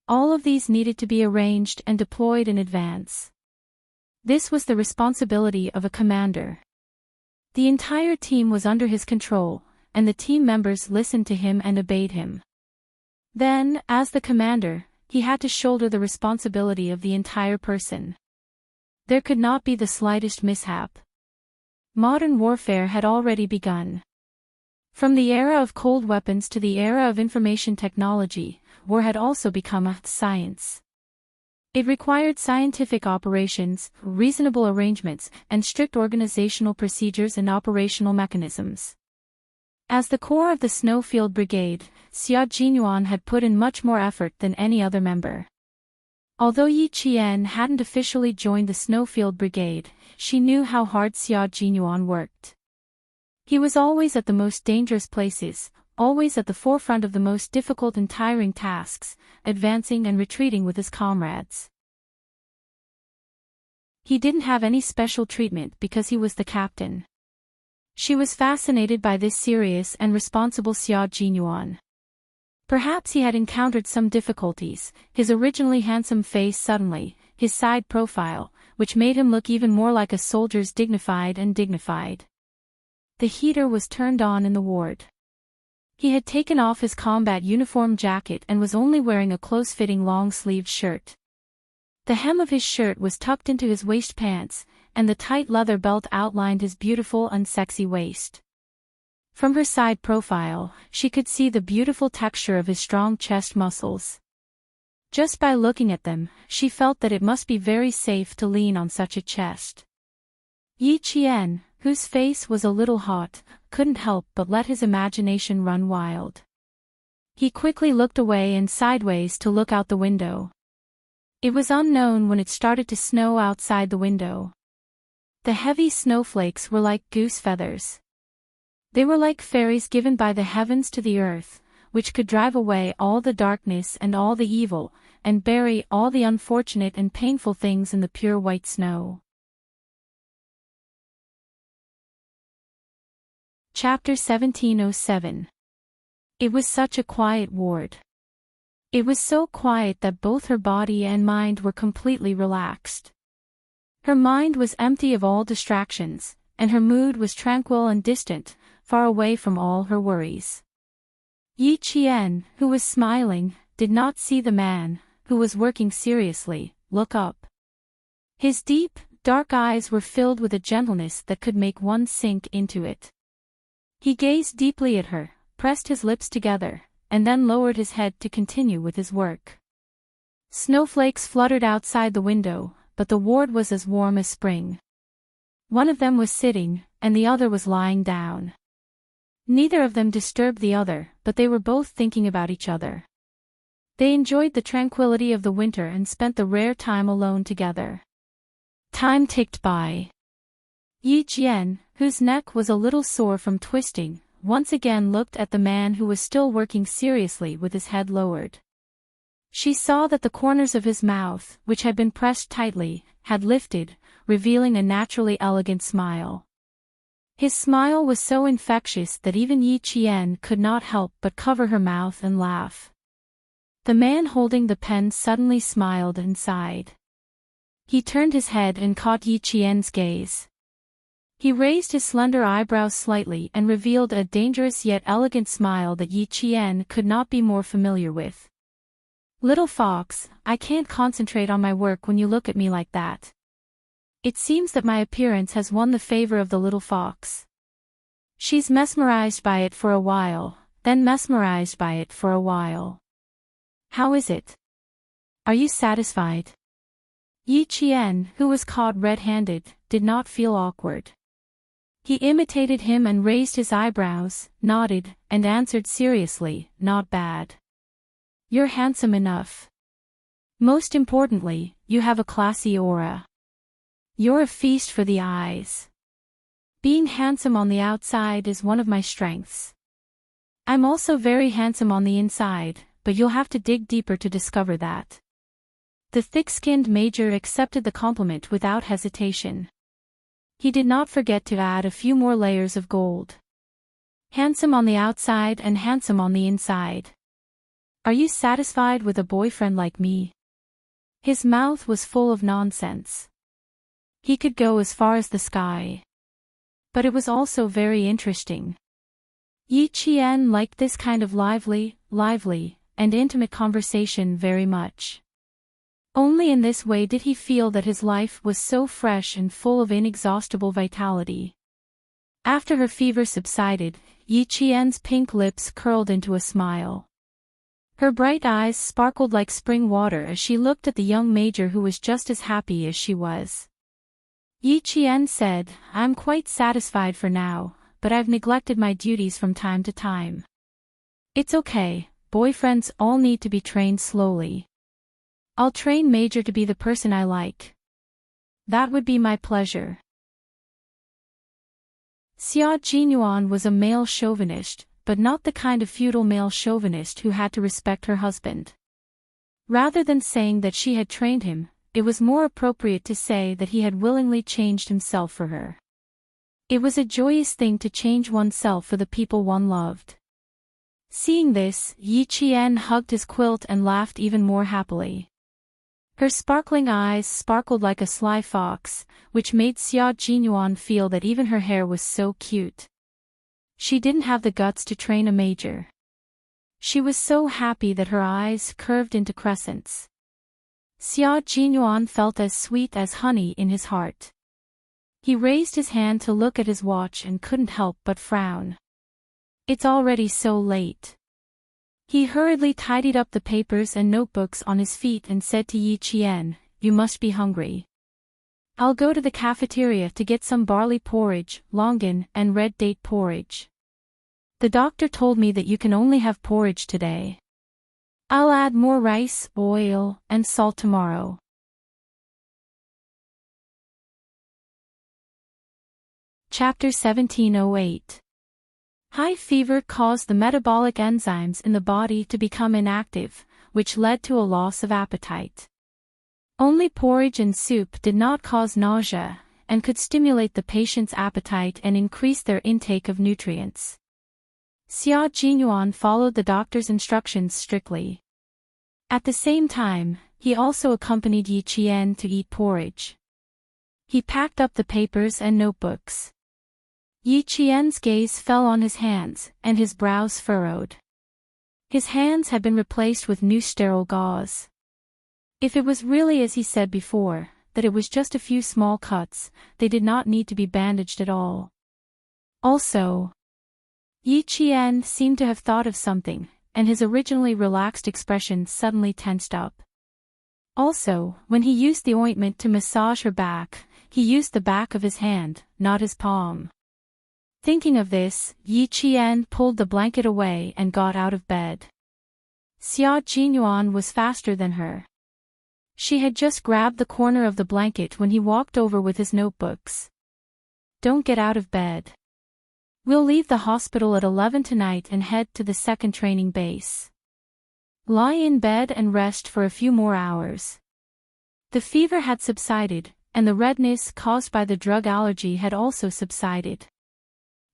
Speaker 1: All of these needed to be arranged and deployed in advance. This was the responsibility of a commander. The entire team was under his control, and the team members listened to him and obeyed him. Then, as the commander, he had to shoulder the responsibility of the entire person. There could not be the slightest mishap. Modern warfare had already begun. From the era of cold weapons to the era of information technology, war had also become a science. It required scientific operations, reasonable arrangements, and strict organizational procedures and operational mechanisms. As the core of the Snowfield Brigade, Xia Jinyuan had put in much more effort than any other member. Although Yi Qian hadn't officially joined the Snowfield Brigade, she knew how hard Xia Jinyuan worked. He was always at the most dangerous places, always at the forefront of the most difficult and tiring tasks, advancing and retreating with his comrades. He didn't have any special treatment because he was the captain. She was fascinated by this serious and responsible Xia Jinyuan. Perhaps he had encountered some difficulties, his originally handsome face suddenly, his side profile, which made him look even more like a soldier's dignified. The heater was turned on in the ward. He had taken off his combat uniform jacket and was only wearing a close-fitting long-sleeved shirt. The hem of his shirt was tucked into his waist pants, and the tight leather belt outlined his beautiful and sexy waist. From her side profile, she could see the beautiful texture of his strong chest muscles. Just by looking at them, she felt that it must be very safe to lean on such a chest. Yi Qian, whose face was a little hot, couldn't help but let his imagination run wild. He quickly looked away and sideways to look out the window. It was unknown when it started to snow outside the window. The heavy snowflakes were like goose feathers. They were like fairies given by the heavens to the earth, which could drive away all the darkness and all the evil, and bury all the unfortunate and painful things in the pure white snow. Chapter 1707. It was such a quiet ward. It was so quiet that both her body and mind were completely relaxed. Her mind was empty of all distractions, and her mood was tranquil and distant, far away from all her worries. Yi Qian, who was smiling, did not see the man, who was working seriously, look up. His deep, dark eyes were filled with a gentleness that could make one sink into it. He gazed deeply at her, pressed his lips together, and then lowered his head to continue with his work. Snowflakes fluttered outside the window, but the ward was as warm as spring. One of them was sitting, and the other was lying down. Neither of them disturbed the other, but they were both thinking about each other. They enjoyed the tranquility of the winter and spent the rare time alone together. Time ticked by. Yi Qian, whose neck was a little sore from twisting, once again looked at the man who was still working seriously with his head lowered. She saw that the corners of his mouth, which had been pressed tightly, had lifted, revealing a naturally elegant smile. His smile was so infectious that even Yi Qian could not help but cover her mouth and laugh. The man holding the pen suddenly smiled and sighed. He turned his head and caught Yi Qian's gaze. He raised his slender eyebrows slightly and revealed a dangerous yet elegant smile that Yi Qian could not be more familiar with. "Little fox, I can't concentrate on my work when you look at me like that. It seems that my appearance has won the favor of the little fox. She's mesmerized by it for a while, then mesmerized by it for a while. How is it? Are you satisfied?" Yi Qian, who was caught red-handed, did not feel awkward. He imitated him and raised his eyebrows, nodded, and answered seriously, "Not bad. You're handsome enough. Most importantly, you have a classy aura. You're a feast for the eyes. Being handsome on the outside is one of my strengths. I'm also very handsome on the inside, but you'll have to dig deeper to discover that." The thick-skinned major accepted the compliment without hesitation. He did not forget to add a few more layers of gold. "Handsome on the outside and handsome on the inside. Are you satisfied with a boyfriend like me?" His mouth was full of nonsense. He could go as far as the sky. But it was also very interesting. Yi Qian liked this kind of lively, and intimate conversation very much. Only in this way did he feel that his life was so fresh and full of inexhaustible vitality. After her fever subsided, Yi Qian's pink lips curled into a smile. Her bright eyes sparkled like spring water as she looked at the young major who was just as happy as she was. Yi Qian said, "I'm quite satisfied for now, but I've neglected my duties from time to time. It's okay, boyfriends all need to be trained slowly. I'll train Major to be the person I like. That would be my pleasure." Xia Jinyuan was a male chauvinist, but not the kind of feudal male chauvinist who had to respect her husband. Rather than saying that she had trained him, it was more appropriate to say that he had willingly changed himself for her. It was a joyous thing to change oneself for the people one loved. Seeing this, Yi Qian hugged his quilt and laughed even more happily. Her sparkling eyes sparkled like a sly fox, which made Xia Jinyuan feel that even her hair was so cute. She didn't have the guts to train a major. She was so happy that her eyes curved into crescents. Xia Jinyuan felt as sweet as honey in his heart. He raised his hand to look at his watch and couldn't help but frown. It's already so late. He hurriedly tidied up the papers and notebooks on his feet and said to Yi Qian, "You must be hungry. I'll go to the cafeteria to get some barley porridge, longan, and red date porridge. The doctor told me that you can only have porridge today. I'll add more rice, oil, and salt tomorrow." Chapter 1708. High fever caused the metabolic enzymes in the body to become inactive, which led to a loss of appetite. Only porridge and soup did not cause nausea, and could stimulate the patient's appetite and increase their intake of nutrients. Xia Jinyuan followed the doctor's instructions strictly. At the same time, he also accompanied Yi Qian to eat porridge. He packed up the papers and notebooks. Yi Qian's gaze fell on his hands, and his brows furrowed. His hands had been replaced with new sterile gauze. If it was really as he said before, that it was just a few small cuts, they did not need to be bandaged at all. Also, Yi Qian seemed to have thought of something, and his originally relaxed expression suddenly tensed up. Also, when he used the ointment to massage her back, he used the back of his hand, not his palm. Thinking of this, Yi Qian pulled the blanket away and got out of bed. Xia Jinyuan was faster than her. She had just grabbed the corner of the blanket when he walked over with his notebooks. Don't get out of bed. We'll leave the hospital at 11 tonight and head to the second training base. Lie in bed and rest for a few more hours. The fever had subsided, and the redness caused by the drug allergy had also subsided.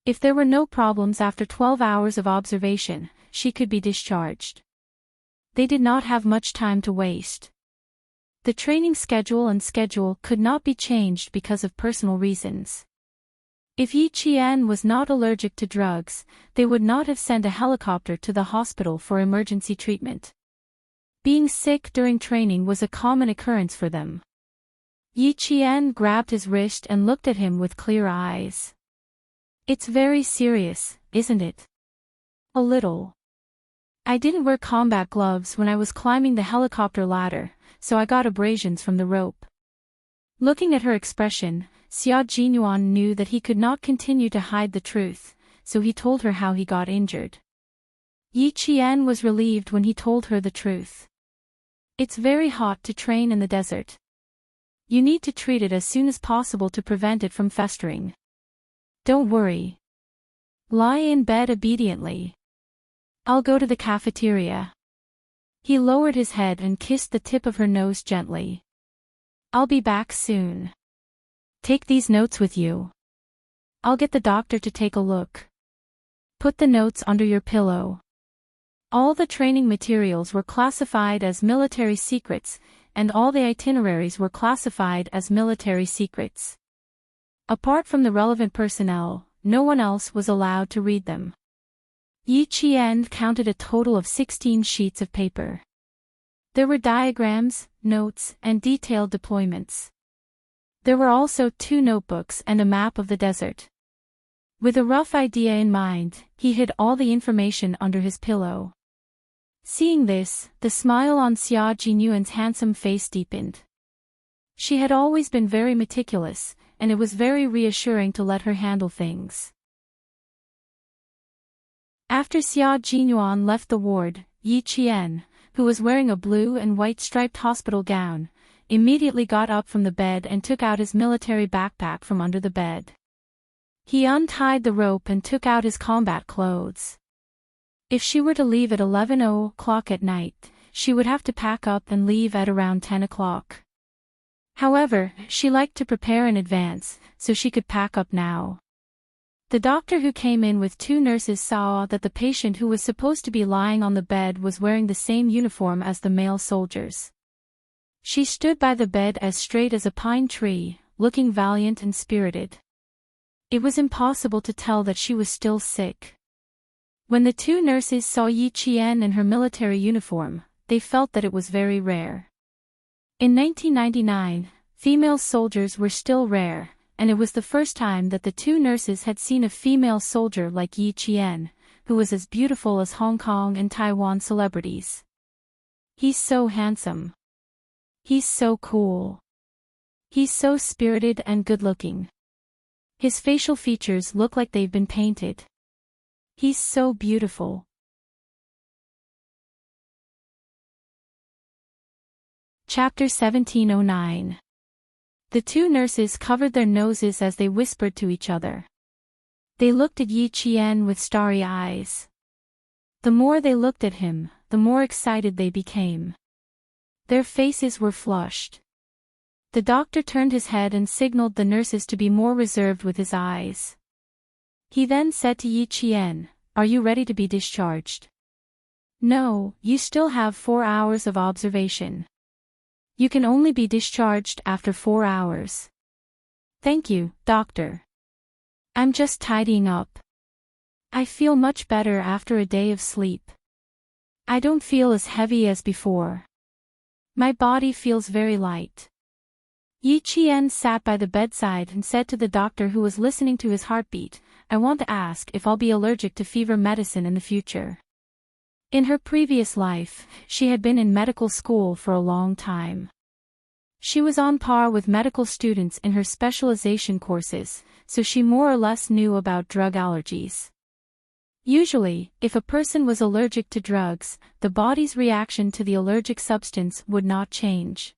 Speaker 1: If there were no problems after 12 hours of observation, she could be discharged. They did not have much time to waste. The training schedule could not be changed because of personal reasons. If Yi Qian was not allergic to drugs, they would not have sent a helicopter to the hospital for emergency treatment. Being sick during training was a common occurrence for them. Yi Qian grabbed his wrist and looked at him with clear eyes. It's very serious, isn't it? A little. I didn't wear combat gloves when I was climbing the helicopter ladder, so I got abrasions from the rope. Looking at her expression, Xia Jinyuan knew that he could not continue to hide the truth, so he told her how he got injured. Yi Qian was relieved when he told her the truth. It's very hot to train in the desert. You need to treat it as soon as possible to prevent it from festering. Don't worry. Lie in bed obediently. I'll go to the cafeteria. He lowered his head and kissed the tip of her nose gently. I'll be back soon. Take these notes with you. I'll get the doctor to take a look. Put the notes under your pillow. All the training materials were classified as military secrets, and all the itineraries were classified as military secrets. Apart from the relevant personnel, no one else was allowed to read them. Yi Qian counted a total of 16 sheets of paper. There were diagrams, notes, and detailed deployments. There were also 2 notebooks and a map of the desert. With a rough idea in mind, he hid all the information under his pillow. Seeing this, the smile on Xia Jinyuan's handsome face deepened. She had always been very meticulous, and it was very reassuring to let her handle things. After Xia Jinyuan left the ward, Yi Qian, who was wearing a blue and white striped hospital gown, immediately got up from the bed and took out his military backpack from under the bed. He untied the rope and took out his combat clothes. If she were to leave at 11 o'clock at night, she would have to pack up and leave at around 10 o'clock. However, she liked to prepare in advance, so she could pack up now. The doctor who came in with 2 nurses saw that the patient who was supposed to be lying on the bed was wearing the same uniform as the male soldiers. She stood by the bed as straight as a pine tree, looking valiant and spirited. It was impossible to tell that she was still sick. When the 2 nurses saw Yi Qian in her military uniform, they felt that it was very rare. In 1999, female soldiers were still rare, and it was the first time that the 2 nurses had seen a female soldier like Yi Qian, who was as beautiful as Hong Kong and Taiwan celebrities. He's so handsome. He's so cool. He's so spirited and good-looking. His facial features look like they've been painted. He's so beautiful. Chapter 1709. The 2 nurses covered their noses as they whispered to each other. They looked at Yi Qian with starry eyes. The more they looked at him, the more excited they became. Their faces were flushed. The doctor turned his head and signaled the nurses to be more reserved with his eyes. He then said to Yi Qian, "Are you ready to be discharged?" "No, you still have 4 hours of observation. You can only be discharged after 4 hours." "Thank you, doctor. I'm just tidying up. I feel much better after a day of sleep." I don't feel as heavy as before. My body feels very light. Yi Qian sat by the bedside and said to the doctor who was listening to his heartbeat, I want to ask if I'll be allergic to fever medicine in the future. In her previous life, she had been in medical school for a long time. She was on par with medical students in her specialization courses, so she more or less knew about drug allergies. Usually, if a person was allergic to drugs, the body's reaction to the allergic substance would not change.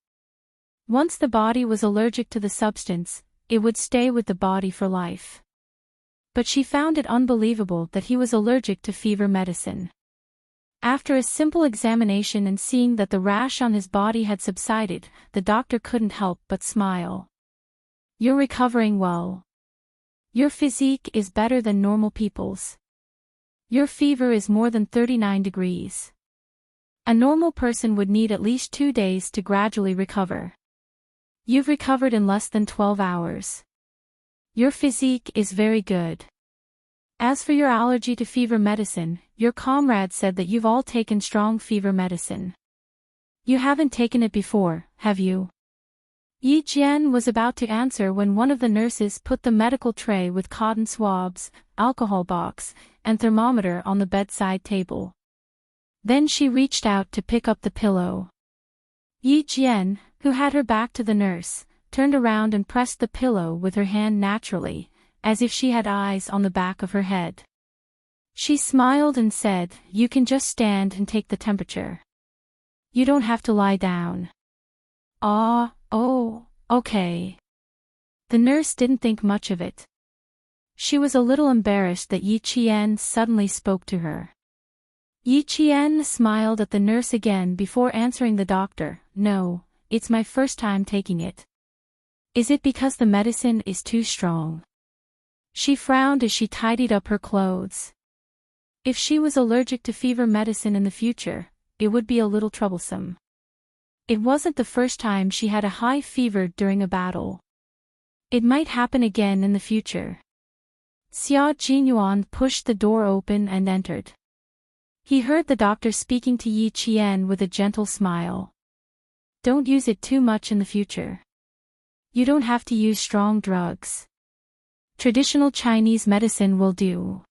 Speaker 1: Once the body was allergic to the substance, it would stay with the body for life. But she found it unbelievable that he was allergic to fever medicine. After a simple examination and seeing that the rash on his body had subsided, the doctor couldn't help but smile. You're recovering well. Your physique is better than normal people's. Your fever is more than 39 degrees. A normal person would need at least 2 days to gradually recover. You've recovered in less than 12 hours. Your physique is very good. As for your allergy to fever medicine, your comrade said that you've all taken strong fever medicine. You haven't taken it before, have you? Yi Jian was about to answer when one of the nurses put the medical tray with cotton swabs, alcohol box, and thermometer on the bedside table. Then she reached out to pick up the pillow. Yi Jian, who had her back to the nurse, turned around and pressed the pillow with her hand naturally, as if she had eyes on the back of her head. She smiled and said, You can just stand and take the temperature. You don't have to lie down. Oh, okay. The nurse didn't think much of it. She was a little embarrassed that Yi Qian suddenly spoke to her. Yi Qian smiled at the nurse again before answering the doctor, No, it's my first time taking it. Is it because the medicine is too strong? She frowned as she tidied up her clothes. If she was allergic to fever medicine in the future, it would be a little troublesome. It wasn't the first time she had a high fever during a battle. It might happen again in the future. Xia Jinyuan pushed the door open and entered. He heard the doctor speaking to Yi Qian with a gentle smile. Don't use it too much in the future. You don't have to use strong drugs. Traditional Chinese medicine will do.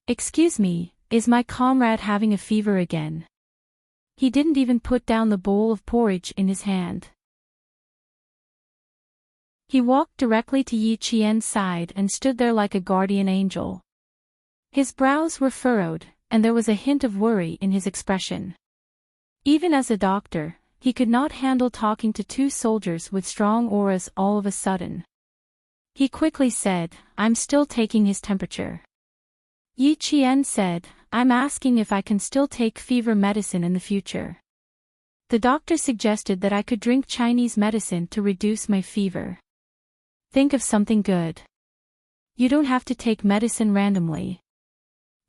Speaker 1: Excuse me, is my comrade having a fever again? He didn't even put down the bowl of porridge in his hand. He walked directly to Yi Qian's side and stood there like a guardian angel. His brows were furrowed, and there was a hint of worry in his expression. Even as a doctor, he could not handle talking to two soldiers with strong auras all of a sudden. He quickly said, I'm still taking his temperature. Yi Qian said, I'm asking if I can still take fever medicine in the future. The doctor suggested that I could drink Chinese medicine to reduce my fever. Think of something good. You don't have to take medicine randomly.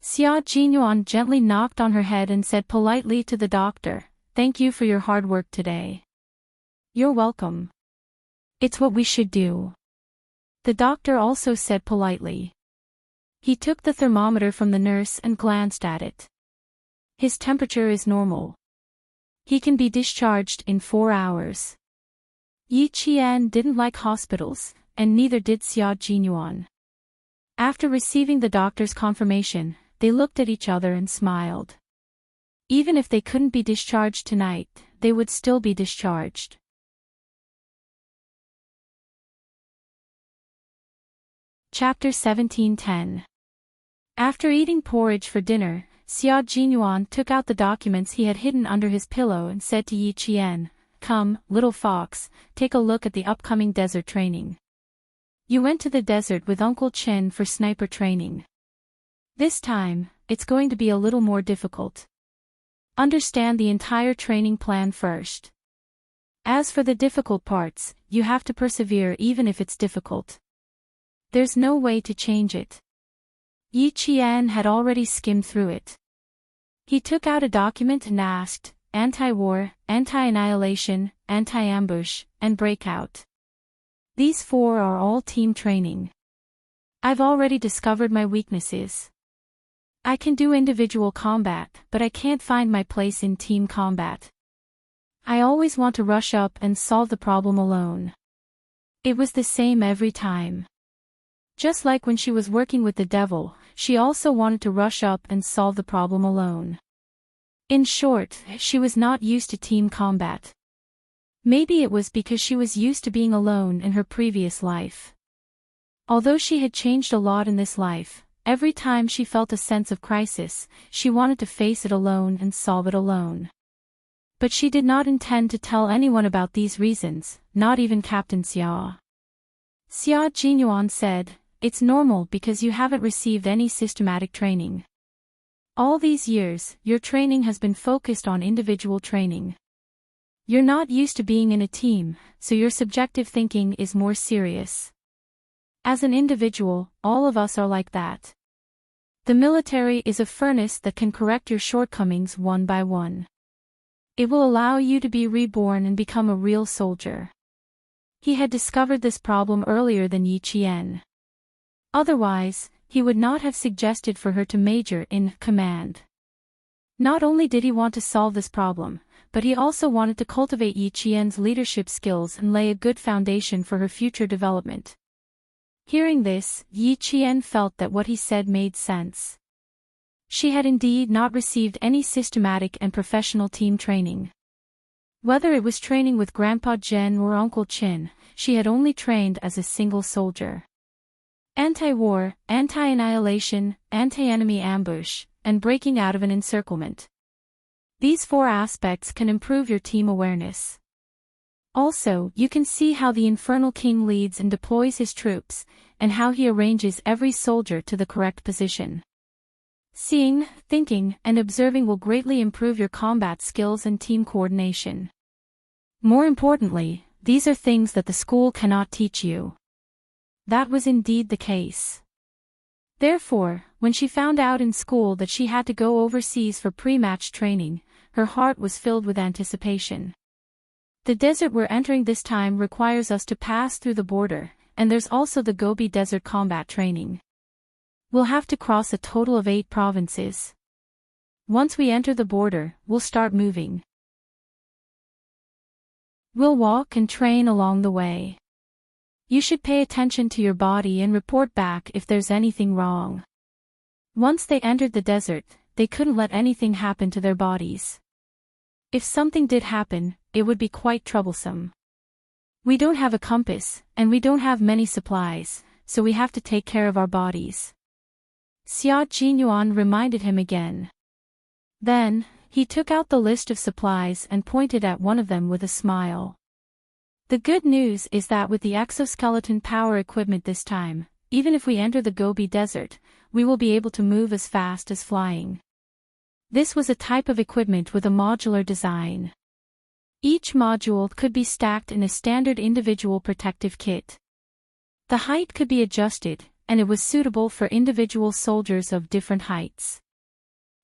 Speaker 1: Xia Jinyuan gently knocked on her head and said politely to the doctor, Thank you for your hard work today. You're welcome. It's what we should do. The doctor also said politely. He took the thermometer from the nurse and glanced at it. His temperature is normal. He can be discharged in 4 hours. Yi Qian didn't like hospitals, and neither did Xia Jinyuan. After receiving the doctor's confirmation, they looked at each other and smiled. Even if they couldn't be discharged tonight, they would still be discharged. Chapter 17:10. After eating porridge for dinner, Xia Jinyuan took out the documents he had hidden under his pillow and said to Yi Qian, Come, little fox, take a look at the upcoming desert training. You went to the desert with Uncle Chen for sniper training. This time, it's going to be a little more difficult. Understand the entire training plan first. As for the difficult parts, you have to persevere even if it's difficult. There's no way to change it. Yi Qian had already skimmed through it. He took out a document and asked, Anti-war, anti-annihilation, anti-ambush, and breakout. These 4 are all team training. I've already discovered my weaknesses. I can do individual combat, but I can't find my place in team combat. I always want to rush up and solve the problem alone. It was the same every time. Just like when she was working with the devil, she also wanted to rush up and solve the problem alone. In short, she was not used to team combat. Maybe it was because she was used to being alone in her previous life. Although she had changed a lot in this life, every time she felt a sense of crisis, she wanted to face it alone and solve it alone. But she did not intend to tell anyone about these reasons, not even Captain Xia. Xia Jinyuan said, "It's normal because you haven't received any systematic training. All these years, your training has been focused on individual training. You're not used to being in a team, so your subjective thinking is more serious. As an individual, all of us are like that. The military is a furnace that can correct your shortcomings one by one. It will allow you to be reborn and become a real soldier." He had discovered this problem earlier than Yi Qian. Otherwise, he would not have suggested for her to major in command. Not only did he want to solve this problem, but he also wanted to cultivate Yi Qian's leadership skills and lay a good foundation for her future development. Hearing this, Yi Qian felt that what he said made sense. She had indeed not received any systematic and professional team training. Whether it was training with Grandpa Zhen or Uncle Qin, she had only trained as a single soldier. Anti-war, anti-annihilation, anti-enemy ambush, and breaking out of an encirclement. These 4 aspects can improve your team awareness. Also, you can see how the Infernal King leads and deploys his troops, and how he arranges every soldier to the correct position. Seeing, thinking, and observing will greatly improve your combat skills and team coordination. More importantly, these are things that the school cannot teach you. That was indeed the case. Therefore, when she found out in school that she had to go overseas for pre-match training, her heart was filled with anticipation. The desert we're entering this time requires us to pass through the border, and there's also the Gobi Desert combat training. We'll have to cross a total of 8 provinces. Once we enter the border, we'll start moving. We'll walk and train along the way. You should pay attention to your body and report back if there's anything wrong. Once they entered the desert, they couldn't let anything happen to their bodies. If something did happen, it would be quite troublesome. We don't have a compass, and we don't have many supplies, so we have to take care of our bodies. Xia Jinyuan reminded him again. Then, he took out the list of supplies and pointed at one of them with a smile. The good news is that with the exoskeleton power equipment this time, even if we enter the Gobi Desert, we will be able to move as fast as flying. This was a type of equipment with a modular design. Each module could be stacked in a standard individual protective kit. The height could be adjusted, and it was suitable for individual soldiers of different heights.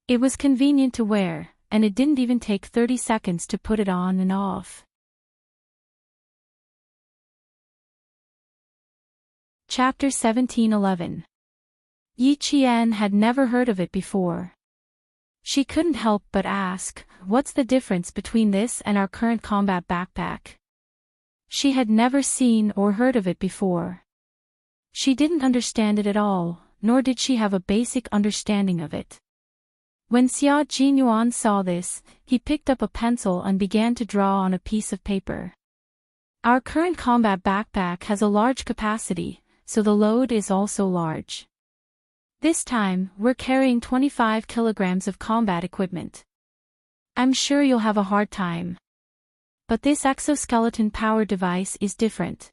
Speaker 1: It was convenient to wear, and it didn't even take 30 seconds to put it on and off. Chapter 1711. Yi Qian had never heard of it before. She couldn't help but ask, "What's the difference between this and our current combat backpack?" She had never seen or heard of it before. She didn't understand it at all, nor did she have a basic understanding of it. When Xia Jinyuan saw this, he picked up a pencil and began to draw on a piece of paper. Our current combat backpack has a large capacity, so the load is also large. This time, we're carrying 25 kilograms of combat equipment. I'm sure you'll have a hard time. But this exoskeleton power device is different.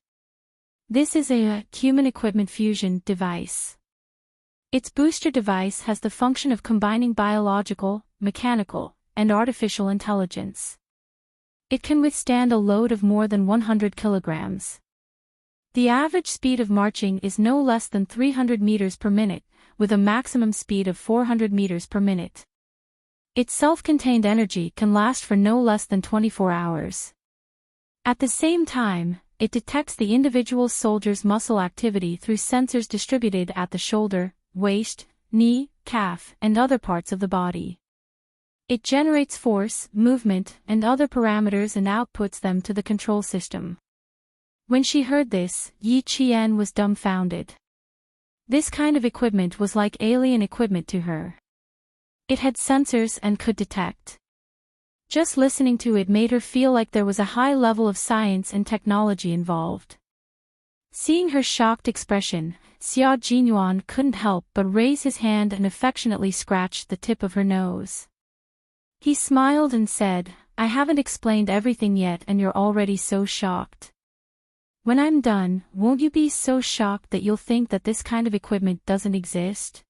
Speaker 1: This is a human equipment fusion device. Its booster device has the function of combining biological, mechanical, and artificial intelligence. It can withstand a load of more than 100 kilograms. The average speed of marching is no less than 300 meters per minute, with a maximum speed of 400 meters per minute. Its self-contained energy can last for no less than 24 hours. At the same time, it detects the individual soldier's muscle activity through sensors distributed at the shoulder, waist, knee, calf, and other parts of the body. It generates force, movement, and other parameters and outputs them to the control system. When she heard this, Yi Qian was dumbfounded. This kind of equipment was like alien equipment to her. It had sensors and could detect. Just listening to it made her feel like there was a high level of science and technology involved. Seeing her shocked expression, Xia Jinyuan couldn't help but raise his hand and affectionately scratched the tip of her nose. He smiled and said, "I haven't explained everything yet and you're already so shocked. When I'm done, won't you be so shocked that you'll think that this kind of equipment doesn't exist?"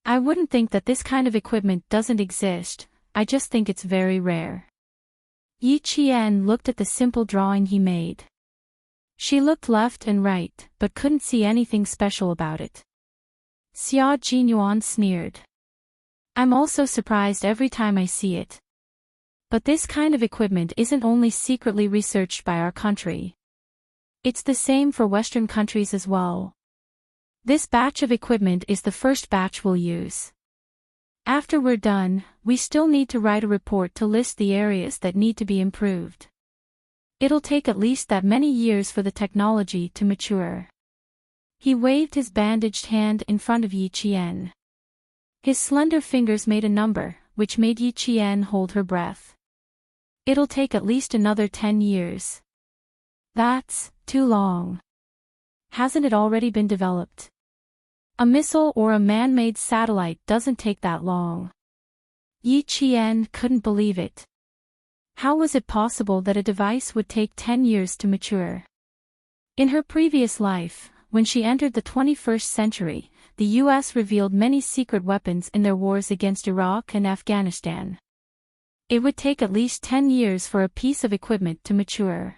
Speaker 1: "I wouldn't think that this kind of equipment doesn't exist, I just think it's very rare." Yi Qian looked at the simple drawing he made. She looked left and right, but couldn't see anything special about it. Xia Jinyuan sneered. "I'm also surprised every time I see it. But this kind of equipment isn't only secretly researched by our country. It's the same for Western countries as well. This batch of equipment is the first batch we'll use. After we're done, we still need to write a report to list the areas that need to be improved. It'll take at least that many years for the technology to mature." He waved his bandaged hand in front of Yi Qian. His slender fingers made a number, which made Yi Qian hold her breath. "It'll take at least another 10 years. That's too long. Hasn't it already been developed? A missile or a man-made satellite doesn't take that long." Yi Qian couldn't believe it. How was it possible that a device would take 10 years to mature? In her previous life, when she entered the 21st century, the US revealed many secret weapons in their wars against Iraq and Afghanistan. It would take at least 10 years for a piece of equipment to mature.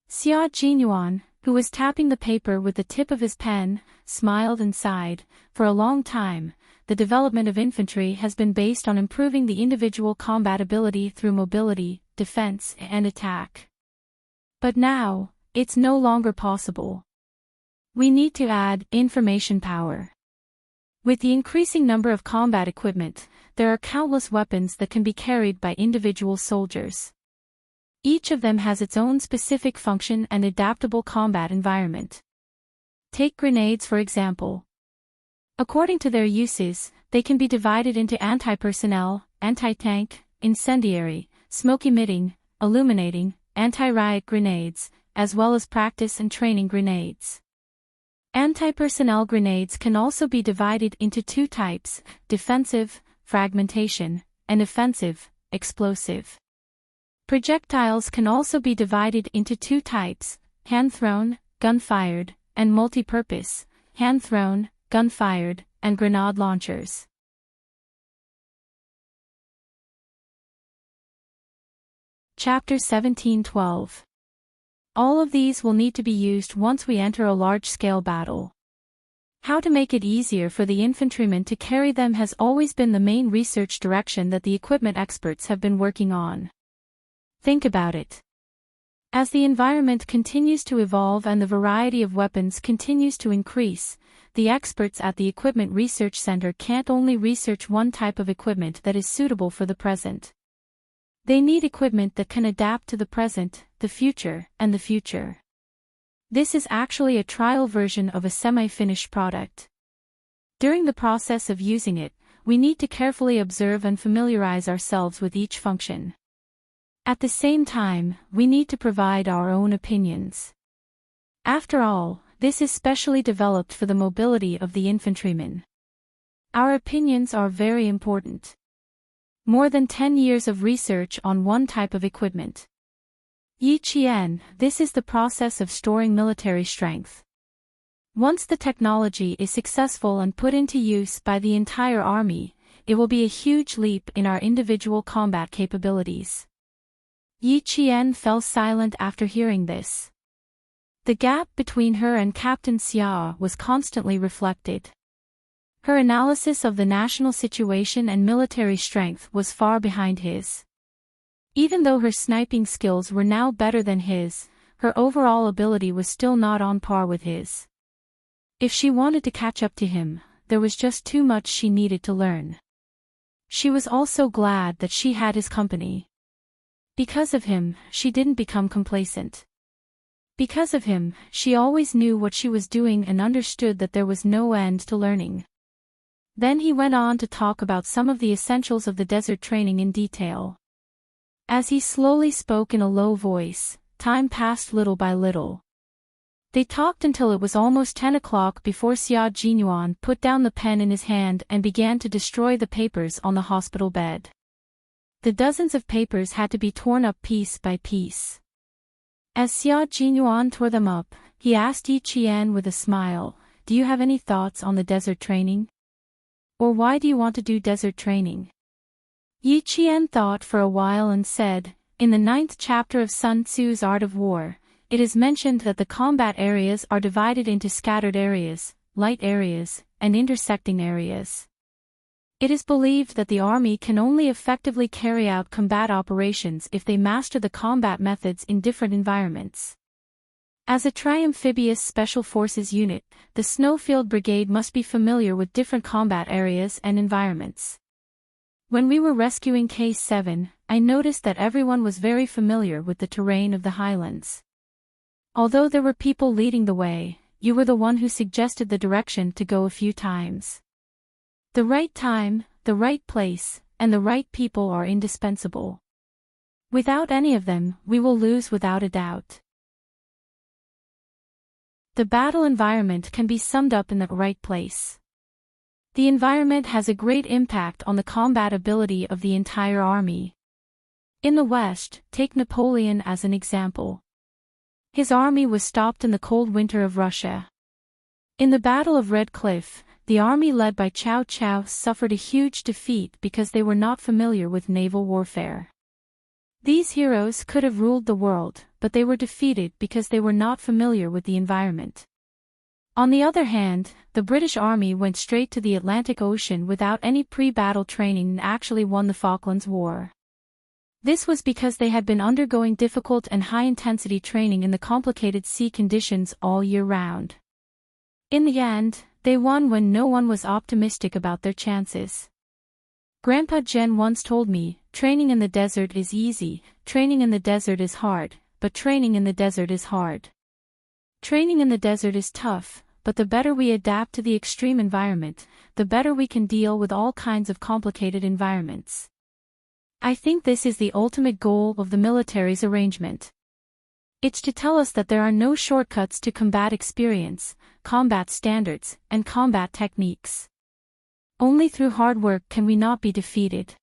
Speaker 1: Xia Jinyuan, who was tapping the paper with the tip of his pen, smiled and sighed. For a long time, the development of infantry has been based on improving the individual combat ability through mobility, defense, and attack. But now, it's no longer possible. We need to add information power. With the increasing number of combat equipment, there are countless weapons that can be carried by individual soldiers. Each of them has its own specific function and adaptable combat environment. Take grenades for example. According to their uses, they can be divided into anti-personnel, anti-tank, incendiary, smoke-emitting, illuminating, anti-riot grenades, as well as practice and training grenades. Anti-personnel grenades can also be divided into two types: defensive, fragmentation, and offensive, explosive. Projectiles can also be divided into two types: hand-thrown, gun-fired, and multi-purpose, hand-thrown, gun-fired, and grenade launchers. Chapter 17:12. All of these will need to be used once we enter a large-scale battle. How to make it easier for the infantrymen to carry them has always been the main research direction that the equipment experts have been working on. Think about it. As the environment continues to evolve and the variety of weapons continues to increase, the experts at the Equipment Research Center can't only research one type of equipment that is suitable for the present. They need equipment that can adapt to the present, the future, and the future. This is actually a trial version of a semi-finished product. During the process of using it, we need to carefully observe and familiarize ourselves with each function. At the same time, we need to provide our own opinions. After all, this is specially developed for the mobility of the infantrymen. Our opinions are very important. More than 10 years of research on one type of equipment. Yi Qian, this is the process of storing military strength. Once the technology is successful and put into use by the entire army, it will be a huge leap in our individual combat capabilities. Yi Qian fell silent after hearing this. The gap between her and Captain Xia was constantly reflected. Her analysis of the national situation and military strength was far behind his. Even though her sniping skills were now better than his, her overall ability was still not on par with his. If she wanted to catch up to him, there was just too much she needed to learn. She was also glad that she had his company. Because of him, she didn't become complacent. Because of him, she always knew what she was doing and understood that there was no end to learning. Then he went on to talk about some of the essentials of the desert training in detail. As he slowly spoke in a low voice, time passed little by little. They talked until it was almost 10 o'clock before Xia Jinyuan put down the pen in his hand and began to destroy the papers on the hospital bed. The dozens of papers had to be torn up piece by piece. As Xia Jinyuan tore them up, he asked Yi Qian with a smile, "Do you have any thoughts on the desert training? Or why do you want to do desert training?" Yi Qian thought for a while and said, "In the 9th chapter of Sun Tzu's Art of War, it is mentioned that the combat areas are divided into scattered areas, light areas, and intersecting areas. It is believed that the army can only effectively carry out combat operations if they master the combat methods in different environments. As a tri-amphibious special forces unit, the Snowfield Brigade must be familiar with different combat areas and environments. When we were rescuing Case 7, I noticed that everyone was very familiar with the terrain of the highlands. Although there were people leading the way, you were the one who suggested the direction to go a few times. The right time, the right place, and the right people are indispensable. Without any of them, we will lose without a doubt." The battle environment can be summed up in the right place. The environment has a great impact on the combat ability of the entire army. In the West, take Napoleon as an example. His army was stopped in the cold winter of Russia. In the Battle of Red Cliff, the army led by Cao Cao suffered a huge defeat because they were not familiar with naval warfare. These heroes could have ruled the world, but they were defeated because they were not familiar with the environment. On the other hand, the British Army went straight to the Atlantic Ocean without any pre-battle training and actually won the Falklands War. This was because they had been undergoing difficult and high-intensity training in the complicated sea conditions all year round. In the end, they won when no one was optimistic about their chances. Grandpa Jen once told me, "Training in the desert is easy, training in the desert is hard, but training in the desert is hard. Training in the desert is tough, but the better we adapt to the extreme environment, the better we can deal with all kinds of complicated environments." I think this is the ultimate goal of the military's arrangement. It's to tell us that there are no shortcuts to combat experience, combat standards, and combat techniques. Only through hard work can we not be defeated.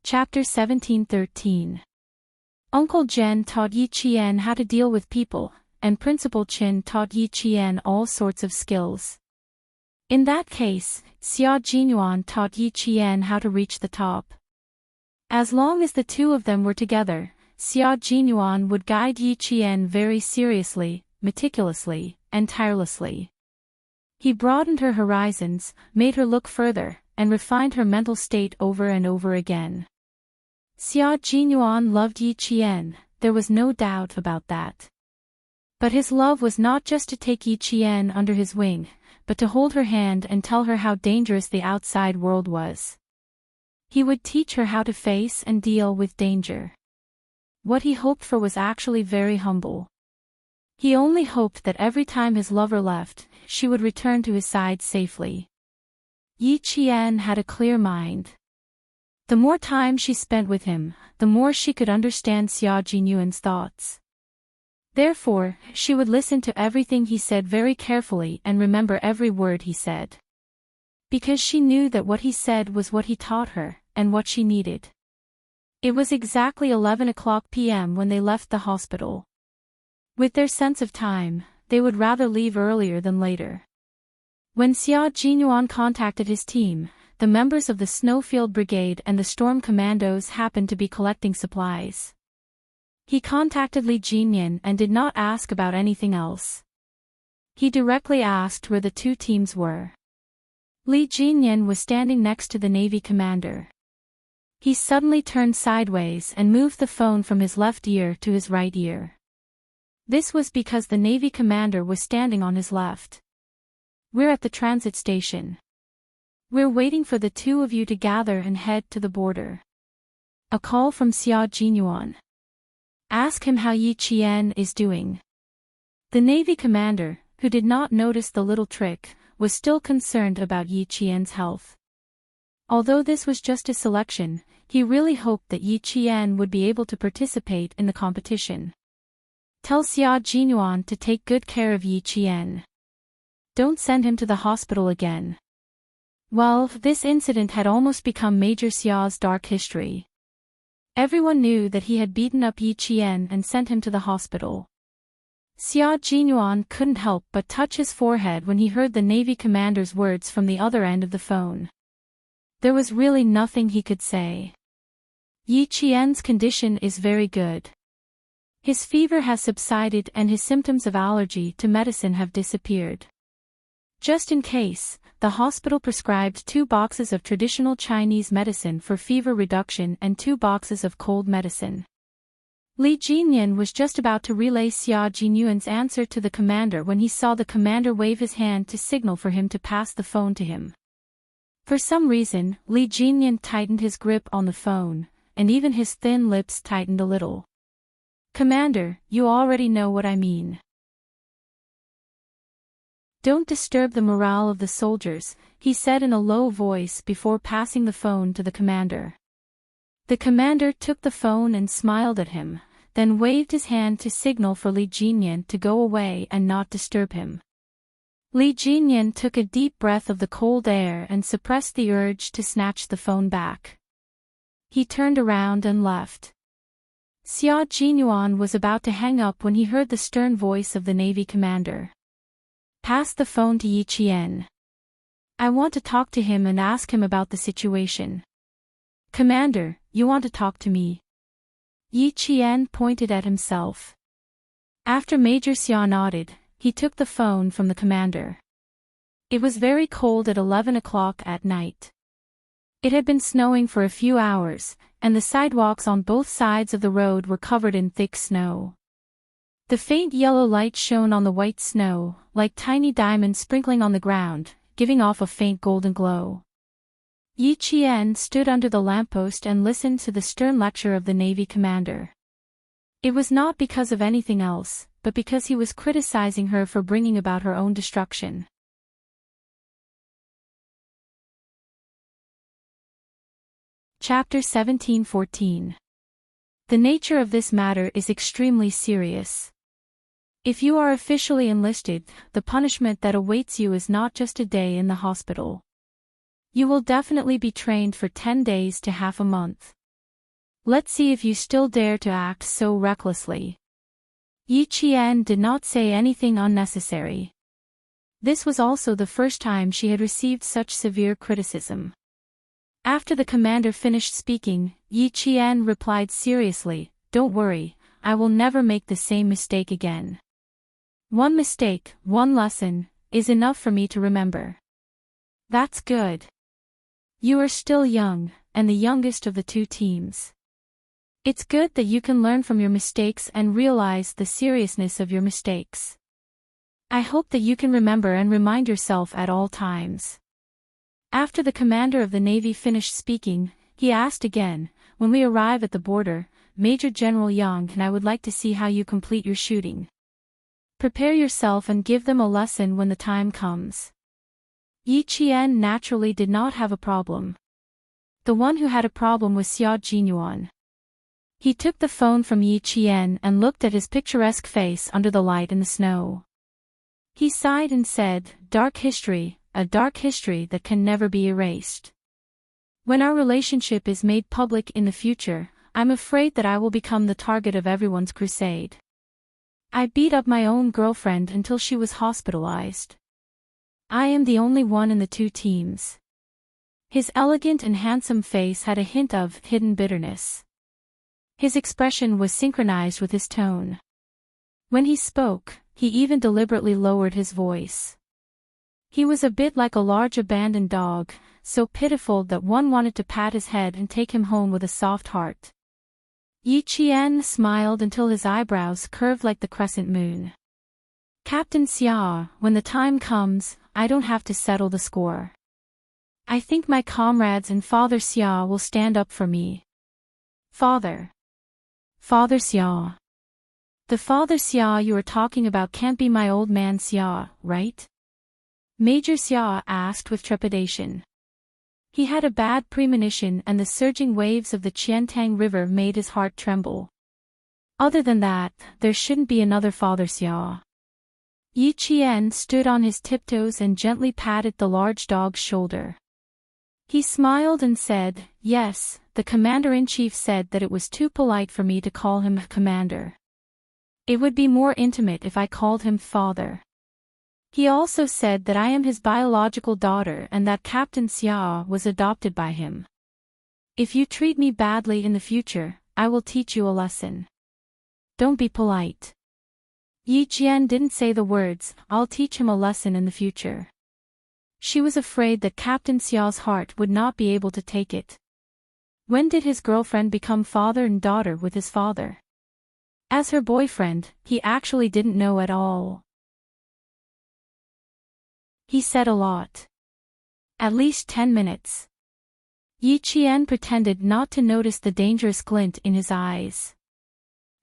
Speaker 1: Chapter 17-13. Uncle Jen taught Yi Qian how to deal with people, and Principal Chin taught Yi Qian all sorts of skills. In that case, Xia Jinyuan taught Yi Qian how to reach the top. As long as the two of them were together, Xia Jinyuan would guide Yi Qian very seriously, meticulously, and tirelessly. He broadened her horizons, made her look further, and refined her mental state over and over again. Xia Jinyuan loved Yi Qian, there was no doubt about that. But his love was not just to take Yi Qian under his wing, but to hold her hand and tell her how dangerous the outside world was. He would teach her how to face and deal with danger. What he hoped for was actually very humble. He only hoped that every time his lover left, she would return to his side safely. Yi Qian had a clear mind. The more time she spent with him, the more she could understand Xia Jinyuan's thoughts. Therefore, she would listen to everything he said very carefully and remember every word he said. Because she knew that what he said was what he taught her, and what she needed. It was exactly 11 o'clock p.m. when they left the hospital. With their sense of time, they would rather leave earlier than later. When Xia Jinyuan contacted his team, the members of the Snowfield Brigade and the Storm Commandos happened to be collecting supplies. He contacted Li Jinyan and did not ask about anything else. He directly asked where the two teams were. Li Jinyan was standing next to the Navy commander. He suddenly turned sideways and moved the phone from his left ear to his right ear. This was because the Navy commander was standing on his left. "We're at the transit station. We're waiting for the two of you to gather and head to the border." A call from Xia Jinyuan. "Ask him how Yi Qian is doing." The Navy commander, who did not notice the little trick, was still concerned about Yi Qian's health. Although this was just a selection, he really hoped that Yi Qian would be able to participate in the competition. "Tell Xia Jinyuan to take good care of Yi Qian. Don't send him to the hospital again." Well, this incident had almost become Major Xia's dark history. Everyone knew that he had beaten up Yi Qian and sent him to the hospital. Xia Jinyuan couldn't help but touch his forehead when he heard the Navy commander's words from the other end of the phone. There was really nothing he could say. "Yi Qian's condition is very good. His fever has subsided and his symptoms of allergy to medicine have disappeared. Just in case, the hospital prescribed 2 boxes of traditional Chinese medicine for fever reduction and 2 boxes of cold medicine." Li Jinyan was just about to relay Xia Jinyuan's answer to the commander when he saw the commander wave his hand to signal for him to pass the phone to him. For some reason, Li Jinyan tightened his grip on the phone, and even his thin lips tightened a little. "Commander, you already know what I mean. Don't disturb the morale of the soldiers," he said in a low voice before passing the phone to the commander. The commander took the phone and smiled at him, then waved his hand to signal for Li Jinyan to go away and not disturb him. Li Jinyan took a deep breath of the cold air and suppressed the urge to snatch the phone back. He turned around and left. Xia Jinyuan was about to hang up when he heard the stern voice of the Navy commander. "Pass the phone to Yi Qian. I want to talk to him and ask him about the situation." "Commander, you want to talk to me?" Yi Qian pointed at himself. After Major Xia nodded, he took the phone from the commander. It was very cold at 11 o'clock at night. It had been snowing for a few hours, and the sidewalks on both sides of the road were covered in thick snow. The faint yellow light shone on the white snow, like tiny diamonds sprinkling on the ground, giving off a faint golden glow. Yi Qian stood under the lamppost and listened to the stern lecture of the Navy commander. It was not because of anything else, but because he was criticizing her for bringing about her own destruction. Chapter 17:14. The nature of this matter is extremely serious. If you are officially enlisted, the punishment that awaits you is not just a day in the hospital. You will definitely be trained for 10 days to half a month. Let's see if you still dare to act so recklessly. Yi Qian did not say anything unnecessary. This was also the first time she had received such severe criticism. After the commander finished speaking, Yi Qian replied seriously, "Don't worry, I will never make the same mistake again. One mistake, one lesson, is enough for me to remember." "That's good. You are still young, and the youngest of the 2 teams. It's good that you can learn from your mistakes and realize the seriousness of your mistakes. I hope that you can remember and remind yourself at all times." After the commander of the Navy finished speaking, he asked again, "When we arrive at the border, Major General Yang and I would like to see how you complete your shooting. Prepare yourself and give them a lesson when the time comes." Yi Qian naturally did not have a problem. The one who had a problem was Xia Jinyuan. He took the phone from Yi Qian and looked at his picturesque face under the light in the snow. He sighed and said, "Dark history, a dark history that can never be erased. When our relationship is made public in the future, I'm afraid that I will become the target of everyone's crusade. I beat up my own girlfriend until she was hospitalized. I am the only one in the 2 teams." His elegant and handsome face had a hint of hidden bitterness. His expression was synchronized with his tone. When he spoke, he even deliberately lowered his voice. He was a bit like a large abandoned dog, so pitiful that one wanted to pat his head and take him home with a soft heart. Yi Qian smiled until his eyebrows curved like the crescent moon. Captain Xia, when the time comes, I don't have to settle the score. I think my comrades and Father Xia will stand up for me. Father. Father Xia. The Father Xia you are talking about can't be my old man Xia, right? Major Xia asked with trepidation. He had a bad premonition and the surging waves of the Qiantang River made his heart tremble. Other than that, there shouldn't be another Father Xia. Yi Qian stood on his tiptoes and gently patted the large dog's shoulder. He smiled and said, yes, the commander-in-chief said that it was too polite for me to call him commander. It would be more intimate if I called him father. He also said that I am his biological daughter and that Captain Xia was adopted by him. If you treat me badly in the future, I will teach you a lesson. Don't be polite. Yi Qian didn't say the words, I'll teach him a lesson in the future. She was afraid that Captain Xiao's heart would not be able to take it. When did his girlfriend become father and daughter with his father? As her boyfriend, he actually didn't know at all. He said a lot. At least 10 minutes. Yi Qian pretended not to notice the dangerous glint in his eyes.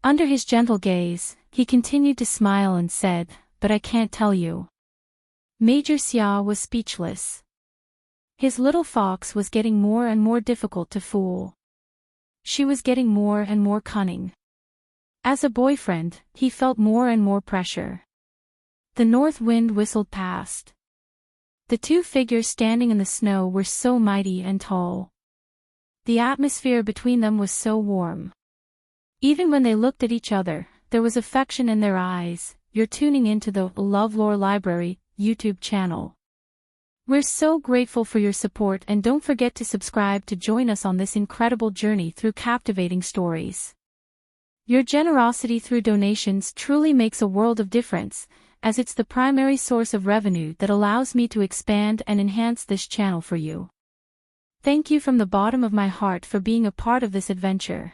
Speaker 1: Under his gentle gaze, he continued to smile and said, but I can't tell you. Major Xia was speechless. His little fox was getting more and more difficult to fool. She was getting more and more cunning. As a boyfriend, he felt more and more pressure. The north wind whistled past. The two figures standing in the snow were so mighty and tall. The atmosphere between them was so warm. Even when they looked at each other, there was affection in their eyes. You're tuning into the LoveLore Library YouTube channel. We're so grateful for your support and don't forget to subscribe to join us on this incredible journey through captivating stories. Your generosity through donations truly makes a world of difference, as it's the primary source of revenue that allows me to expand and enhance this channel for you. Thank you from the bottom of my heart for being a part of this adventure.